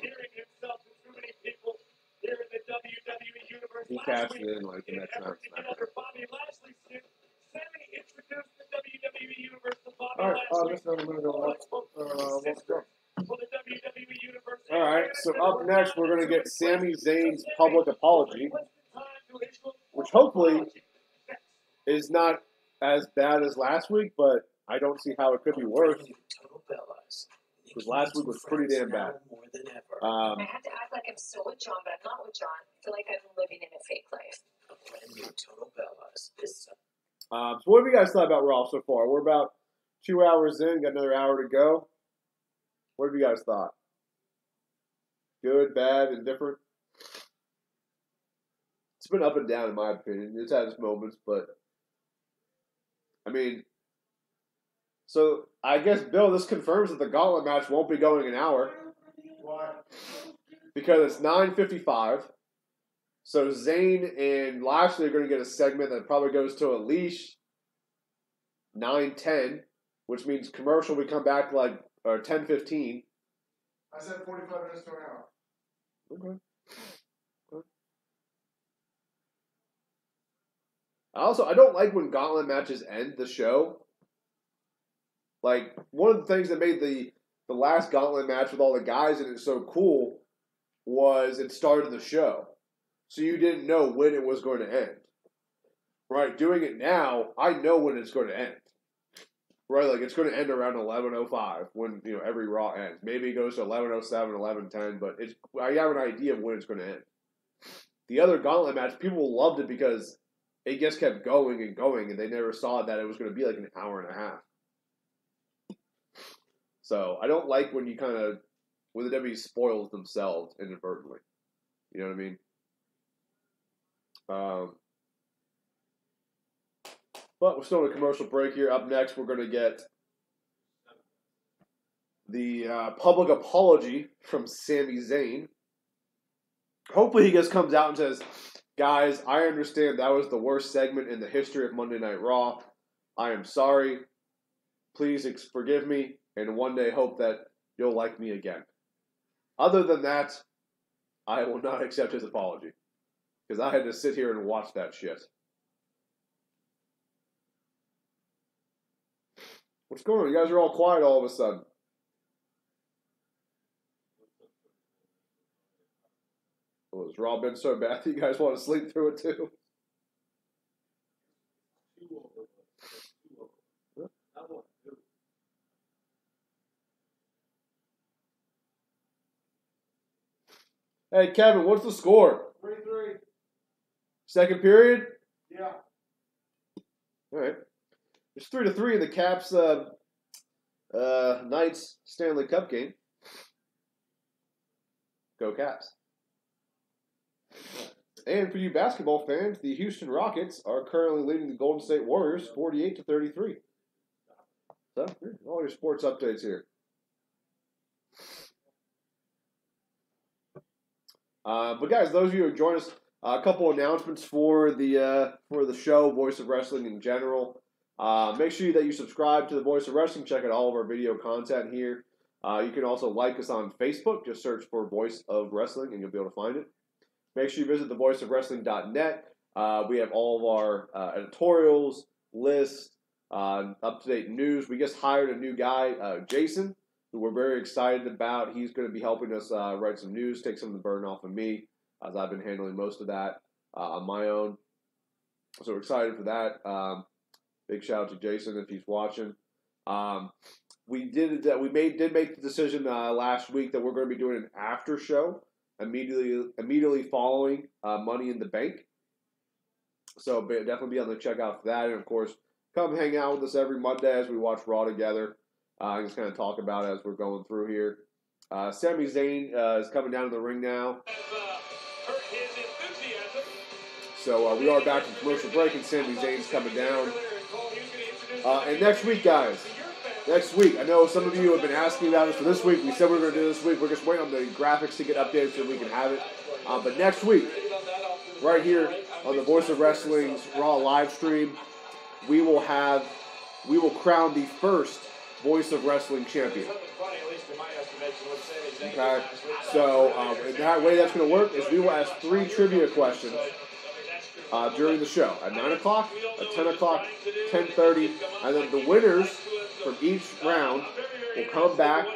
He cashed it in like the next time. All right, this is going to go. Let's go. All All right, so up next, we're going to get Sami Zayn's public apology, which hopefully is not as bad as last week, but I don't see how it could be worse. Because last week was pretty damn bad. I had to act like I'm still with John, but I'm not with John. I feel like I'm living in a fake life. So what have you guys thought about Raw so far? We're about 2 hours in, got another hour to go. What have you guys thought? Good, bad, indifferent? It's been up and down in my opinion. It's had its moments, but I mean, so I guess, Bill, this confirms that the gauntlet match won't be going an hour. Why? Because it's 9:55. So Zayn and Lashley are going to get a segment that probably goes to at least 9:10, which means commercial we come back like 10:15. I said 45 minutes to an hour. Okay. I don't like when gauntlet matches end the show. Like, one of the things that made the last gauntlet match with all the guys in it so cool was it started the show. So you didn't know when it was going to end. Right? Doing it now, I know when it's going to end. Right? Like, it's going to end around 11:05 when, every Raw ends. Maybe it goes to 11:07, 11:10, but I have an idea of when it's going to end. The other gauntlet match, people loved it because it just kept going and going, and they never saw that it was going to be like an hour and a half. So I don't like when when the WWE spoils themselves inadvertently. You know what I mean? But we're still in a commercial break here. Up next, we're going to get the public apology from Sami Zayn. Hopefully he just comes out and says, guys, I understand that was the worst segment in the history of Monday Night Raw. I am sorry. Please forgive me, and one day hope that you'll like me again. Other than that, I will not accept his apology. Because I had to sit here and watch that shit. What's going on? You guys are all quiet all of a sudden. Well, has Raw been so bad that you guys want to sleep through it too? Hey, Kevin, what's the score? 3-3. Second period? Yeah. All right. It's 3-3 in the Caps Knights Stanley Cup game. Go Caps. And for you basketball fans, the Houston Rockets are currently leading the Golden State Warriors 48-33. So, all your sports updates here. But guys, those of you who joined us, a couple announcements for the show, Voice of Wrestling in general. Make sure that you subscribe to the Voice of Wrestling. Check out all of our video content here. You can also like us on Facebook. Just search for Voice of Wrestling and you'll be able to find it. Make sure you visit thevoiceofwrestling.net. We have all of our editorials, lists, up-to-date news. We just hired a new guy, Jason, who we're very excited about. He's going to be helping us write some news, take some of the burden off of me, as I've been handling most of that on my own. So we're excited for that. Big shout out to Jason if he's watching. We did make the decision last week that we're going to be doing an after show immediately following Money in the Bank. So definitely be on the checkout for that, and of course, come hang out with us every Monday as we watch Raw together. Just kind of talk about it as we're going through here. Sami Zayn is coming down to the ring now. So we are back from commercial break, and Sami Zayn's coming down. And next week, guys. Next week. I know some of you have been asking about this for this week. We said we were going to do this week. We're just waiting on the graphics to get updated so we can have it. But next week, right here on the Voice of Wrestling's Raw live stream, we will crown the first Voice of Wrestling champion. Okay, so the way that's going to work is we will ask 3 trivia questions during the show at 9 o'clock, at 10 o'clock, 10:30, and then the winners from each round will come back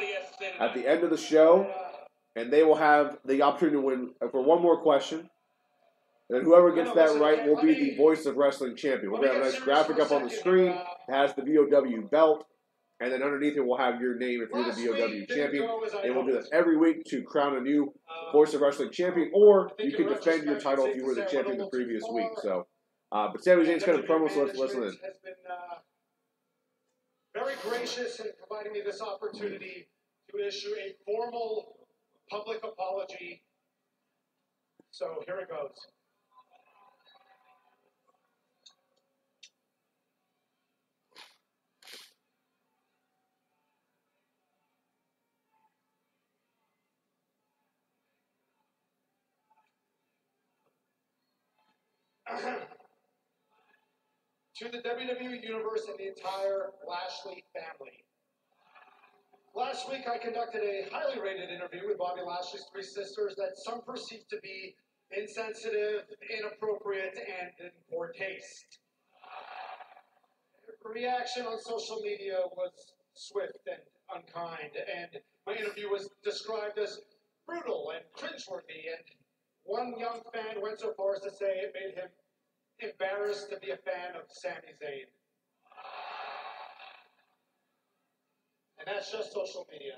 at the end of the show and they will have the opportunity to win for one more question. And then whoever gets that right will be the Voice of Wrestling champion. We're going to have a nice graphic up on the screen. It has the VOW belt. And then underneath it, we'll have your name if you're the VOW champion. And we'll do this every week to crown a new Voice of Wrestling champion. Or you can defend your title if you were the champion the previous week. So, but Sami Zayn's got a promo, so let's listen in. Has been very gracious in providing me this opportunity to issue a formal public apology. So here it goes. To the WWE Universe and the entire Lashley family. Last week, I conducted a highly rated interview with Bobby Lashley's three sisters that some perceived to be insensitive, inappropriate, and in poor taste. The reaction on social media was swift and unkind, and my interview was described as brutal and cringeworthy, and one young fan went so far as to say it made him embarrassed to be a fan of Sami Zayn. And that's just social media.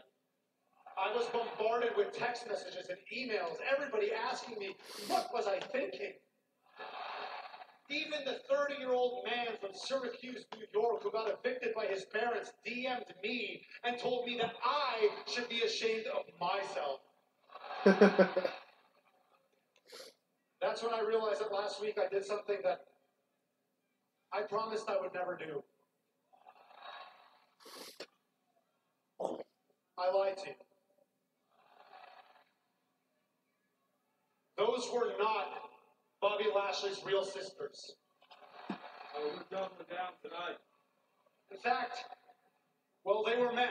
I was bombarded with text messages and emails, everybody asking me, what was I thinking? Even the 30-year-old man from Syracuse, New York, who got evicted by his parents, DM'd me and told me that I should be ashamed of myself. That's when I realized that last week I did something that I promised I would never do. I lied to you. Those were not Bobby Lashley's real sisters. Oh, we're jumping down tonight. In fact, well, they were men.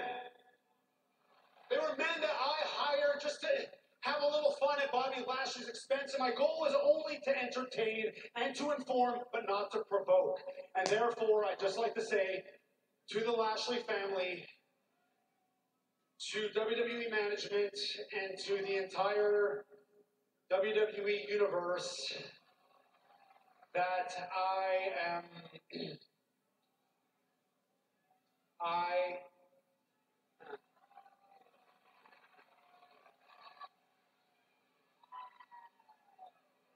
They were men that I hired just to have a little fun at Bobby Lashley's expense, and my goal was only to entertain and to inform, but not to provoke. And therefore, I'd just like to say to the Lashley family, to WWE management, and to the entire WWE universe, that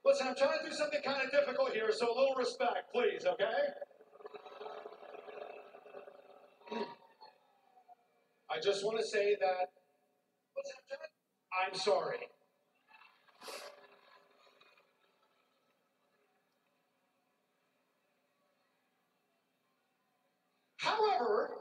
Listen, I'm trying to do something kind of difficult here, so a little respect, please, okay? I just want to say that I'm sorry. However,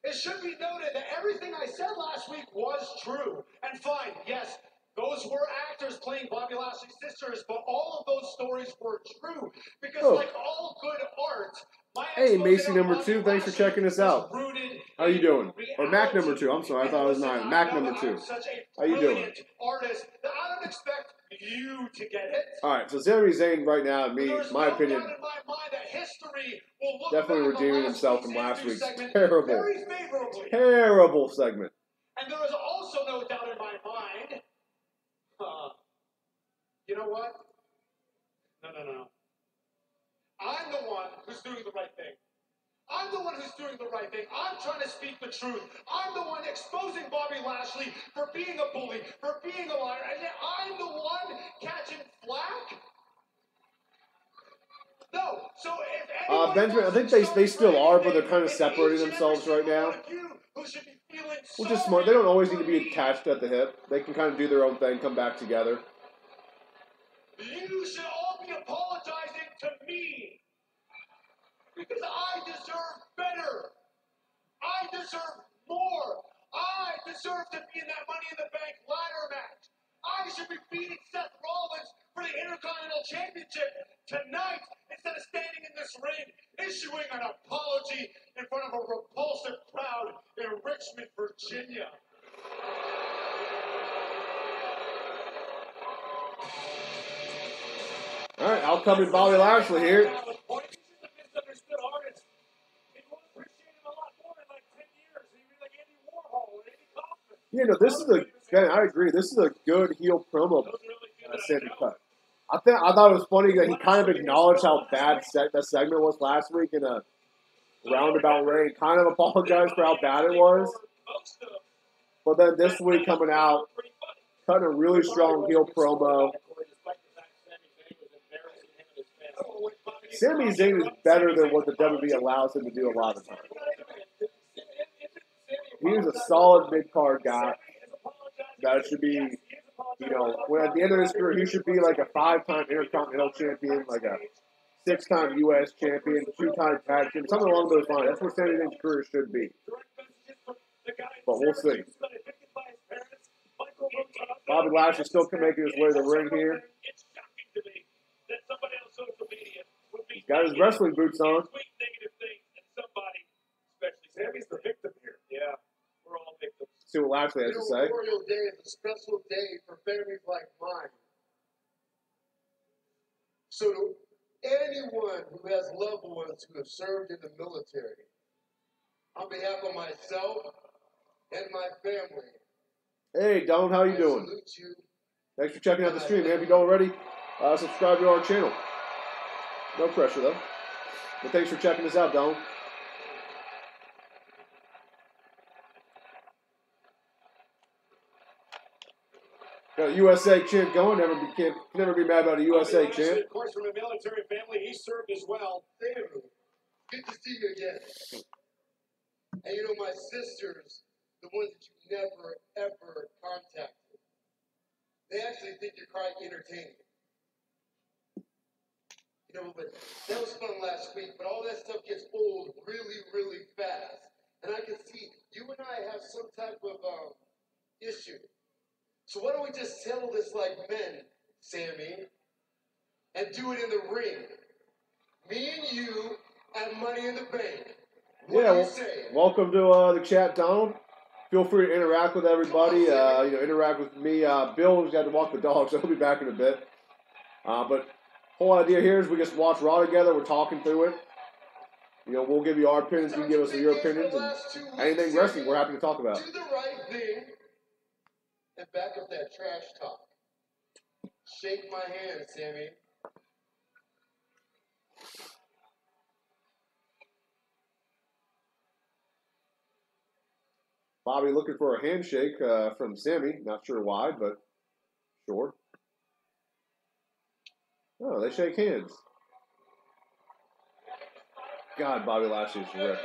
it should be noted that everything I said last week was true. And fine, yes, those were actors playing Bobby Lashley's sisters, but all of those stories were true. Because like all good art, hey, Macy number 2, thanks for checking us out. How you doing? Or Mac number 2, I'm sorry, I thought it was 9. Mac number 2. How you doing? Artist that I don't expect you to get it. Alright, so Sami Zayn right now, my opinion, definitely redeeming himself from last week's terrible segment. And there is also no doubt in my mind, you know what? No. I'm the one who's doing the right thing. I'm the one who's doing the right thing. I'm trying to speak the truth. I'm the one exposing Bobby Lashley for being a bully, for being a liar, and yet I'm the one catching flack? No. So if Benjamin, I think they still are, but they're kind of separating themselves right now. Which is smart. They don't always need to be attached at the hip. They can kind of do their own thing, come back together. You should all be apologizing to me. Because I deserve better. I deserve more. I deserve to be in that Money in the Bank ladder match. I should be beating Seth Rollins for the Intercontinental Championship tonight instead of standing in this ring, issuing an apology in front of a repulsive crowd in Richmond, Virginia. All right, I'll come in Bobby Lashley here. You know, this is Ben, I agree. This is a good heel promo Sammy cut. I thought it was funny that he kind of acknowledged how bad that segment was last week in a roundabout way, and kind of apologized for how bad it was. But then this week coming out, cutting a really strong heel promo. Sami Zayn is better than what the WWE allows him to do a lot of times. He is a solid mid-card guy that should be, when at the end of his career, he should be like a 5-time Intercontinental Champion, like a 6-time U.S. Champion, 2-time Tag Team, something along those lines. That's what Sami Zayn's career should be. But we'll see. Bobby Lashley still making his way to the ring here. He's got his wrestling boots on. Sammy's the victim here. Yeah, we're all victims. See what Lashley has to say. Memorial Day is a special day for families like mine. So to anyone who has loved ones who have served in the military, on behalf of myself and my family, hey, Don, how you doing? salute you. Thanks for checking out the stream, man. If you don't already, subscribe to our channel. No pressure, though. But thanks for checking us out, Don. Got a USA chant going. Can never be mad about a USA chant. Of course, from a military family, he served as well. Good to see you again. And my sisters, the ones that you never, ever contacted, they actually think you're quite entertaining. But that was fun last week, but all that stuff gets old really, really fast. And I can see you and I have some type of issue. So why don't we just settle this like men, Sammy, and do it in the ring? Me and you at Money in the Bank. What do you say? Welcome to the chat, Donald. Feel free to interact with everybody. Interact with me. Bill's got to walk the dog, so he'll be back in a bit. But whole idea here is we just watch Raw together. We're talking through it. We'll give you our opinions. You can give us your opinions. And anything wrestling, we're happy to talk about. Do the right thing and back up that trash talk. Shake my hand, Sammy. Bobby looking for a handshake from Sammy. Not sure why, but sure. Oh, they shake hands. God, Bobby Lashley's ripped.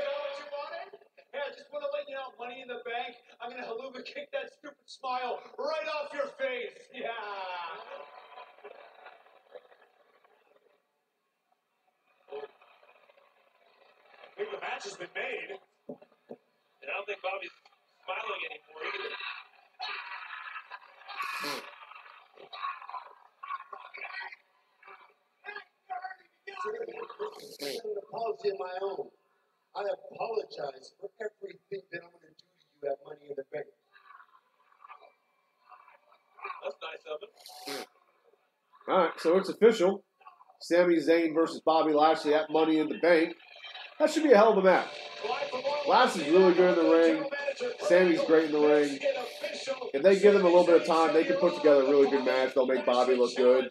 Hey, I just want to let you know, Money in the Bank, I'm going to haluva kick that stupid smile right off your face. Yeah. I think the match has been made. And I don't think Bobby's smiling anymore either. An apology of my own. I apologize for everything that I'm going to do to you at Money in the Bank. That's nice of him. All right, so it's official. Sami Zayn versus Bobby Lashley at Money in the Bank. That should be a hell of a match. Lashley's really good in the ring. Sammy's great in the ring. If they give them a little bit of time, they can put together a really good match. They'll make Bobby look good.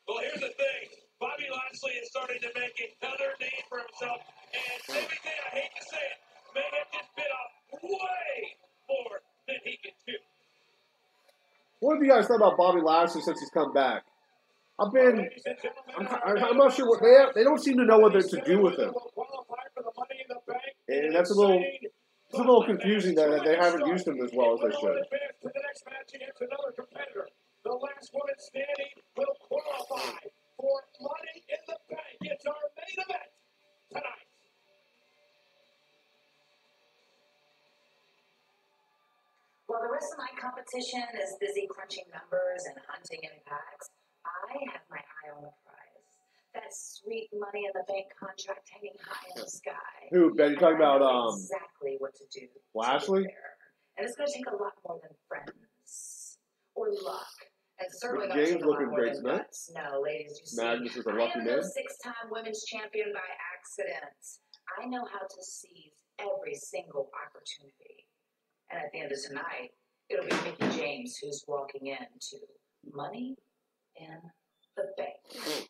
Well, here's the thing. Bobby Lashley is starting to make another name for himself. And Sami Zayn, I hate to say it, may have just bit off way more than he can chew. What have you guys thought about Bobby Lashley since he's come back? I'm not sure what they don't seem to know what to do with him, and that's a little confusing that they haven't used him as well as they should. To the next match against another competitor. The last woman standing will qualify for Money in the Bank. It's our main event tonight. While the rest of my competition is busy crunching numbers and hunting impacts, I have my eye on the prize. That sweet Money in the Bank contract hanging high in the sky. Who, Ben? You talking about exactly what to do. Lashley? And it's going to take a lot more than friends or luck. And certainly not James take a lot looking more great than tonight. guts. No, ladies, you see, Magnus is a lucky I am man. no 6-time women's champion by accident. I know how to seize every single opportunity. And at the end of tonight, It'll be Mickey James who's walking into Money in the Bank.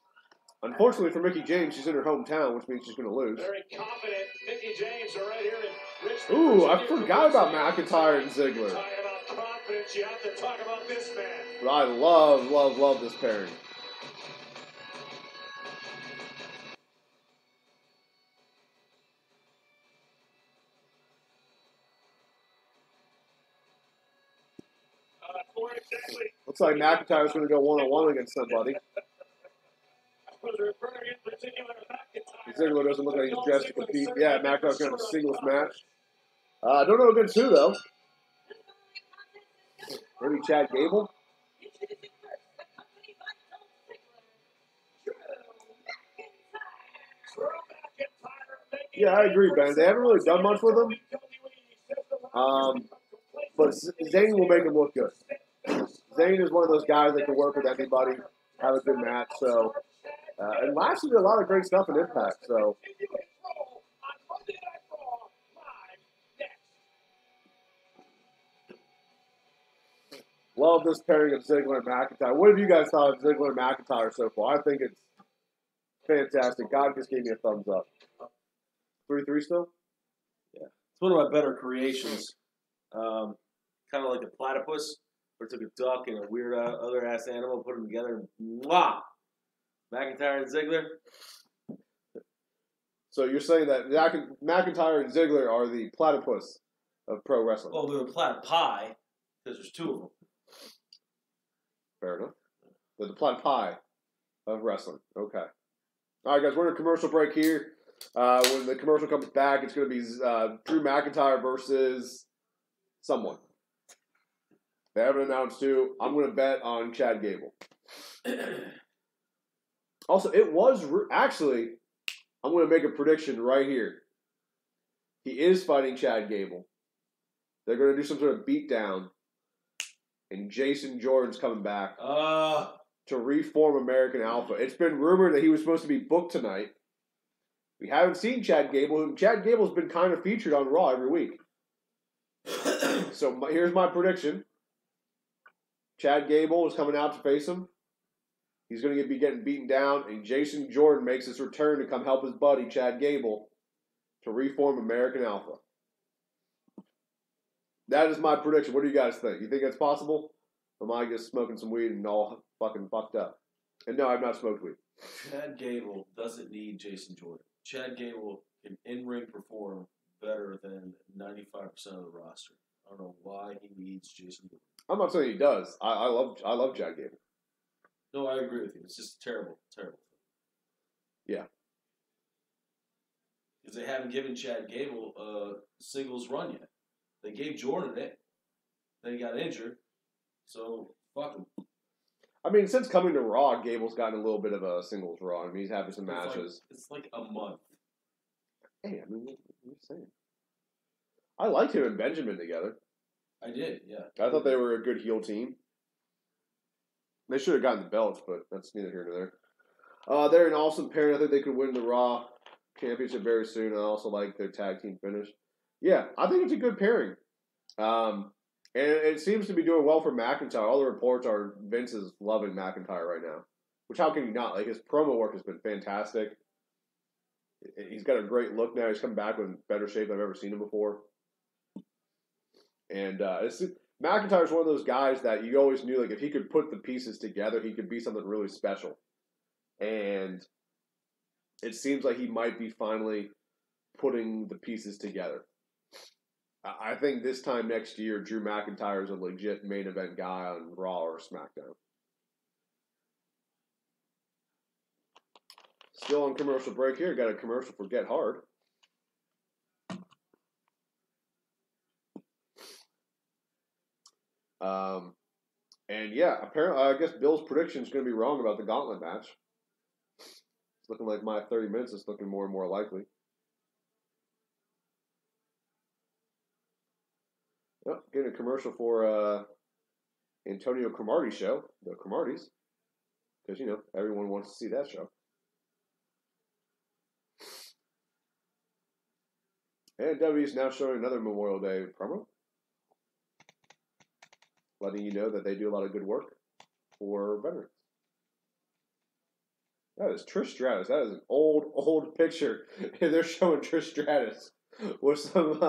Unfortunately for Mickey James, she's in her hometown, which means she's going to lose. Very confident Mickey James are right here in Richmond. Ooh, I forgot about McIntyre and Ziggler. Talking about confidence, you have to talk about this man. But I love this pairing. Looks like McIntyre's going to go one-on-one against somebody. Ziggler doesn't look like he's dressed to compete. Yeah, McIntyre's going to have a singles match. I don't know against who, though. Maybe Chad Gable? Yeah, I agree, Ben. They haven't really done much with him. But Zayn will make him look good. Zayn is one of those guys that can work with anybody, have a good match. So, and Lashley did a lot of great stuff in Impact. So, love this pairing of Ziggler and McIntyre. What have you guys thought of Ziggler and McIntyre so far? I think it's fantastic. God just gave me a thumbs up. 3-3 still? Yeah, it's one of my better creations. Kind of like a platypus, where it took a duck and a weird other ass animal, put them together, and mwah! McIntyre and Ziggler. So you're saying that McIntyre and Ziggler are the platypus of pro wrestling? Well, they're the platypi, because there's two of them. Fair enough. They're the platypi of wrestling. Okay. All right, guys, we're in a commercial break here. When the commercial comes back, it's going to be Drew McIntyre versus someone. They haven't announced who. I'm going to bet on Chad Gable. Also, it was actually, I'm going to make a prediction right here. He is fighting Chad Gable. They're going to do some sort of beatdown. And Jason Jordan's coming back to reform American Alpha. It's been rumored that he was supposed to be booked tonight. We haven't seen Chad Gable. Chad Gable's been kind of featured on Raw every week. So here's my prediction. Chad Gable is coming out to face him. He's going to be getting beaten down, and Jason Jordan makes his return to come help his buddy, Chad Gable, to reform American Alpha. That is my prediction. What do you guys think? You think that's possible? Or am I just smoking some weed and all fucking fucked up? And no, I've not smoked weed. Chad Gable doesn't need Jason Jordan. Chad Gable can in-ring perform better than 95% of the roster. I don't know why he needs Jason Jordan. I'm not saying he does. I love Chad Gable. No, I agree with you. It's just terrible. Yeah. Because they haven't given Chad Gable a singles run yet. They gave Jordan it. Then he got injured. So, fuck him. I mean, since coming to Raw, Gable's gotten a little bit of a singles run. I mean, he's having some matches. It's like a month. Hey, I mean, what are you saying? I liked him and Benjamin together. I did, yeah. I thought they were a good heel team. They should have gotten the belts, but that's neither here nor there. They're an awesome pairing. I think they could win the Raw Championship very soon. I also like their tag team finish. Yeah, I think it's a good pairing. And it seems to be doing well for McIntyre. All the reports are Vince is loving McIntyre right now. Which, how can you not? Like, his promo work has been fantastic. He's got a great look now. He's come back in better shape than I've ever seen him before. And McIntyre's one of those guys that you always knew, like, if he could put the pieces together, he could be something really special. And it seems like he might be finally putting the pieces together. I think this time next year, Drew McIntyre is a legit main event guy on Raw or SmackDown. Still on commercial break here. Got a commercial for Get Hard. And yeah, apparently, I guess Bill's prediction is going to be wrong about the gauntlet match. It's looking like my 30 minutes is looking more and more likely. Oh, getting a commercial for Antonio Cromartie's show, the Cromarties, because, you know, everyone wants to see that show. And WWE is now showing another Memorial Day promo. letting you know that they do a lot of good work for veterans. That is Trish Stratus. That is an old picture. And they're showing Trish Stratus with some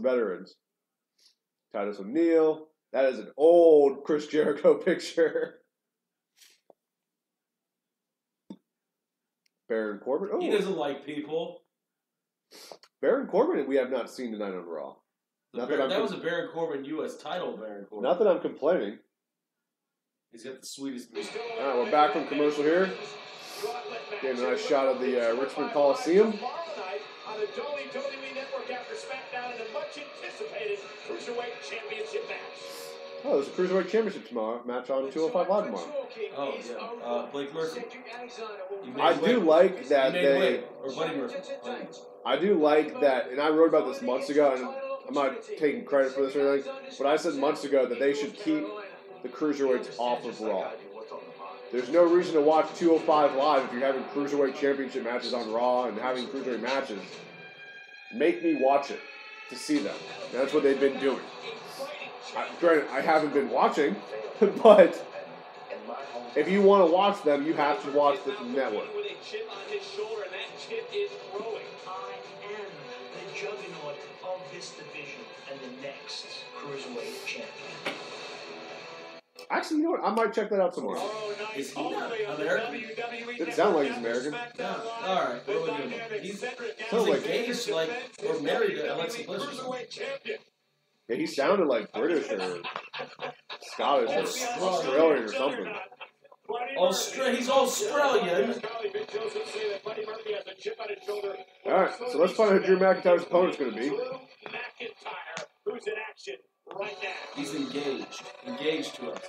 veterans. Titus O'Neil. That is an old Chris Jericho picture. Baron Corbin. Oh. He doesn't like people. Baron Corbin we have not seen tonight on Raw. That was a Baron Corbin U.S. title, Baron Corbin. Not that I'm complaining. He's got the sweetest music. All right, we're back from commercial here. Getting a nice shot of the Richmond Coliseum. On the WWE Network after SmackDown in a much anticipated Cruiserweight Championship match. Oh, there's a Cruiserweight Championship match on 205 Live tomorrow. Oh, yeah. Blake Murphy. I do like that they... Or Buddy Murphy. I do like that, and I wrote about this months ago, and I'm not taking credit for this or anything, but I said months ago that they should keep the Cruiserweights off of Raw. There's no reason to watch 205 Live if you're having Cruiserweight Championship matches on Raw and having Cruiserweight matches. Make me watch it to see them. And that's what they've been doing. Granted, I haven't been watching, but if you want to watch them, you have to watch the network. I am the juggernaut of this division and the next Cruiserweight champion. Actually, you know what? I might check that out tomorrow. Is he not American? Didn't sound like he's American. No. All right. What are we doing? He's engaged, or married to Alexa Bliss or something. Yeah, he sounded like British or Scottish or Australian or something. He's Australian. All right, so let's find out who Drew McIntyre's opponent's going to be. Who's in action right now? He's engaged. Engaged to us.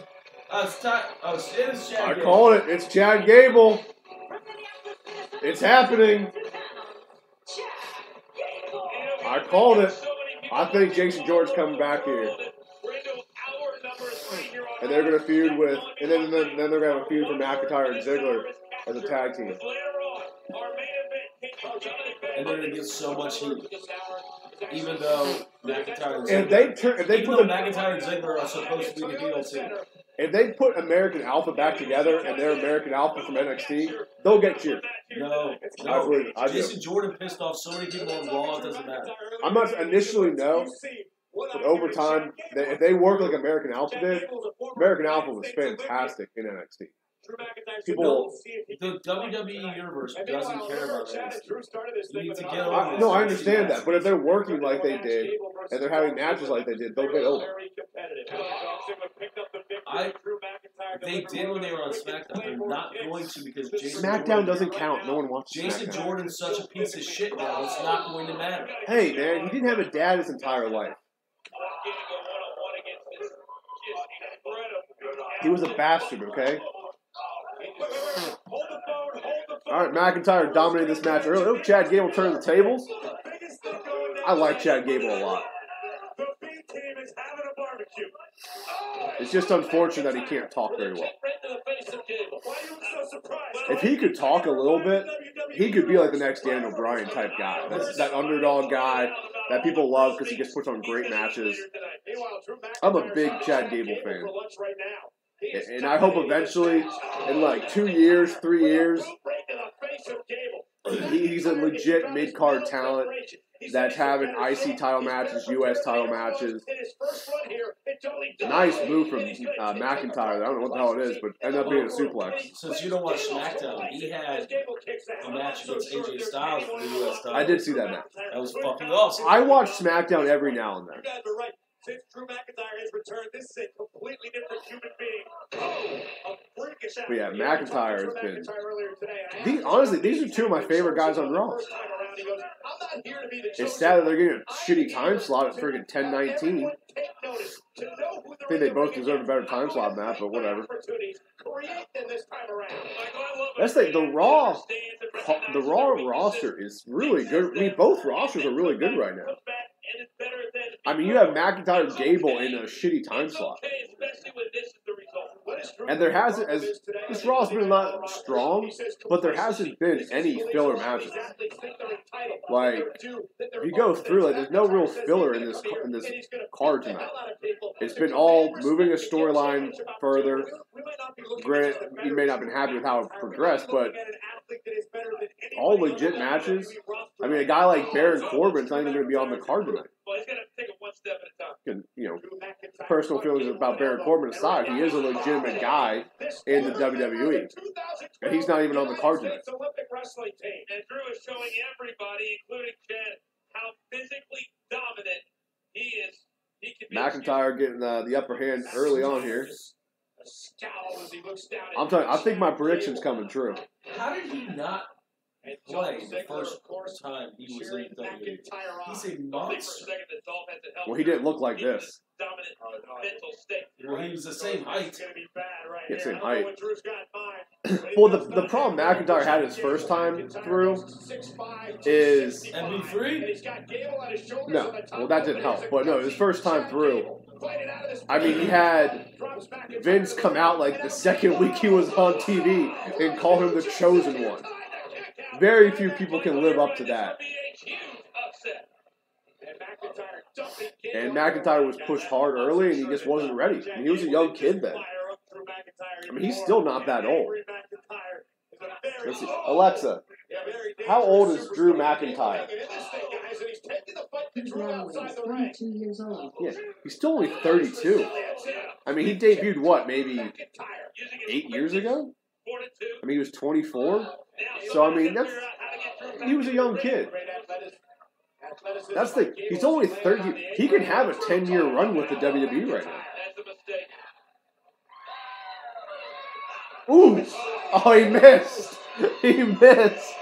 It's time. It is Chad Gable. I called it. It's Chad Gable. It's happening. I called it. I think Jason Jordan's coming back here. And they're going to feud with, and then they're going to have a feud for McIntyre and Ziggler as a tag team. And they're going to get so much heat. Even though McIntyre and Ziggler are supposed to be the heel team. If they put American Alpha back together and they're American Alpha from NXT, they'll get cheered. No. Jason Jordan pissed off so many people on Raw, it doesn't matter. I'm not initially no, but over time, if they work like American Alpha did, American Alpha was fantastic in NXT. People, the WWE universe doesn't care about NXT. You need to get over this. No, I understand that, but if they're working like they did and they're having matches like they did, they'll get over. They did when they were on SmackDown. They're not going to because Jason SmackDown Jordan, doesn't count. No one watches Jason SmackDown. Jordan's such a piece of shit now. It's not going to matter. Hey, man, he didn't have a dad his entire life. He was a bastard, okay? All right, McIntyre dominated this match earlier. Oh, Chad Gable turned the tables. I like Chad Gable a lot. It's just unfortunate that he can't talk very well. If he could talk a little bit, he could be like the next Daniel Bryan type guy. That's that underdog guy that people love because he just puts on great matches. I'm a big Chad Gable fan. And I hope eventually, in like 2 years, 3 years, he's a legit mid-card talent that's having IC title matches, US title matches. Nice move from McIntyre. I don't know what the hell it is, but ended up being a suplex. Since you don't watch SmackDown, he had a match against AJ Styles for the US title. I did see that match. That was fucking awesome. I watch SmackDown every now and then. You guys are right. Since Drew McIntyre has returned, this is a completely different human being. But yeah, McIntyre has been... honestly, these are two of my favorite guys on Raw. It's sad that they're getting a shitty time slot at friggin' 10:19. I think they both deserve a better time slot than that, but whatever. That's the Raw roster is really good. I mean, both rosters are really good right now. I mean, you have McIntyre and Gable in a shitty time slot. And there hasn't, as this Raw's been a lot strong, but there hasn't been any filler matches. Like, if you go through, like, there's no real filler in this card tonight. It's been all moving a storyline further. Granted, you may not have been happy with how it progressed, but all legit matches. I mean, a guy like Baron Corbin's not even going to be on the card tonight. And, you know, personal feelings about Baron Corbin aside, he is a legitimate guy in the WWE. And he's not even on the card tonight. And Drew is showing everybody, including Chad, how physically dominant he is. He can be McIntyre getting the upper hand early on here. I'm telling you, I think my prediction's coming true. How did he not play the first time he was in WWE? He's a monster. Well, he didn't look like this. Well, he was the same height. Yeah, same height. Well, the problem McIntyre had his first time through is... MB3? No. Well, that didn't help. But no, his first time through, I mean, he had Vince come out like the second week he was on TV and call him the chosen one. Very few people can live up to that. And McIntyre was pushed hard early, and he just wasn't ready. I mean, he was a young kid then. I mean, he's still not that old. Let's see. Alexa, how old is Drew McIntyre? He's now 22 years old. Yeah, he's still only 32. I mean, he debuted, what, maybe 8 years ago? I mean, he was 24. So, I mean, he was a young kid. That's the, he's only 30. He can have a 10-year run with the WWE right now. Ooh! Oh, he missed. He missed.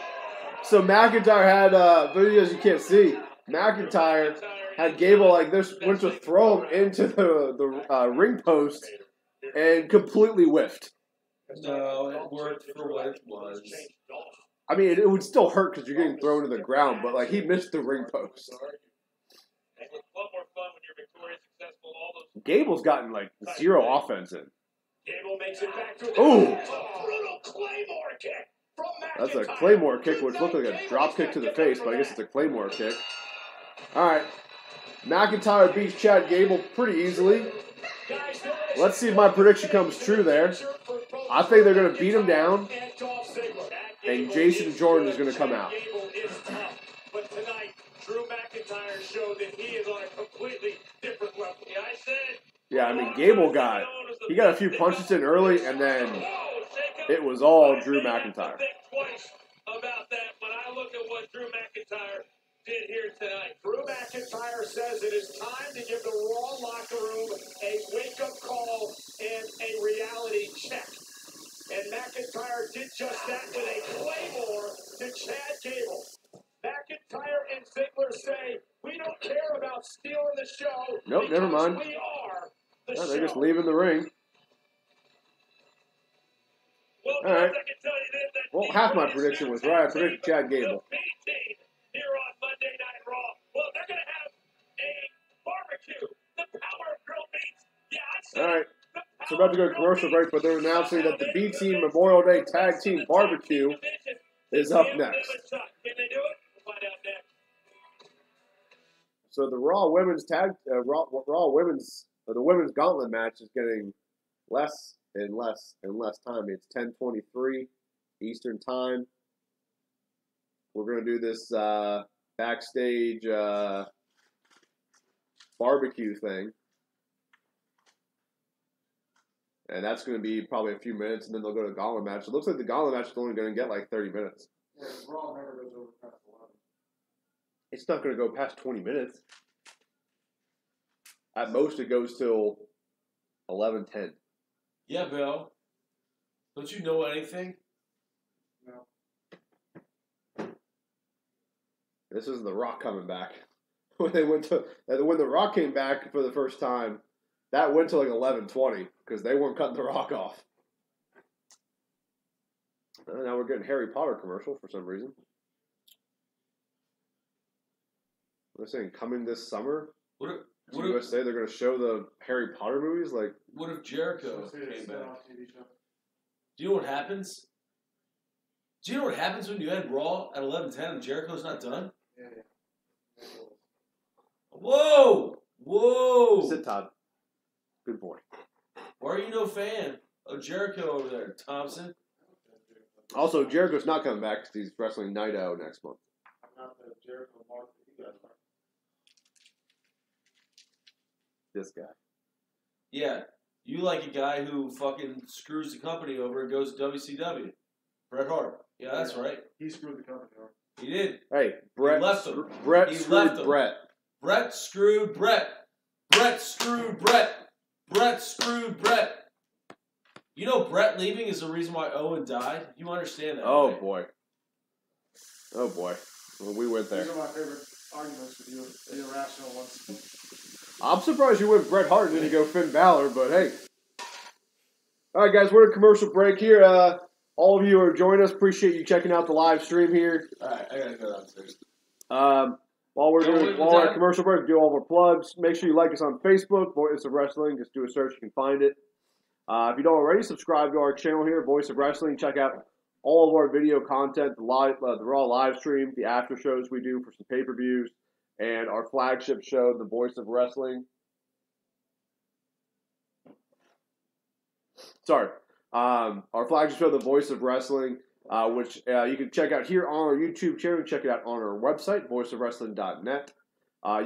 So McIntyre had, videos you can't see, McIntyre had Gable like this, went to throw him into the ring post and completely whiffed. No, it worked for what it was. I mean, it would still hurt because you're getting thrown to the ground, but like he missed the ring post. Gable's gotten like 0 offense in. Ooh! That's a Claymore kick, which looked like a drop kick to the face, but I guess it's a Claymore kick. Alright. McIntyre beats Chad Gable pretty easily. Let's see if my prediction comes true there. I think they're going to beat him down, and Jason Jordan is going to come out. But tonight, Drew McIntyre showed that he is on a completely different level. Yeah, I said. Yeah, I mean, Gable got a few punches in early, and then it was all Drew McIntyre. Think twice about that when I look at what Drew McIntyre did here tonight. Drew McIntyre says it is time to give the Raw locker room a wake-up call and a reality check. And McIntyre did just that with a Claymore to Chad Gable. McIntyre and Ziggler say, we don't care about stealing the show. Nope, never mind. We are the No, show. they're just leaving the ring. All right. Well, half my prediction was right. I predicted Chad Gable. Here on Monday Night Raw. Well, they're going to have a barbecue. The power of grilled meats. Yeah, I said All right. So we're about to go to commercial break, but they're announcing that the B Team Memorial Day Tag Team Barbecue is up next. Can they do it? We'll find out next. So the Raw Women's the Women's Gauntlet match is getting less and less and less time. It's 10:23 Eastern Time. We're going to do this backstage barbecue thing. And that's going to be probably a few minutes, and then they'll go to the Gauntlet match. It looks like the Gauntlet match is only going to get like 30 minutes. Yeah, Raw never goes over past 11. It's not going to go past 20 minutes. At most, it goes till 11:10. Yeah, Bill. Don't you know anything? No. This isn't The Rock coming back. When The Rock came back for the first time, that went to like 11:20 because they weren't cutting The Rock off. And now we're getting Harry Potter commercial for some reason. They're saying coming this summer. What do you guys say? They're going to show the Harry Potter movies? Like, What if Jericho Supposed to be a came back? spin-off TV show. Do you know what happens? Do you know what happens when you end Raw at 11:10 and Jericho's not done? Yeah. Whoa! Whoa! Sit, Todd. Good boy. Why are you no fan of Jericho over there, Thompson? Also, Jericho's not coming back because he's wrestling Naito next month. I'm not the Jericho mark that you guys are. This guy. Yeah, you like a guy who fucking screws the company over and goes to WCW. Bret Hart. Yeah, that's right. He screwed the company over. He did. Hey, Brett. He left him. Brett He screwed left him. Brett. Brett screwed Brett. Brett screwed Brett. Brett screwed Brett. You know Brett leaving is the reason why Owen died? You understand that, Oh, right? boy. Oh, boy. Well, we went there. These are my favorite arguments with you, the irrational ones. I'm surprised you went Bret Hart and then you go Finn Balor, but hey. All right, guys, we're at a commercial break here. All of you who are joining us, appreciate you checking out the live stream here. All right, I got to go downstairs. While we're at commercial break, do all of our plugs. Make sure you like us on Facebook, Voice of Wrestling. Just do a search, you can find it. If you don't already, subscribe to our channel here, Voice of Wrestling. Check out all of our video content, the Raw live stream, the after shows we do for some pay-per-views, and our flagship show, The Voice of Wrestling. Sorry. Our flagship show, The Voice of Wrestling, which you can check out here on our YouTube channel. Check it out on our website, voiceofwrestling.net.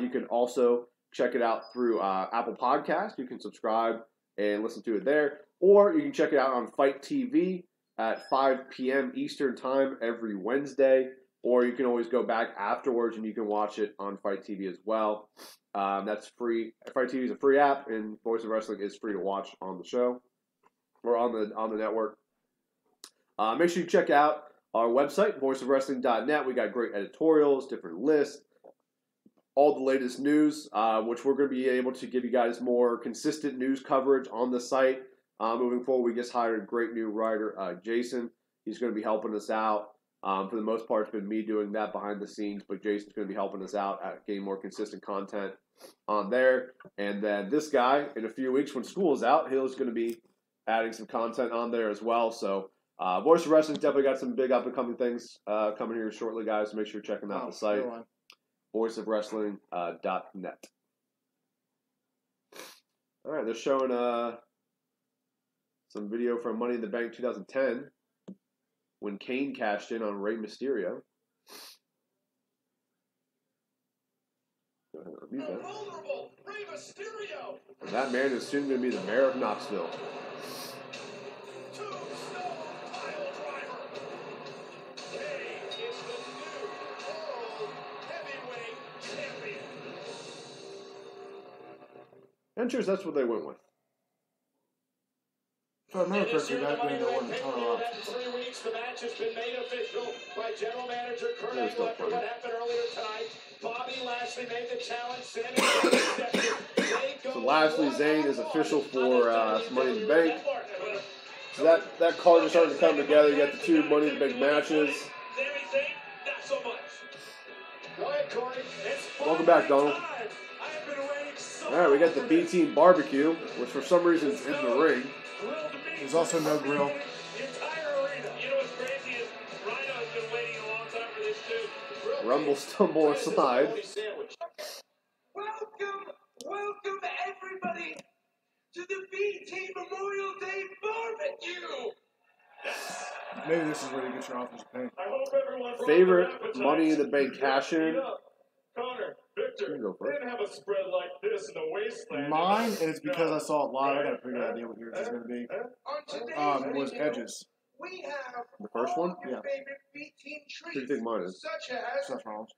You can also check it out through Apple Podcasts. You can subscribe and listen to it there. Or you can check it out on Fight TV at 5 p.m. Eastern Time every Wednesday. Or you can always go back afterwards and you can watch it on Fight TV as well. That's free. Fight TV is a free app, and Voice of Wrestling is free to watch on the show or on the network. Make sure you check out our website, voiceofwrestling.net. We got great editorials, different lists, all the latest news, which we're going to be able to give you guys more consistent news coverage on the site. Moving forward, we just hired a great new writer, Jason. He's going to be helping us out. For the most part, it's been me doing that behind the scenes, but Jason's going to be helping us out at getting more consistent content on there. And then this guy, in a few weeks when school is out, he's going to be adding some content on there as well. So Voice of Wrestling's definitely got some big up-and-coming things coming here shortly, guys. So make sure you're checking out the site, voiceofwrestling.net. All right, they're showing some video from Money in the Bank 2010 when Kane cashed in on Rey Mysterio. Go ahead and unmute that. Vulnerable Rey Mysterio. And that man is soon going to be the mayor of Knoxville. Tombstone pile driver. Kane is the new world heavyweight champion. Enters, that's what they went with. If I remember correctly, back then there wasn't a ton of options. 3 weeks, the match has been made official by General Manager Kurt That was Angle so after funny. what happened earlier tonight. Bobby Lashley made the challenge. Sami Zayn accepted. They go So Lashley Zayn is official for Money in the Bank. So that card is starting to come together. You got the two Money in the Bank matches. Sami Zayn, not so much. Go ahead, Corey. It's Welcome back, Donald. time. I have been waiting so All right, we got the long B for Team Barbecue, which for some reason is in the ring. There's also no grill. the entire arena. You know what's crazy is Rhino's been waiting a long time for this too. Rumble, stumble, and slide. Welcome everybody to the B Team Memorial Day Barbecue. Maybe this is where you get your offers of pain. I hope everyone brought Favorite their appetites. Money in the Bank cash in. Connor, Victor, You go they first. didn't have a spread like this in the wasteland. Mine, and it's because I saw it live. I got a pretty good idea what yours is going to be. On today's Was menu, Edges. we have The first one? all your Yeah. favorite B Team What do you treats, think mine is? such as Seth Rollins.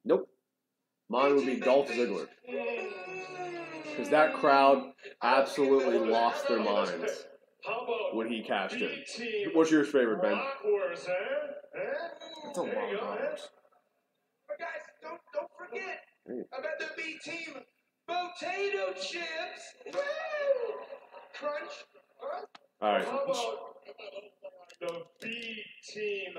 Nope. Mine would be Dolph Ziggler. Because that crowd absolutely lost their minds How about when he cashed in. B-Team What's your favorite, Ben? Bratwurst, That's a lot There you of go, dollars. But guys, don't forget Hey. about the B Team potato chips. Woo! Crunch. Huh? All right. How about the B Team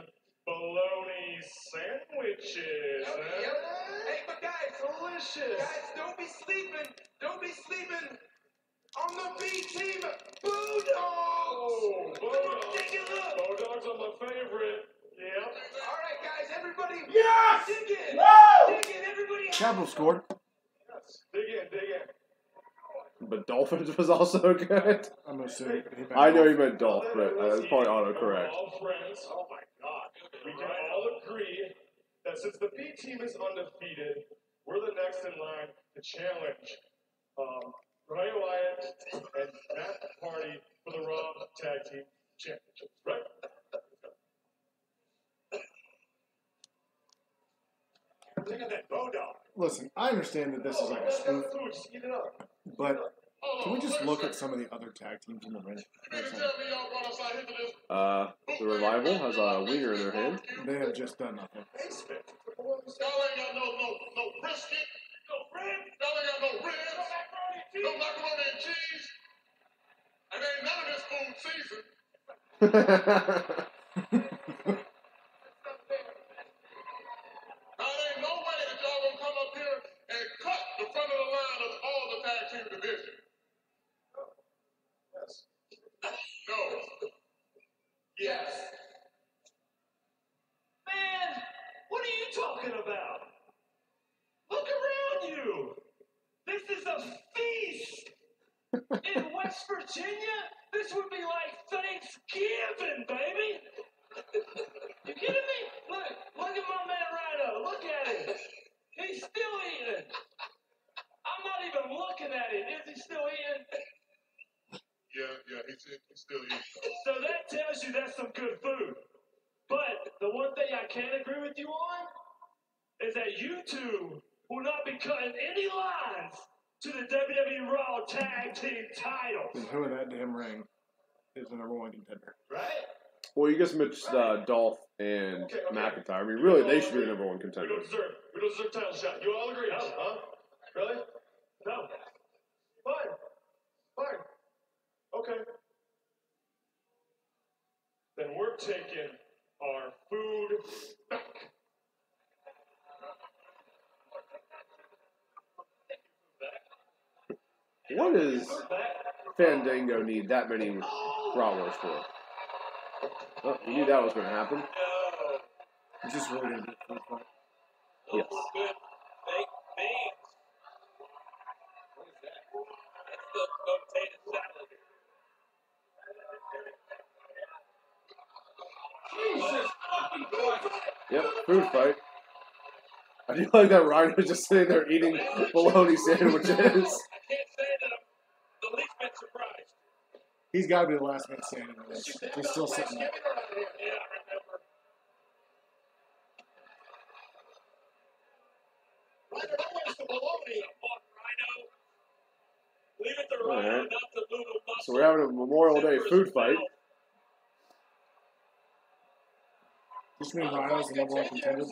bologna sandwiches? Hey, but guys, delicious. Guys, don't be sleeping. Don't be sleeping. on the B team, Bulldogs. Oh, Bulldogs. Take a look. Bulldogs are my favorite. Yep. All right, guys, everybody. Yes! Dig in. Woo! Dig in, everybody. Capital scored. Yes. Dig in. But Dolphins was also good. I'm going to say. I know you meant Dolph, but it's probably autocorrect. All friends. Oh my God. We can all agree that since the B team is undefeated, we're the next in line to challenge Bray Wyatt and Matt Hardy for the Raw Tag Team Championships, right? Look at that Bulldog. Listen, I understand that this is like a spoof, but can we just look at some of the other tag teams in the ring? The Revival has a wiener in their hand. They have just done nothing. Y'all ain't got no brisket, no ribs, y'all ain't got no ribs, no macaroni and cheese, and ain't none of this food seasoned. Now, there ain't no way that y'all gonna come up here and cut the front of the line of all the tag team division. Yes. No. Yes. Man, what are you talking about? Look around you. This is a feast. In West Virginia, this would be like Thanksgiving, baby. You kidding me? Look at my man Rhino. Look at him. He's still eating. I'm not even looking at him. Is he still eating? Yeah, he's still eating. So that tells you that's some good food. But the one thing I can't agree with you on is that you two will not be cutting any lines to the WWE Raw Tag Team titles. And who in that damn ring is the number one contender? Right? Well, you just mixed Dolph and McIntyre. I mean, really, they should be the number one contender. We don't deserve title shot. You all agree? No. Huh? Really? No. Fine. Okay. Then we're taking our food back. What does Fandango need that many bratwursts for? Oh, you knew that was going to happen. It's just really going to be fun. Yes. Good baked beans. What is that? That's the potato salad. Jesus fucking Christ. Yep, food fight. I do like that Rhino's just sitting there eating bologna sandwiches. I can't say that I'm the least bit surprised. He's got to be the last man standing in this. He's still sitting there. Yeah, I remember. Where's the bologna? Rhino. Leave it to Rhino, Alright. not to Lulu Muscle. So we're having a Memorial Day food fight. This means Rhino's the number one contender.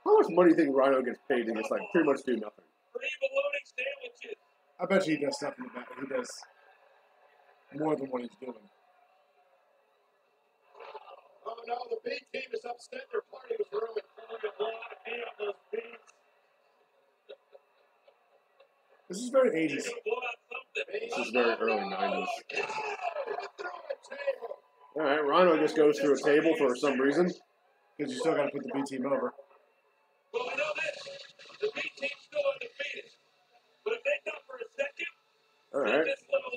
How much money do you think Rhino gets paid to just like pretty much do nothing? Free bologna sandwiches. I bet you he does stuff in the back. He does more than what he's doing. Oh no, the B team is upset. Their party was ruined. They're going to blow out a knee on those beans. This is very 80s. This is very early 90s. Alright, Rhino just goes through a table for some reason. Because you still got to put the B team over. Well, we know this. The B team's still undefeated. But if they thought for a second, Alright. this little,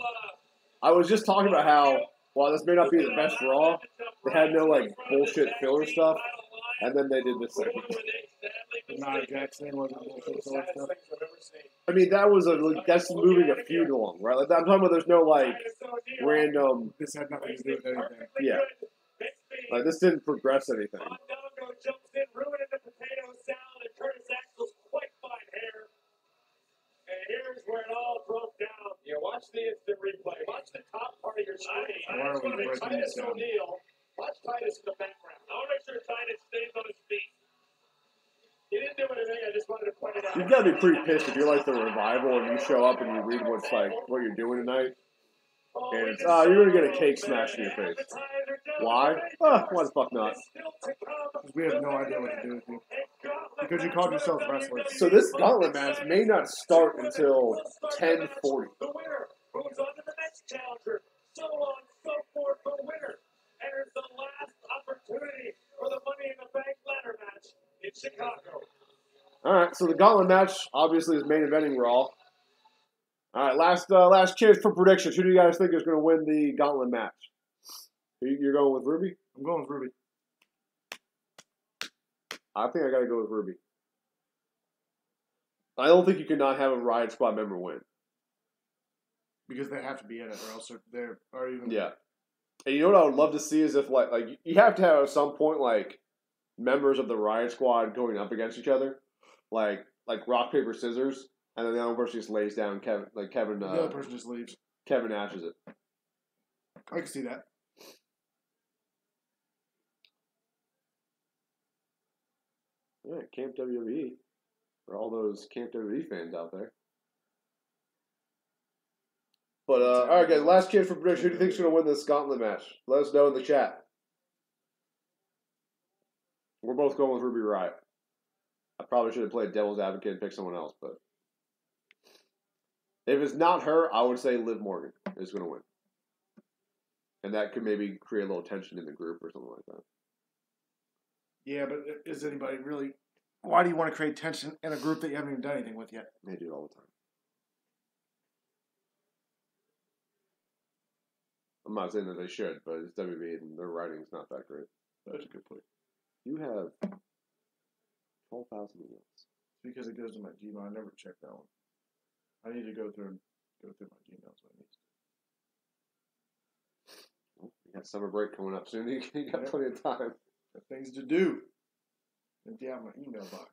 I was just talking about how, while this may not be the best Raw, they had no like bullshit filler stuff, and then they did this segment. Nia Jackson wasn't bullshit filler stuff. I mean, that's moving a feud along, right? Like, I'm talking about there's no like random. This had nothing to do with anything. Yeah. Like this didn't progress anything. Fandango jumps in, ruining the potato salad and Curtis Axel's quite fine hair. And here's where it all broke down. Yeah, watch the instant replay. Watch the top part of your screen. Why are we breaking this Titus down? O'Neil. Watch Titus in the background. I want to make sure Titus stays on his feet. He didn't do anything. I just wanted to point it out. You've got to be pretty pissed if you're like the Revival and you show up and you read what's like what you're doing tonight, and it's you're gonna get a cake smashed in your face. Why? Why the fuck not? We have no idea what to do with you. Because you called yourselves wrestlers. So this gauntlet match may not start until 10:40. The winner moves on to the next challenger. So on, so forth. The winner enters the last opportunity for the Money in the Bank ladder match in Chicago. All right, so the gauntlet match obviously is main eventing Raw. All right, last chance for predictions. Who do you guys think is going to win the gauntlet match? You're going with Ruby? I'm going with Ruby. I think I got to go with Ruby. I don't think you cannot have a Riot Squad member win. Because they have to be in it, or else they're even. Yeah. And you know what I would love to see is if like you have to have at some point like members of the Riot Squad going up against each other, like rock paper scissors, and then the other person just lays down Kevin. The other person just leaves. Kevin Ashes it. I can see that. Yeah, Camp WWE. For all those Camp WWE fans out there. But, all right, guys, last chance for prediction. Who do you think is going to win this gauntlet match? Let us know in the chat. We're both going with Ruby Riott. I probably should have played devil's advocate and picked someone else, but if it's not her, I would say Liv Morgan is going to win. And that could maybe create a little tension in the group or something like that. Yeah, but is anybody really... Why do you want to create tension in a group that you haven't even done anything with yet? They do it all the time. I'm not saying that they should, but it's WWE and their writing's not that great. That's a good point. You have 12,000 emails. Because it goes to my Gmail. I never check that one. I need to go through my Gmails when I need to. Well, you got summer break coming up soon. You got plenty of time. Got things to do. Empty out my email box.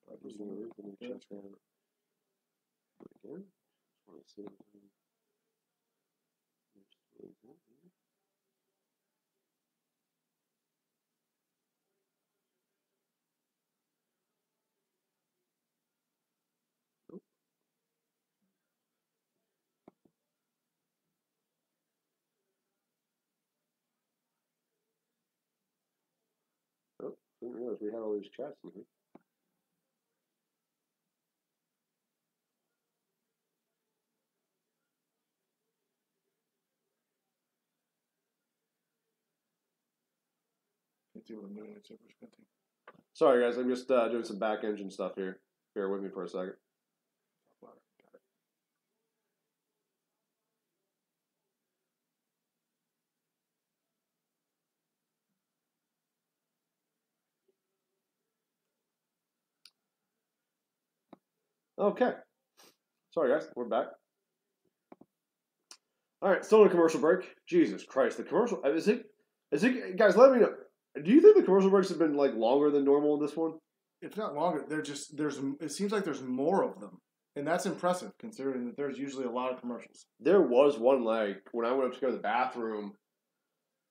Again? Just want to see. Didn't realize we had all these chats in here. Can't see what I'm doing except for sprinting. Sorry, guys. I'm just doing some back engine stuff here. Bear with me for a second. Okay. Sorry, guys. We're back. All right. Still in a commercial break. Jesus Christ. The commercial... Is it... Guys, let me know. Do you think the commercial breaks have been, like, longer than normal in this one? It's not longer. It seems like there's more of them. And that's impressive, considering that there's usually a lot of commercials. There was one, like, when I went up to go to the bathroom,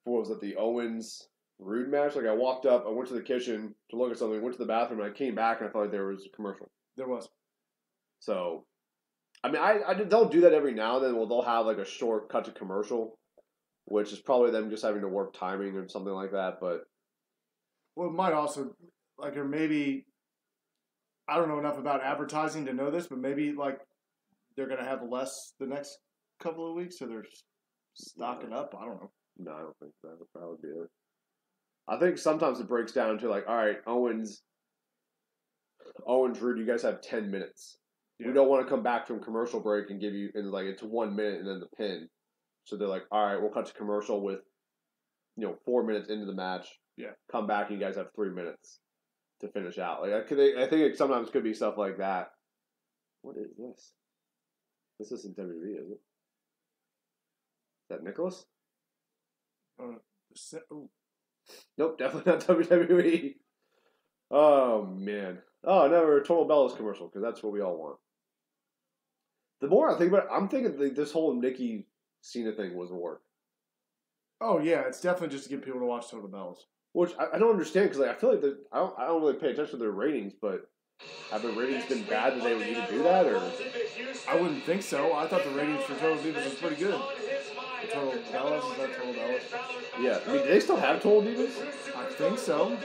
what was it, the Owens Rude match? Like, I walked up, I went to the kitchen to look at something, went to the bathroom, and I came back, and I felt like there was a commercial. There was. So, I mean, they'll do that every now and then. Well, they'll have, like, a short cut to commercial, which is probably them just having to work timing or something like that, but... Well, it might also, like, or maybe, I don't know enough about advertising to know this, but maybe, like, they're going to have less the next couple of weeks, so they're stocking up. I don't know. No, I don't think that would probably be it. I think sometimes it breaks down to, like, all right, Owens, Rude, you guys have 10 minutes. Yeah. We don't want to come back from commercial break and give you, and like, it's 1 minute and then the pin. So they're like, all right, we'll cut to commercial with, 4 minutes into the match. Yeah. Come back and you guys have 3 minutes to finish out. Like, I think it sometimes could be stuff like that. What is this? This isn't WWE, is it? Is that Nicholas? Nope, definitely not WWE. Oh, man. Oh, never a Total Bellas commercial, because that's what we all want. The more I think about it, I'm thinking this whole Nikki Cena thing was a work. Oh, yeah, it's definitely just to get people to watch Total Bellas. Which I don't understand, because I feel like I don't really pay attention to their ratings, but have the ratings been bad that they would need to do that? Or I wouldn't think so. I thought the ratings for Total Divas was pretty good. Total Bellas? Is that Total Bellas? Yeah. I mean, do they still have Total Divas? I think so.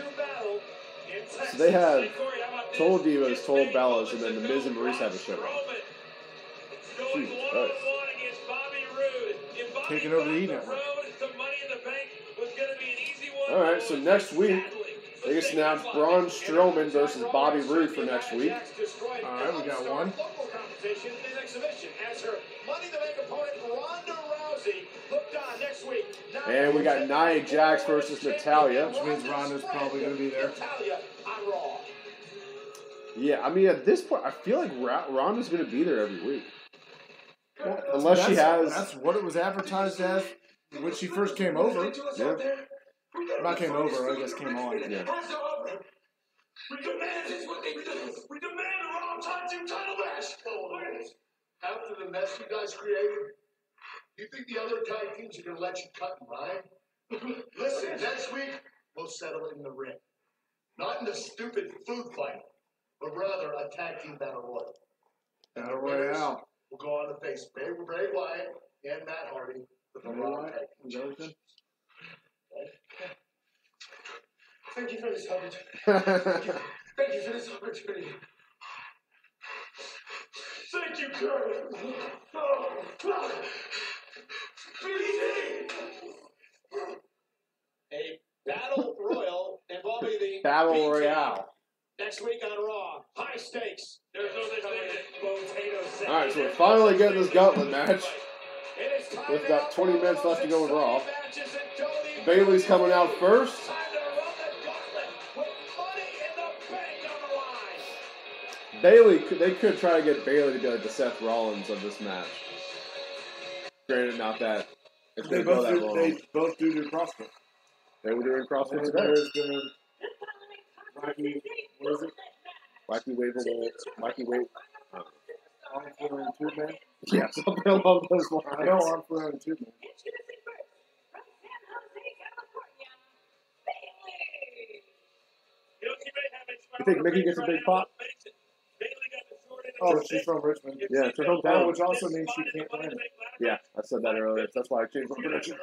So they have Total Divas, Total Bellas, and then the Miz and Maurice have a show. Jesus Christ. Taking over the E Network. All right, so next week, they just announced Braun Strowman versus Bobby Roode for next week. All right, we got one. And we got Nia Jax versus Natalya. Which means Ronda's probably going to be there. Yeah, I mean, at this point, I feel like Ronda's going to be there every week. Well, unless she has... That's what it was advertised as when she first came over. Yeah. Not came over, I guess came on. Yeah. We demand this what they do. We demand a Raw Tag Team title match. After the mess you guys created, you think the other tag teams are going to let you cut and ride? Listen, next week, we'll settle it in the ring. Not in the stupid food fight, but rather a tag team battle royal. Battle Royale. We'll go on to face Bray Wyatt and Matt Hardy with the Raw tag team. Thank you for this opportunity. Thank you for this opportunity. Thank you, Kurt. A battle royal involving the Battle BT Royale. next week on Raw. High stakes. There's no potato. All right, so we're finally getting this gauntlet match. With about 20 minutes left to go in Raw. Bayley's coming out first. Bayley, they could try to get Bayley to be like the Seth Rollins of this match. Granted, not that it's going to go that long. They both do CrossFit. They were doing CrossFit today. There's the Wacky, what is it? Wacky Wave. Arm Flailing Tube Man? Yeah, something along those lines. I know Arm Flailing Tube Man. You think Mickey gets a big pop? Oh, she's from Richmond. Yeah, it's her hometown. Which also means she can't win. Yeah, I said that earlier. That's why I changed my prediction.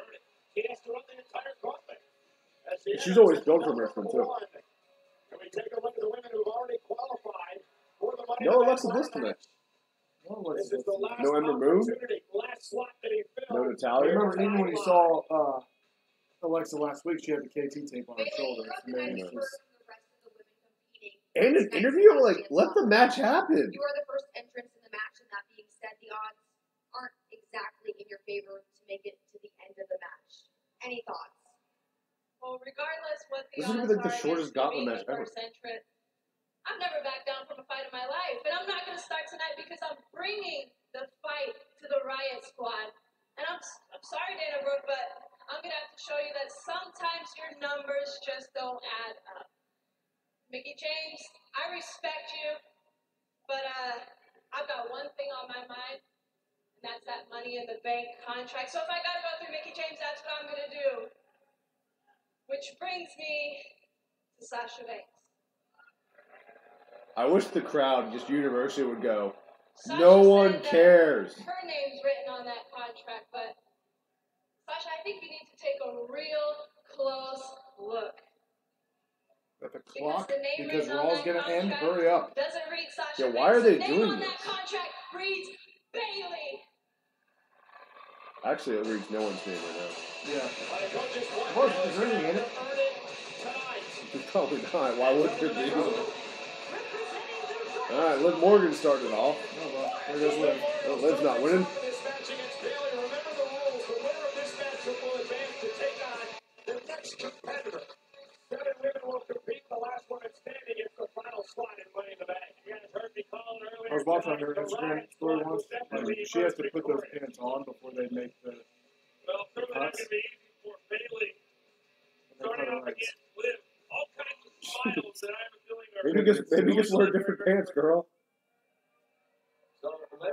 She's always built from Richmond, too. No Alexa Bliss tonight. No Ember Moon. No Natalya. Remember, even when you saw Alexa last week, she had the KT tape on her shoulder. And an interview, like, let the match happen. You are the first entrance in the match, and that being said, the odds aren't exactly in your favor to make it to the end of the match. Any thoughts? Well, regardless what the This odds is like the are shortest gauntlet match ever. first entrant, I've never backed down from a fight in my life, and I'm not going to start tonight because I'm bringing the fight to the Riot Squad. And I'm sorry, Dana Brooke, but I'm going to have to show you that sometimes your numbers just don't add up. Mickey James, I respect you, but I've got one thing on my mind, and that's that Money in the Bank contract. So if I got to go through Mickey James, that's what I'm going to do. Which brings me to Sasha Banks. I wish the crowd just universally would go, Sasha no one said that cares. her name's written on that contract, but Sasha, I think you need to take a real close look. At the clock, the name because written on Raw's that going to end. contract Hurry up. Doesn't read Sasha Yeah, why are Banks. they The name doing on this? that contract reads Bayley. Actually, it reads no one's name right now. Yeah. What? Is there anything in it? Probably not. Why would there be? Alright, Liv Morgan started off. Oh, well. There goes Liv. Oh, Liv's not winning. I was watching her Instagram story once. She has to put those pants on before they make the cuts. Maybe just wear different pants, girl. I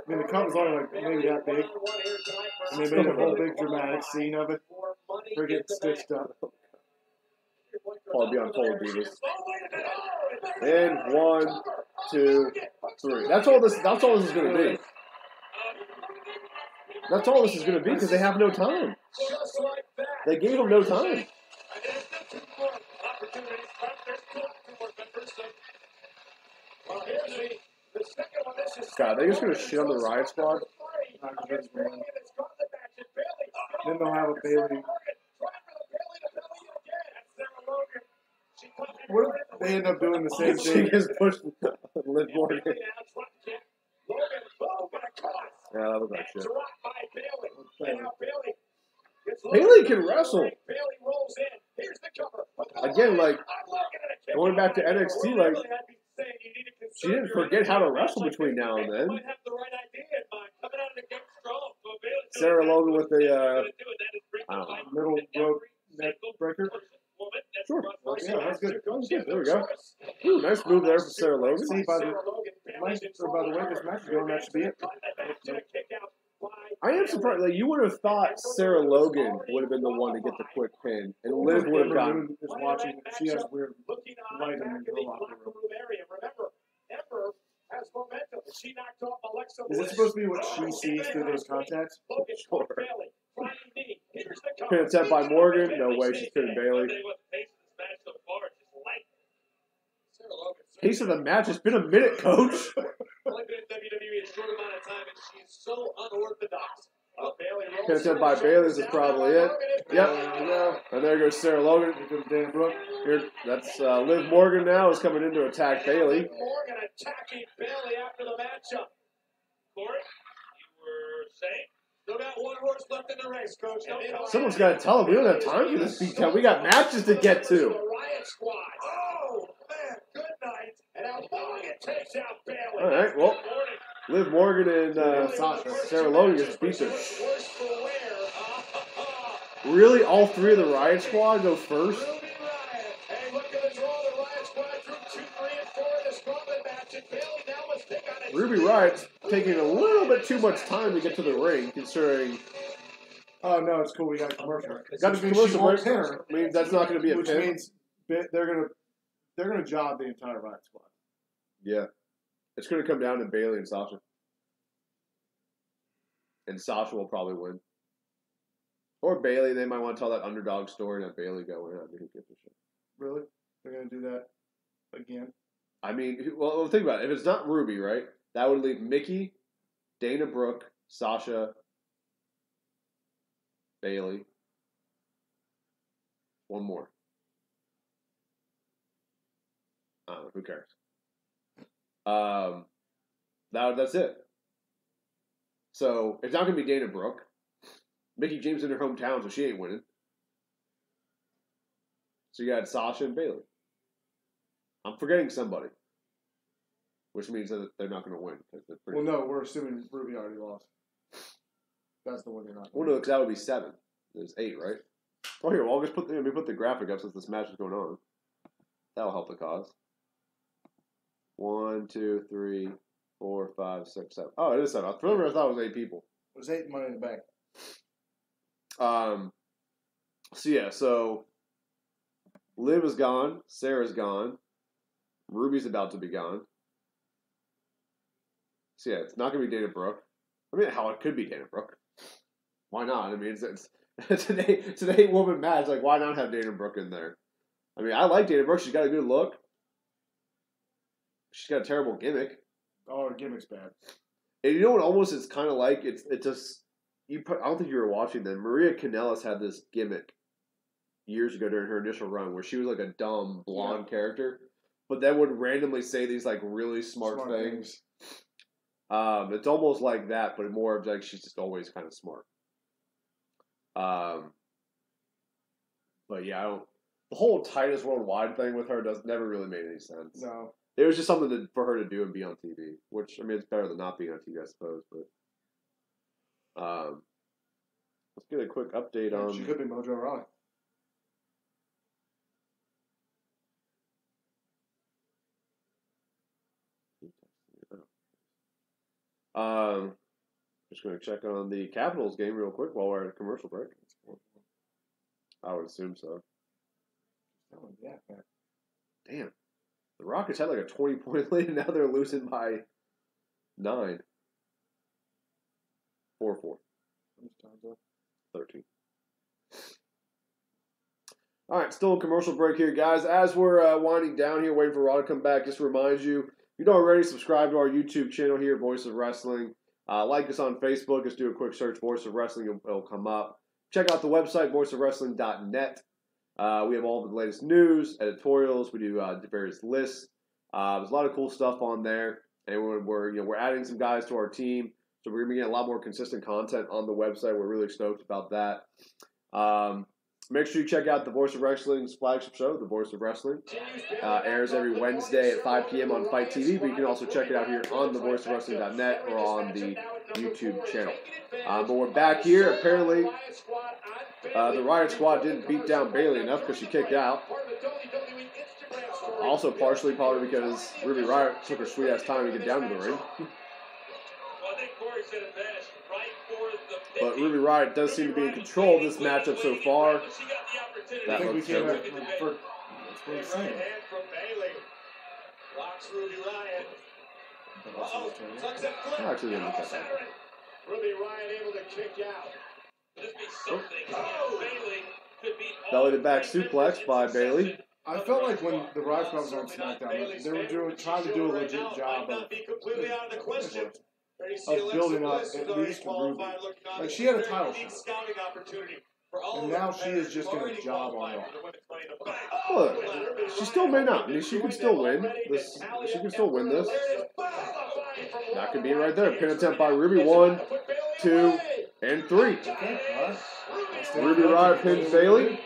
mean, the cut was only like maybe that big. And they made a whole big dramatic scene of it. Her getting stitched up. Probably be on Total Divas. And 1, 2, 3. That's all this is going to be. That's all this is going to be because they have no time. Just like that. They gave them no time. And there's still 2 more opportunities left. There's still 2 more members. So, Well, here's the second one. This is God, they're just going to shit on the Riot Squad. Not good, man. Then they'll have a Bailey. What if they end up doing the same She thing? just pushed Liv Morgan. Yeah, that was like shit. Bailey can wrestle. Again, like, going back to NXT, like, she didn't forget how to wrestle between now and then. Sarah Logan with the, I don't know. Middle rope neck breaker. Sure. Yeah, that's good. There we go. Ooh, nice move there for Sarah Logan. See, by the way this match is going, that should be it. I am surprised. Like, you would have thought Sarah Logan would have been the one to get the quick pin, and Liv would have gotten. Is watching. She has weird light in her locker room. Is it supposed to be what she sees through those contacts? Sure. Pin attempt by Morgan. No way she's pinning Bailey. Pace of the match. It's been a minute, coach. Only been in WWE a short amount of time, and she's so unorthodox. Pin attempt by Bailey. This is probably it. Yep. And there goes Sarah Logan. Here, that's Liv Morgan now is coming in to attack Bailey. Morgan attacking Bailey after the matchup. Corey, you were saying? Still got 1 horse left in the race, Coach. Someone's got to tell them we don't have time for this beatdown. We got matches to get to. The Riot Squad. Oh, man, good night. And now Morgan takes out Bailey. All right, well, Liv Morgan and Sarah Logan just beat them. Really, all 3 of the Riot Squad go first? Hey, look at the draw. The Riot Squad through 2, 3, and 4 in this gauntlet match. And Bailey now must take on a Ruby Riot's taking a little bit too much time to get to the ring, considering. Oh no, it's cool. We got a commercial. Got a commercial break. Means that's not going to be a which pin. Means they're gonna job the entire Riot Squad. Yeah, it's going to come down to Bailey and Sasha, and Sasha will probably win. Or Bailey, they might want to tell that underdog story and have Bailey go in. I mean, who gives a shit? Really? They're gonna do that again? I mean, well, think about it. If it's not Ruby, right, that would leave Mickey, Dana Brooke, Sasha, Bailey. One more. I don't know. Who cares? That's it. So it's not going to be Dana Brooke. Mickey James in her hometown, so she ain't winning. So you got Sasha and Bailey. I'm forgetting somebody, which means that they're not going to win. Well, no, we're assuming Ruby already lost. That's the one they're not. Well, no, because that would be 7. There's 8, right? Oh, here. Well, I'll just put the graphic up since this match is going on. That'll help the cause. 1, 2, 3, 4, 5, 6, 7. Oh, it is 7. I thought it was 8 people. It was 8 Money in the Bank. So Liv is gone. Sarah's gone. Ruby's about to be gone. So yeah, it's not going to be Dana Brooke. I mean, how it could be Dana Brooke. Why not? I mean, it's an 8-woman match. Like, why not have Dana Brooke in there? I mean, I like Dana Brooke. She's got a good look. She's got a terrible gimmick. Oh, her gimmick's bad. And you know what? Almost it's kind of like it's just I don't think you were watching then. Maria Kanellis had this gimmick years ago during her initial run where she was like a dumb blonde character, but then would randomly say these like really smart things. It's almost like that, but more of like she's just always kind of smart. But yeah, the whole Titus Worldwide thing with her never really made any sense. No. It was just something for her to do and be on TV, which, I mean, it's better than not being on TV, I suppose, but let's get a quick update on... She could be Mojo Rawley. Just going to check on the Capitals game real quick while we're at a commercial break. I would assume so. Oh, yeah, man. Damn. The Rockets had like a 20-point lead, and now they're losing by 9. 4-4. 13. All right, still a commercial break here, guys. As we're winding down here, waiting for Raw to come back, just to remind you, if you don't already, subscribe to our YouTube channel here, Voice of Wrestling. Like us on Facebook. Just do a quick search, Voice of Wrestling. It'll come up. Check out the website, voiceofwrestling.net. We have all the latest news, editorials. We do various lists. There's a lot of cool stuff on there, and we're adding some guys to our team, so we're gonna be getting a lot more consistent content on the website. We're really stoked about that. Make sure you check out the Voice of Wrestling's flagship show, The Voice of Wrestling. Airs every Wednesday at 5 p.m. on Fight TV, but you can also check it out here on thevoiceofwrestling.net or on the YouTube channel. But we're back here. Apparently, the Riot Squad didn't beat down Bayley enough because she kicked out. Also, partially probably because Ruby Riott took her sweet-ass time to get down to the ring. But Ruby Riott does seem to be in control of this matchup so far. That looks good. I actually didn't look at that. Ruby Riott able to kick out. Oh. Belly to back suplex by Bayley. I felt like when the Riot Squad was on SmackDown, they were trying to do a legit job of building up at least Ruby. Like, she had a title shot. And now she is just going to job on Raw. Look, she still may not. I mean, she can still win this. She can still win this. That could be right there. Pin attempt by Ruby. 1, 2, and 3. Okay, all right. Ruby Riott pins Bayley.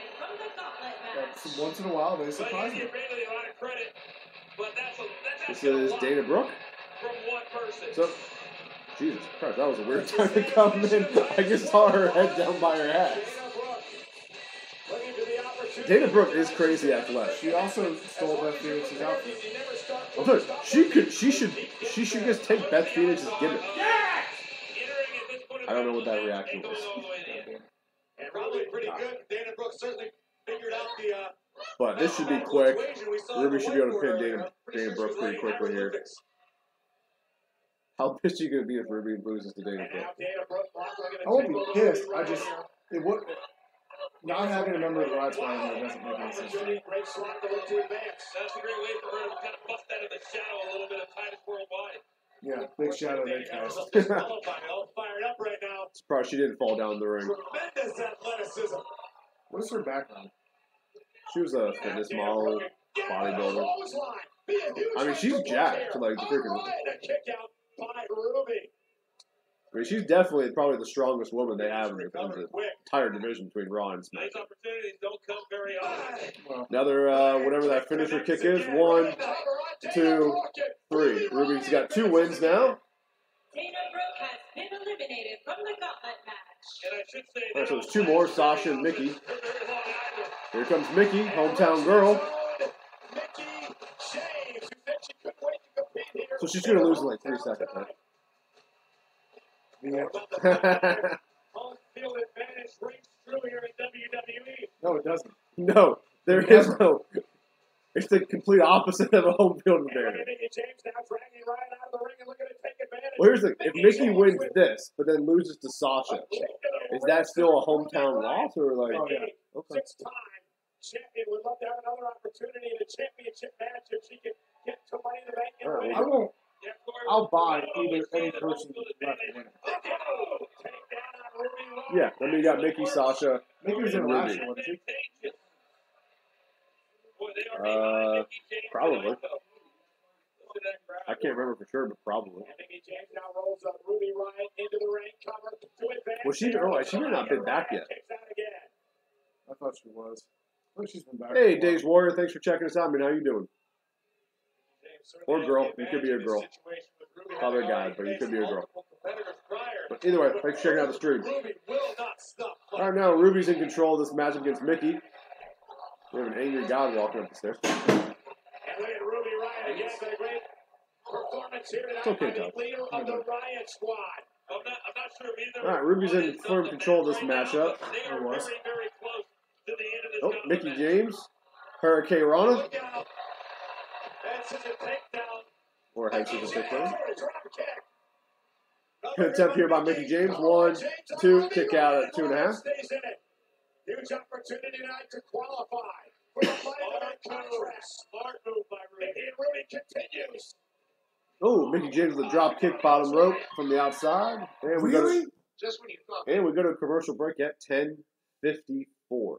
Once in a while, they surprise me. This is Dana Brooke. So, Jesus Christ, that was a weird time to come in. I just saw her head down by her ass. Dana Brooke is crazy athletic. She also stole Beth Phoenix's outfit. I'm sorry, she should just take Beth Phoenix's gimmick. I don't know what that reaction was. And probably pretty good. Dana Brooke certainly figured out the. But this should be quick. Ruby should be able to pin Dana Brooke pretty quickly here. How pissed are you going to be if Ruby loses to Dana Brooke? I won't be pissed. It would. Not having a member of the Riot Squad in there doesn't make any sense. That's a great way for her to kind of bust out of the shadow a little bit of Titus Worldwide. Yeah, big shadow they cast. All fired up right now. Surprised she didn't fall down the ring. Tremendous athleticism. What is her background? She was a fitness model, bodybuilder. I mean, she's jacked. Like, the freaking. I mean, she's definitely probably the strongest woman they have in the entire division between Raw and SmackDown. These opportunities don't come very often. Another, whatever that finisher kick is. 1, 2, 3. Ruby's got 2 wins now. Dana Brooke has been eliminated from the gauntlet match. And I should say, All right, so there's 2 more, Sasha and Mickey. Here comes Mickey, hometown girl. So she's going to lose in like 3 seconds, right? home field advantage rings true here in WWE. No, it doesn't. No, there is no. It's the complete opposite of a home field advantage. Well, here's the if Mickey wins this, but then loses to Sasha, is that still a hometown loss or like? Okay. Six-time champion would love to have another opportunity in a championship match if she can get to Money in the Bank. Right. I won't. I'll buy either any person left winning. Yeah, then we got Mickey, Sasha, Mickey was in and last Ruby. year, wasn't she? Probably. I can't remember for sure, but probably. Well, she may not been back yet. I thought she was. I think she's been back. Hey, Dave's Warrior, thanks for checking us out, man. How you doing? Or girl. You could be a girl. Probably a guy, but you could be a girl. But either way, thanks for checking out the stream. All right, now Ruby's in control of this matchup against Mickey. We have an angry god walking up the stairs. It's okay, Doug. All right, Ruby's in firm control of this matchup. There was. Oh, Mickey James, Hurricane Rana. Or head scissors takedown. Pin attempt here by Mickey James. 1, 2, kick out at 2.5. Huge opportunity tonight to qualify for the fight contract. Smart move by Ruby. And Ruby continues. Oh, Mickey James with a drop kick bottom rope from the outside. And we Really? Just when you thought. And we go to a commercial break at 10:54.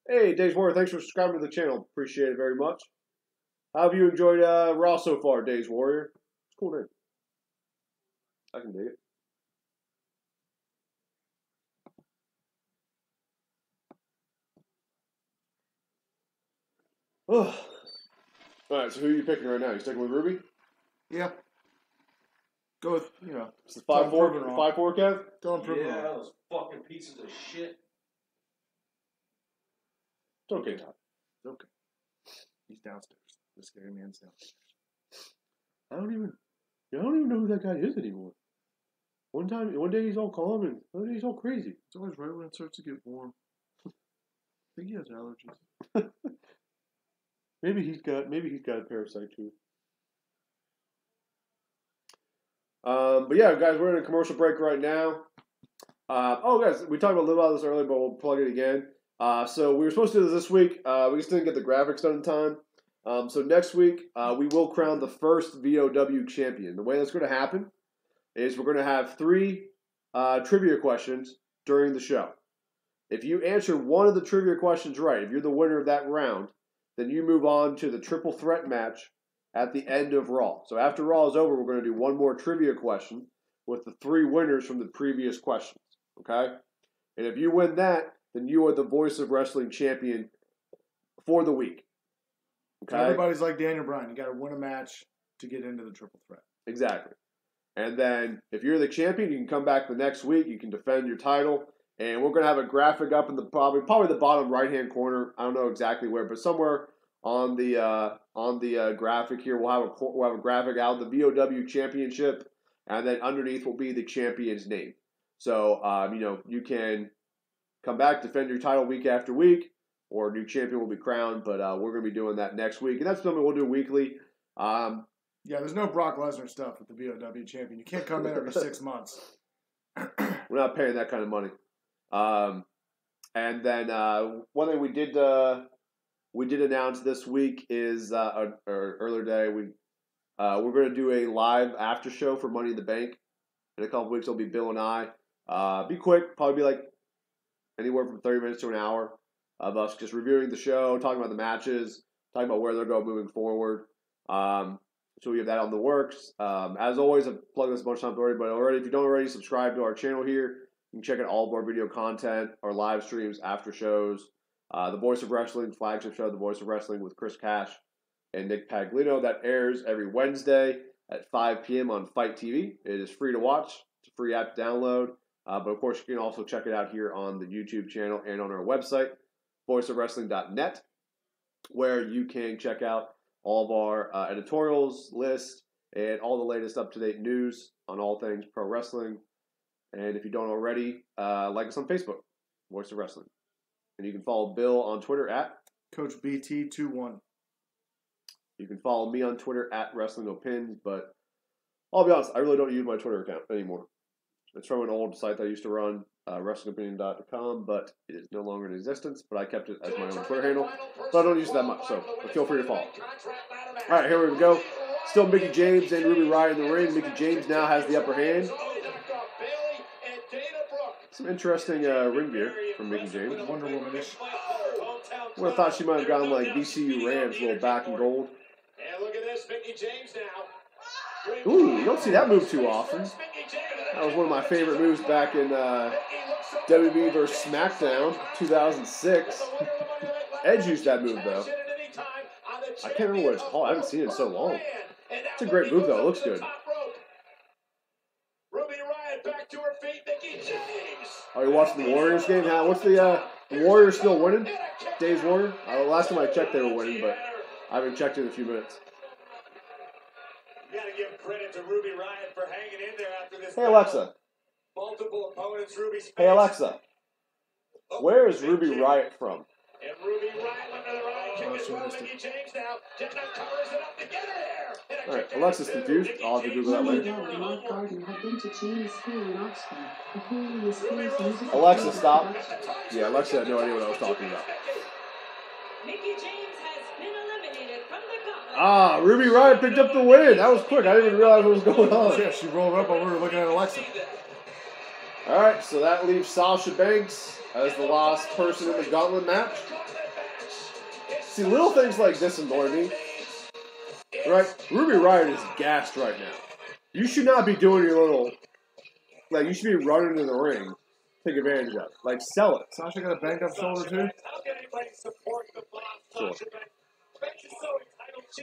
Hey, Days Warrior, thanks for subscribing to the channel. Appreciate it very much. How have you enjoyed Raw so far, Days Warrior? It's a cool name. I can dig it. Oh. All right, so who are you picking right now? You sticking with Ruby? Yeah. Go with, It's the 5-4, 5-4, Kev? Don't prove it Yeah, wrong. those fucking pieces of shit. It's okay, Todd. It's okay. He's downstairs. The scary man's downstairs. I don't even know who that guy is anymore. One day he's all calm and one day he's all crazy. It's always right when it starts to get warm. I think he has allergies. Maybe he's got a parasite too. But yeah, guys, we're in a commercial break right now. Guys, we talked a little about this earlier, but we'll plug it again. So we were supposed to do this week. We just didn't get the graphics done in time. So next week, we will crown the first VOW champion. The way that's going to happen is we're going to have 3 trivia questions during the show. If you answer one of the trivia questions right, if you're the winner of that round, then you move on to the triple threat match at the end of Raw. So after Raw is over, we're going to do one more trivia question with the 3 winners from the previous questions. Okay? And if you win that, then you are the Voice of Wrestling champion for the week. Okay? So everybody's like Daniel Bryan. You got to win a match to get into the triple threat. Exactly. And then if you're the champion, you can come back the next week. You can defend your title. And we're going to have a graphic up in the probably the bottom right-hand corner. I don't know exactly where, but somewhere on the graphic here, we'll have a graphic out of the VOW Championship, and then underneath will be the champion's name. So you can come back, defend your title week after week, or a new champion will be crowned. But we're going to be doing that next week, and that's something we'll do weekly. Yeah, there's no Brock Lesnar stuff with the VOW champion. You can't come in every 6 months. We're not paying that kind of money. And then one thing we did announce this week is or earlier today we're going to do a live after show for Money in the Bank in a couple weeks. It'll be Bill and I. Be quick, probably be like anywhere from 30 minutes to an hour of us just reviewing the show, talking about the matches, talking about where they're going moving forward. So we have that on the works. As always, I've plugged this a bunch of times already, but if you don't already subscribe to our channel here, you can check out all of our video content, our live streams, after shows, the Voice of Wrestling flagship show, The Voice of Wrestling with Chris Cash and Nick Paglino. That airs every Wednesday at 5 p.m. on Fight TV. It is free to watch. It's a free app to download. But of course, you can also check it out here on the YouTube channel and on our website, voiceofwrestling.net, where you can check out all of our editorials, lists, and all the latest up-to-date news on all things pro wrestling. And if you don't already, like us on Facebook, Voice of Wrestling. And you can follow Bill on Twitter at CoachBT21. You can follow me on Twitter at WrestlingOpins, but I'll be honest, I really don't use my Twitter account anymore. It's from an old site that I used to run, WrestlingOpinion.com, but it is no longer in existence, but I kept it as my own Twitter handle. But I don't use it that much, so feel free to follow. All right, here we go. Still Mickey James and Ruby Riott in the ring. Mickey James now has the upper hand. Some interesting ring gear from Mickey James. Wonder Woman-ish. I would have thought she might have gone like VCU Rams, a little back and gold. And look at this, Mickey James now. Ooh, you don't see that move too often. That was one of my favorite moves back in WWE vs. SmackDown 2006. Edge used that move though. I can't remember what it's called. I haven't seen it in so long. It's a great move though. It looks good. Ruby Riott back to her feet. Mickey James. Are you watching the Warriors game? What's the Warriors still winning? Days Warrior? Last time I checked, they were winning, but I haven't checked in a few minutes. You gotta give credit to Ruby Riott for hanging in there after this. Hey Alexa. Multiple opponents, Ruby's. Hey Alexa. Where is Ruby Riott from? And Ruby Riott under the right kick as well. Mickey James now. Just covers it up to get her there. All right, Alexa's confused. I'll have to Google that Long later. ago, Mark Garden had been to James School in Oxford, preparing his first musical Alexa, theatre stop. production. Yeah, Alexa had no idea what I was talking about. Mickey James has been eliminated from the gauntlet. Ah, Ruby Riott picked up the win. That was quick. I didn't even realize what was going on. Yeah, she rolled up while we were looking at Alexa. All right, so that leaves Sasha Banks as the last person in the gauntlet match. See, little things like this annoy me. Right? Ruby Riott is gassed right now. You should not be doing your little... Like, you should be running in the ring. Take advantage of it. Like, sell it. Sasha got a banged up shoulder, too? Sure.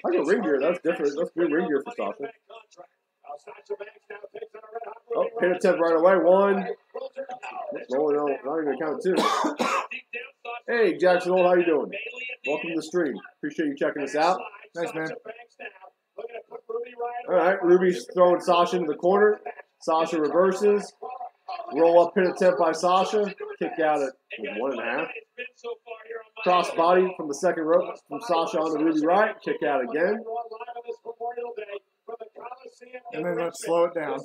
I got ring gear. That's different. That's good ring gear for Sasha. Oh, pin attempt right away. One. Rolling on. Not even count two. Hey, Jackson Old, how you doing? Welcome to the stream. Appreciate you checking us out. Thanks, man. All right, Ruby's throwing Sasha into the corner. Sasha reverses. Roll up pin attempt by Sasha. Kick out at 1.5. Cross body from the second rope from Sasha onto Ruby Riott. Kick out again. And then let's slow it down.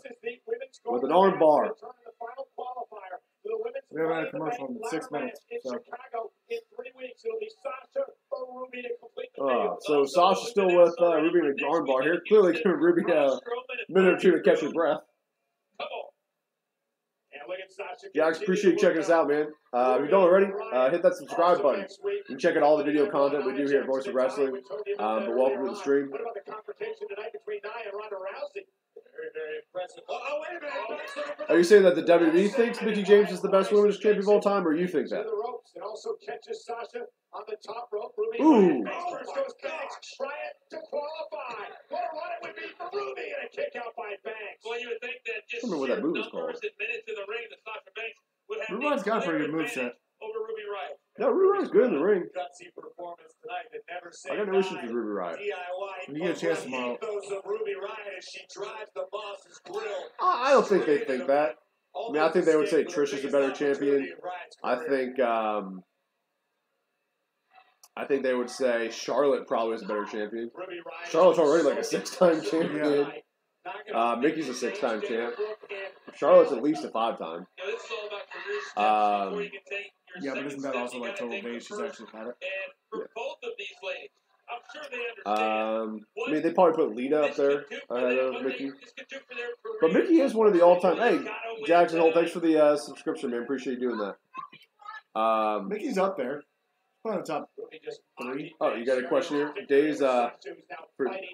With an arm bar. We haven't had a commercial in 6 minutes. So Sasha's still with Ruby in an arm bar here. Clearly giving Ruby a minute or two to catch her breath. Jax, appreciate you checking us out, man. If you don't already, hit that subscribe button. You can check out all the video content we do here at Voice of Wrestling. But welcome to the stream. What about the confrontation tonight between Nia and Ronda Rousey? Very, very impressive. Oh, wait a minute. Are you saying that the WWE thinks Mickey James is the best women's champion of all time, or you think that? It also catches Sasha on the top rope. Ruby Ooh. first goes Banks. Riott to qualify. What a run it would be for Ruby, and a kick out by Banks. Well, you would think that just I don't know what that move is called. numbers and minutes in the ring that Sasha Banks would have Ruby Riott's got a pretty good moveset. over Ruby Riott. No, Ruby Riott's good in the ring. Gutsy performance tonight that never I got no issues with Ruby Riott. When you get a chance tomorrow. Of Ruby Riott as she drives the boss's grill. I don't think they think that. I mean, I think they would say Trish is a better champion. I think they would say Charlotte probably is a better champion. Charlotte's already like a 6-time champion. Mickey's a 6-time champ. Charlotte's at least a 5-time. Yeah, but isn't that also like total base? She's actually had it. For both of these ladies, I'm sure they I understand. mean, they probably put Lita up there ahead of Mickey. But Mickey is one of the all-time. Hey, Jackson Holt, thanks for the subscription, man. Appreciate you doing that. Mickey's up there. Probably the top 3. Oh, you got a question here? Dave's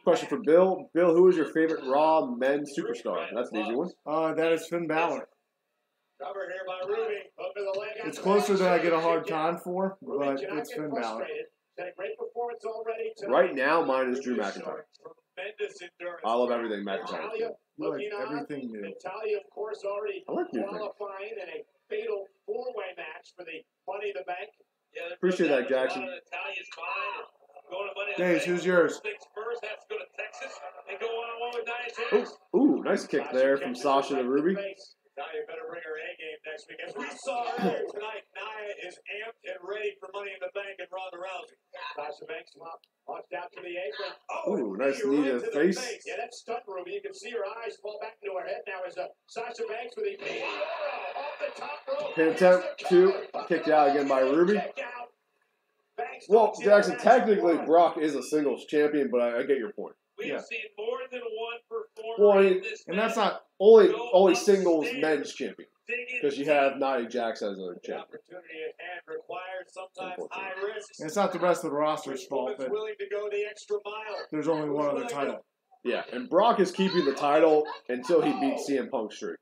question for Bill. Bill, who is your favorite Raw men's superstar? That's an easy one. That is Finn Balor. It's closer than I get a hard time for, but it's Finn Balor. Right now, mine is Drew McIntyre. I love everything McIntyre. You like everything new. Natalia, of course, already I like new things. qualifying in a fatal 4-way match for the Money in the Bank. Appreciate that, Jackson. Days, who's yours? Ooh, nice kick there from Sasha to Ruby. Nia better bring her A game next week. As we saw earlier tonight, Nia is amped and ready for Money in the Bank and Ronda Rousey. Sasha Banks launched out to the apron. Ooh, nice knee to the face. Yeah, that stunned Ruby. You can see her eyes fall back into her head now as Sasha Banks with a off the top rope. Pin attempt, 2. Kicked out again by Ruby. Well, Jackson, technically Brock is a singles champion, but I get your point. We've seen more than one performer in this and that's not only singles men's champion, because you have Nia Jax as a champion. And it's not the rest of the roster's fault that there's only one other title. Yeah, and Brock is keeping the title until he beats CM Punk's streak,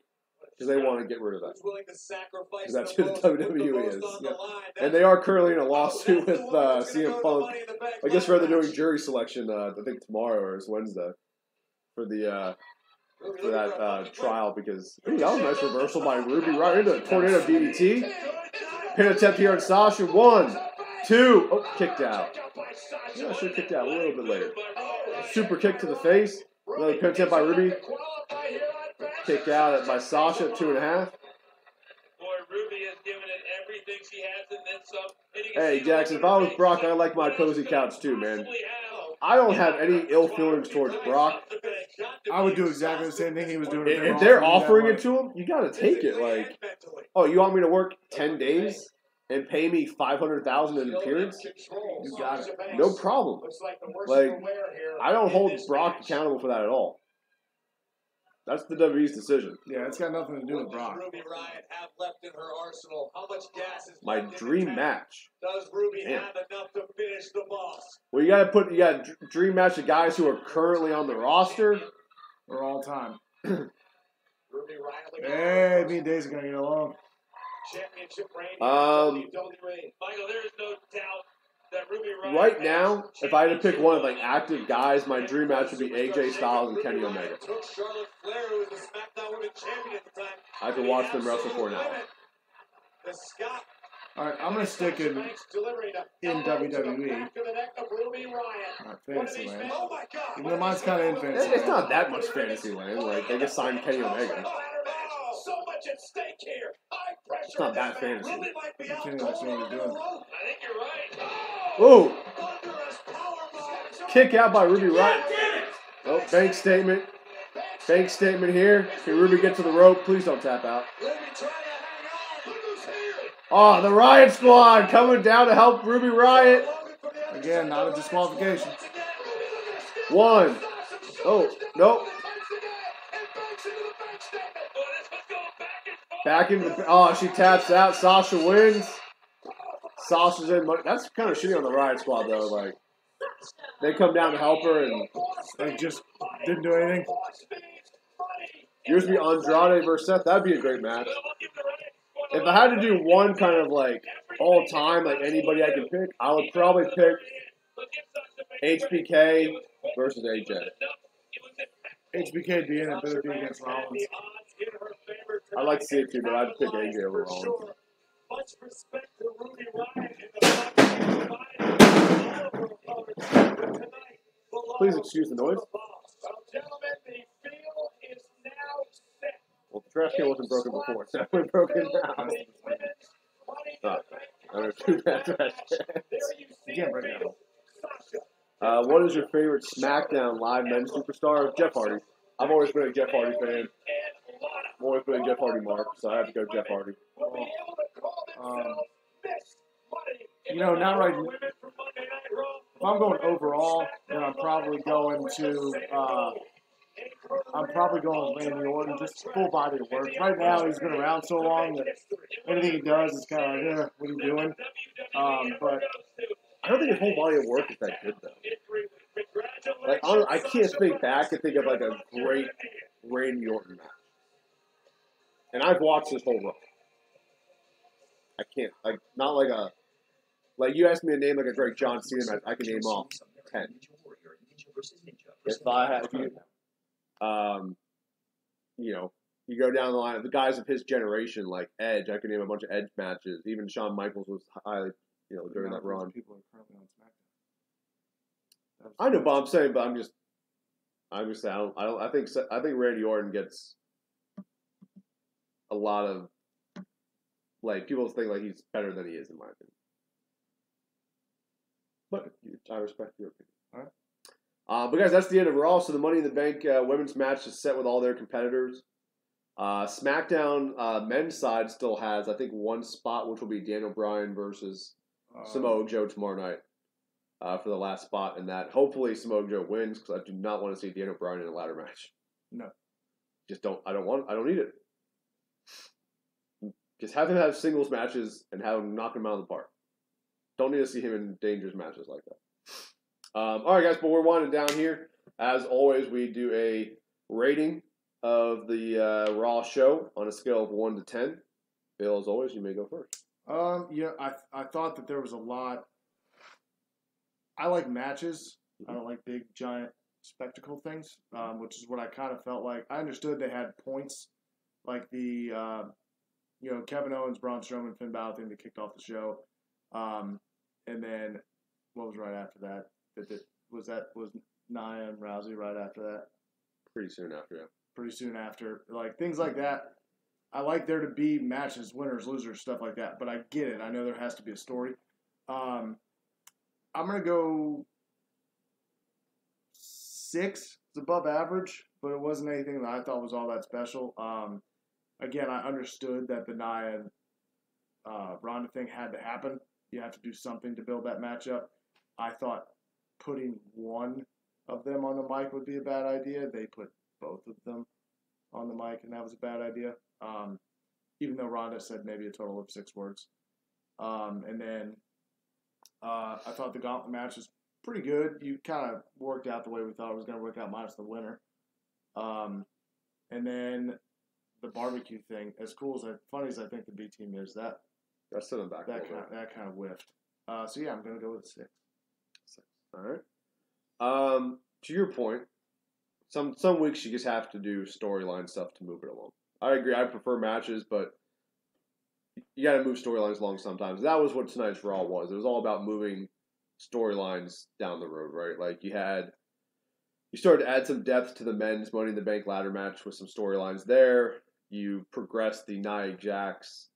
because they want to get rid of that. Because that's who the WWE is. Yeah. And they are currently in a lawsuit with CM Punk. I guess they're doing jury selection. I think tomorrow or it's Wednesday for that trial. Because that was a nice reversal by Ruby right into a tornado DDT. Pin attempt here on Sasha. 1, 2. Oh, kicked out. Yeah, I should have kicked out a little bit later. Super kick to the face. Another pin attempt by Ruby. Kick out by Sasha at 2.5. Ruby has given it everything she has and then some. Hey, Jackson, if I was Brock, I like my cozy couch too, man. I don't have any ill feelings towards Brock. I would do exactly the same thing he was doing. If they're offering it to him, you got to take it. Like, oh, you want me to work 10 days and pay me $500,000 in appearance? You got it. No problem. Like, I don't hold Brock accountable for that at all. That's the WWE's decision. Yeah, it's got nothing to do with Brock. My dream match. Does Ruby Damn. have enough to finish the boss? Well, you got dream match of guys who are currently on the roster or all time. Ruby Riley. Hey, me and Daisy gonna get along. Championship reign. Michael, there is no doubt that Ruby Riley. Right now, if I had to pick one of like active guys, my dream match would be AJ Styles and Kenny Omega. Took Charlotte Flair, who was the SmackDown Women's Champion at the time. I could watch them wrestle for an hour. The Scott. All right, I'm gonna stick in WWE. Not Fantasyland. Even though mine's kind of in Fantasyland. It's not that much Fantasyland. Like they just signed Kenny Omega. So much at stake here. High pressure. It's not that fantasy. Kenny likes what he's doing. I think you're right. Ooh! Kick out by Ruby Riott. Oh, bank statement. Bank statement here. Can Ruby get to the rope? Please don't tap out. Oh, the Riott Squad coming down to help Ruby Riott. Again, not a disqualification. One. Oh, nope. Back into the... Oh, she taps out. Sasha wins. Sasha's in... That's kind of shitty on the Riott Squad, though. Like, they come down to help her, and they just didn't do anything. Yours would be Andrade versus Seth. That'd be a great match. If I had to do one kind of, like, all-time, like, anybody I could pick, I would probably pick HBK versus AJ. HBK being a better beat against Rollins. I'd like to see it too, but I'd pick AJ over Rollins. Much respect to Ruby Riott and the Please excuse the noise. Gentlemen, the field is now set. Well, the trash can wasn't broken before. It's definitely broken now. I don't too bad trash can. You can't break it out. What is your favorite SmackDown live men's superstar? Jeff Hardy. I've always been a Jeff Hardy fan. I've always been a Jeff Hardy mark, so I have to go Jeff Hardy. You know, not right. If I'm going overall, then I'm probably going to. I'm probably going with Randy Orton, just full body of work. Right now, he's been around so long that anything he does is kind of like, what are you doing? But I don't think his whole body of work is that good, though. Like, I can't think back and think of, like, a great Randy Orton match. And I've watched this whole run. I can't, like, not like a, like, you asked me to name, like, a great John Cena match, I can name off 10. If I had, you know, you go down the line of the guys of his generation, like Edge, I can name a bunch of Edge matches. Even Shawn Michaels was highly, you know, during that run. People are currently on SmackDown. I know, but I'm saying, but I'm just saying, I think Randy Orton gets a lot of, like, people think like he's better than he is, in my opinion. But I respect your opinion. All right. But guys, that's the end of Raw. So the Money in the Bank women's match is set with all their competitors. SmackDown men's side still has, I think, one spot, which will be Daniel Bryan versus Samoa Joe tomorrow night for the last spot. And that hopefully Samoa Joe wins, because I do not want to see Daniel Bryan in a ladder match. No, I don't need it. Just have him have singles matches and have him knock him out of the park. Don't need to see him in dangerous matches like that. All right, guys, but we're winding down here. As always, we do a rating of the Raw show on a scale of 1 to 10. Bill, as always, you may go first. Yeah, I thought that there was a lot. I like matches. I don't like big, giant spectacle things, which is what I kind of felt like. I understood they had points, like the, Kevin Owens, Braun Strowman, Finn Balor thing that kicked off the show. And then what was right after that? Was Nia and Rousey right after that? Pretty soon after, yeah. Pretty soon after. Like, things like that. I like there to be matches, winners, losers, stuff like that. But I get it. I know there has to be a story. I'm going to go 6. It's above average, but it wasn't anything that I thought was all that special. Again, I understood that the Nia Ronda thing had to happen. You have to do something to build that matchup. I thought putting one of them on the mic would be a bad idea. They put both of them on the mic, and that was a bad idea. Even though Ronda said maybe a total of 6 words. And then I thought the gauntlet match was pretty good. You kind of worked out the way we thought it was going to work out, minus the winner. And then the barbecue thing, as funny as I think the B team is, that sent back. That kind of whiffed. So yeah, I'm going to go with 6. All right. To your point, some weeks you just have to do storyline stuff to move it along. I agree. I prefer matches, but you got to move storylines along sometimes. That was what tonight's Raw was. It was all about moving storylines down the road, right? Like you started to add some depth to the men's Money in the Bank ladder match with some storylines there. You progressed the Nia Jax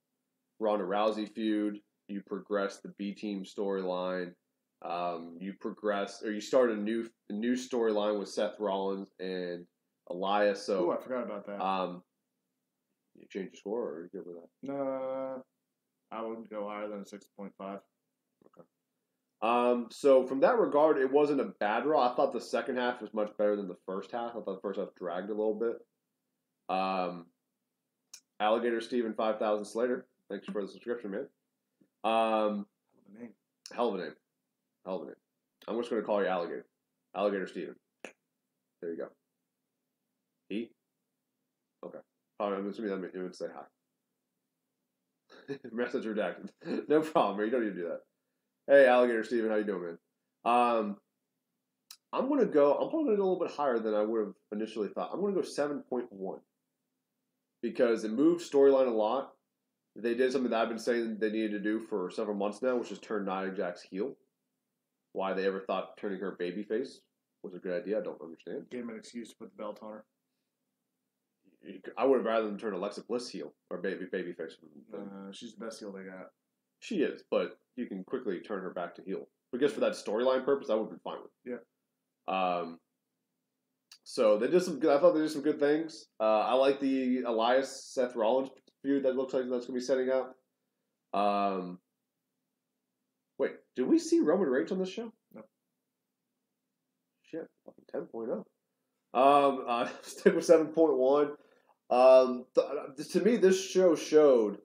Ronda Rousey feud. You progressed the B team storyline. You started a new storyline with Seth Rollins and Elias. So I forgot about that. You change your score, or are you good with that? No, I wouldn't go higher than a 6.5. Okay. So from that regard, it wasn't a bad Raw. I thought the second half was much better than the first half. I thought the first half dragged a little bit. Alligator Steven 5000 Slater, thanks for the subscription, man. Hell of a name. I'm just going to call you Alligator. Alligator Steven. There you go. He? Okay. I'm assuming that you would say hi. Message redacted. No problem, man. You don't need to do that. Hey, Alligator Steven, how you doing, man? I'm probably going to go a little bit higher than I would have initially thought. I'm going to go 7.1. Because it moved storyline a lot. They did something that I've been saying they needed to do for several months now, which is turn Nia Jax heel. Why they ever thought turning her babyface was a good idea, I don't understand. Gave him an excuse to put the belt on her. I would have rather than turn Alexa Bliss heel or babyface. She's the best heel they got. She is, but you can quickly turn her back to heel. But just for that storyline purpose, I would have been fine with. Yeah. So they did some good. I thought they did some good things. I like the Elias Seth Rollins feud that looks like that's going to be setting up. Wait, did we see Roman Reigns on this show? No. Shit, fucking 10.0. Stick with 7.1. To me, this show showed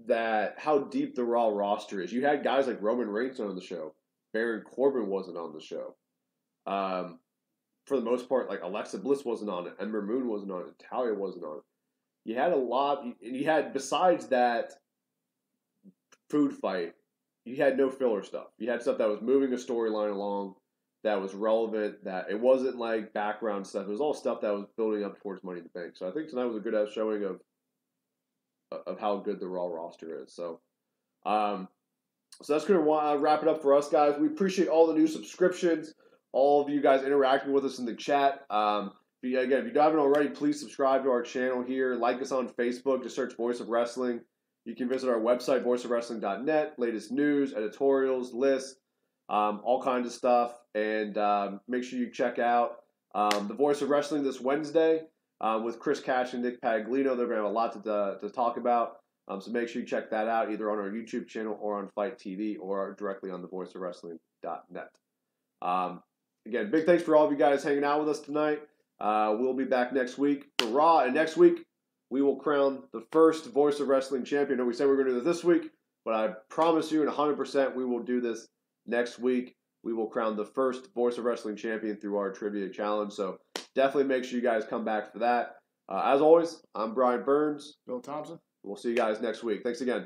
that how deep the Raw roster is. You had guys like Roman Reigns on the show. Baron Corbin wasn't on the show. For the most part, like Alexa Bliss wasn't on it. Ember Moon wasn't on it. Talia wasn't on it. You had a lot, and you had, besides that food fight, you had no filler stuff. You had stuff that was moving a storyline along, that was relevant, that it wasn't like background stuff. It was all stuff that was building up towards Money in the Bank. So I think tonight was a good showing of how good the Raw roster is. So, so that's going to wrap it up for us, guys. We appreciate all the new subscriptions, all of you guys interacting with us in the chat. Again, if you haven't already, please subscribe to our channel here. Like us on Facebook. Just search Voice of Wrestling. You can visit our website, voiceofwrestling.net. Latest news, editorials, lists, all kinds of stuff. And make sure you check out the Voice of Wrestling this Wednesday with Chris Cash and Nick Paglino. They're going to have a lot to talk about. So make sure you check that out either on our YouTube channel or on Fight TV or directly on the voiceofwrestling.net. Again, big thanks for all of you guys hanging out with us tonight. We'll be back next week for Raw. And next week, we will crown the first Voice of Wrestling champion. We said we were going to do this week, but I promise you, and 100%, we will do this next week. We will crown the first Voice of Wrestling champion through our trivia challenge. So definitely make sure you guys come back for that. As always, I'm Brian Burns. Bill Thompson. We'll see you guys next week. Thanks again.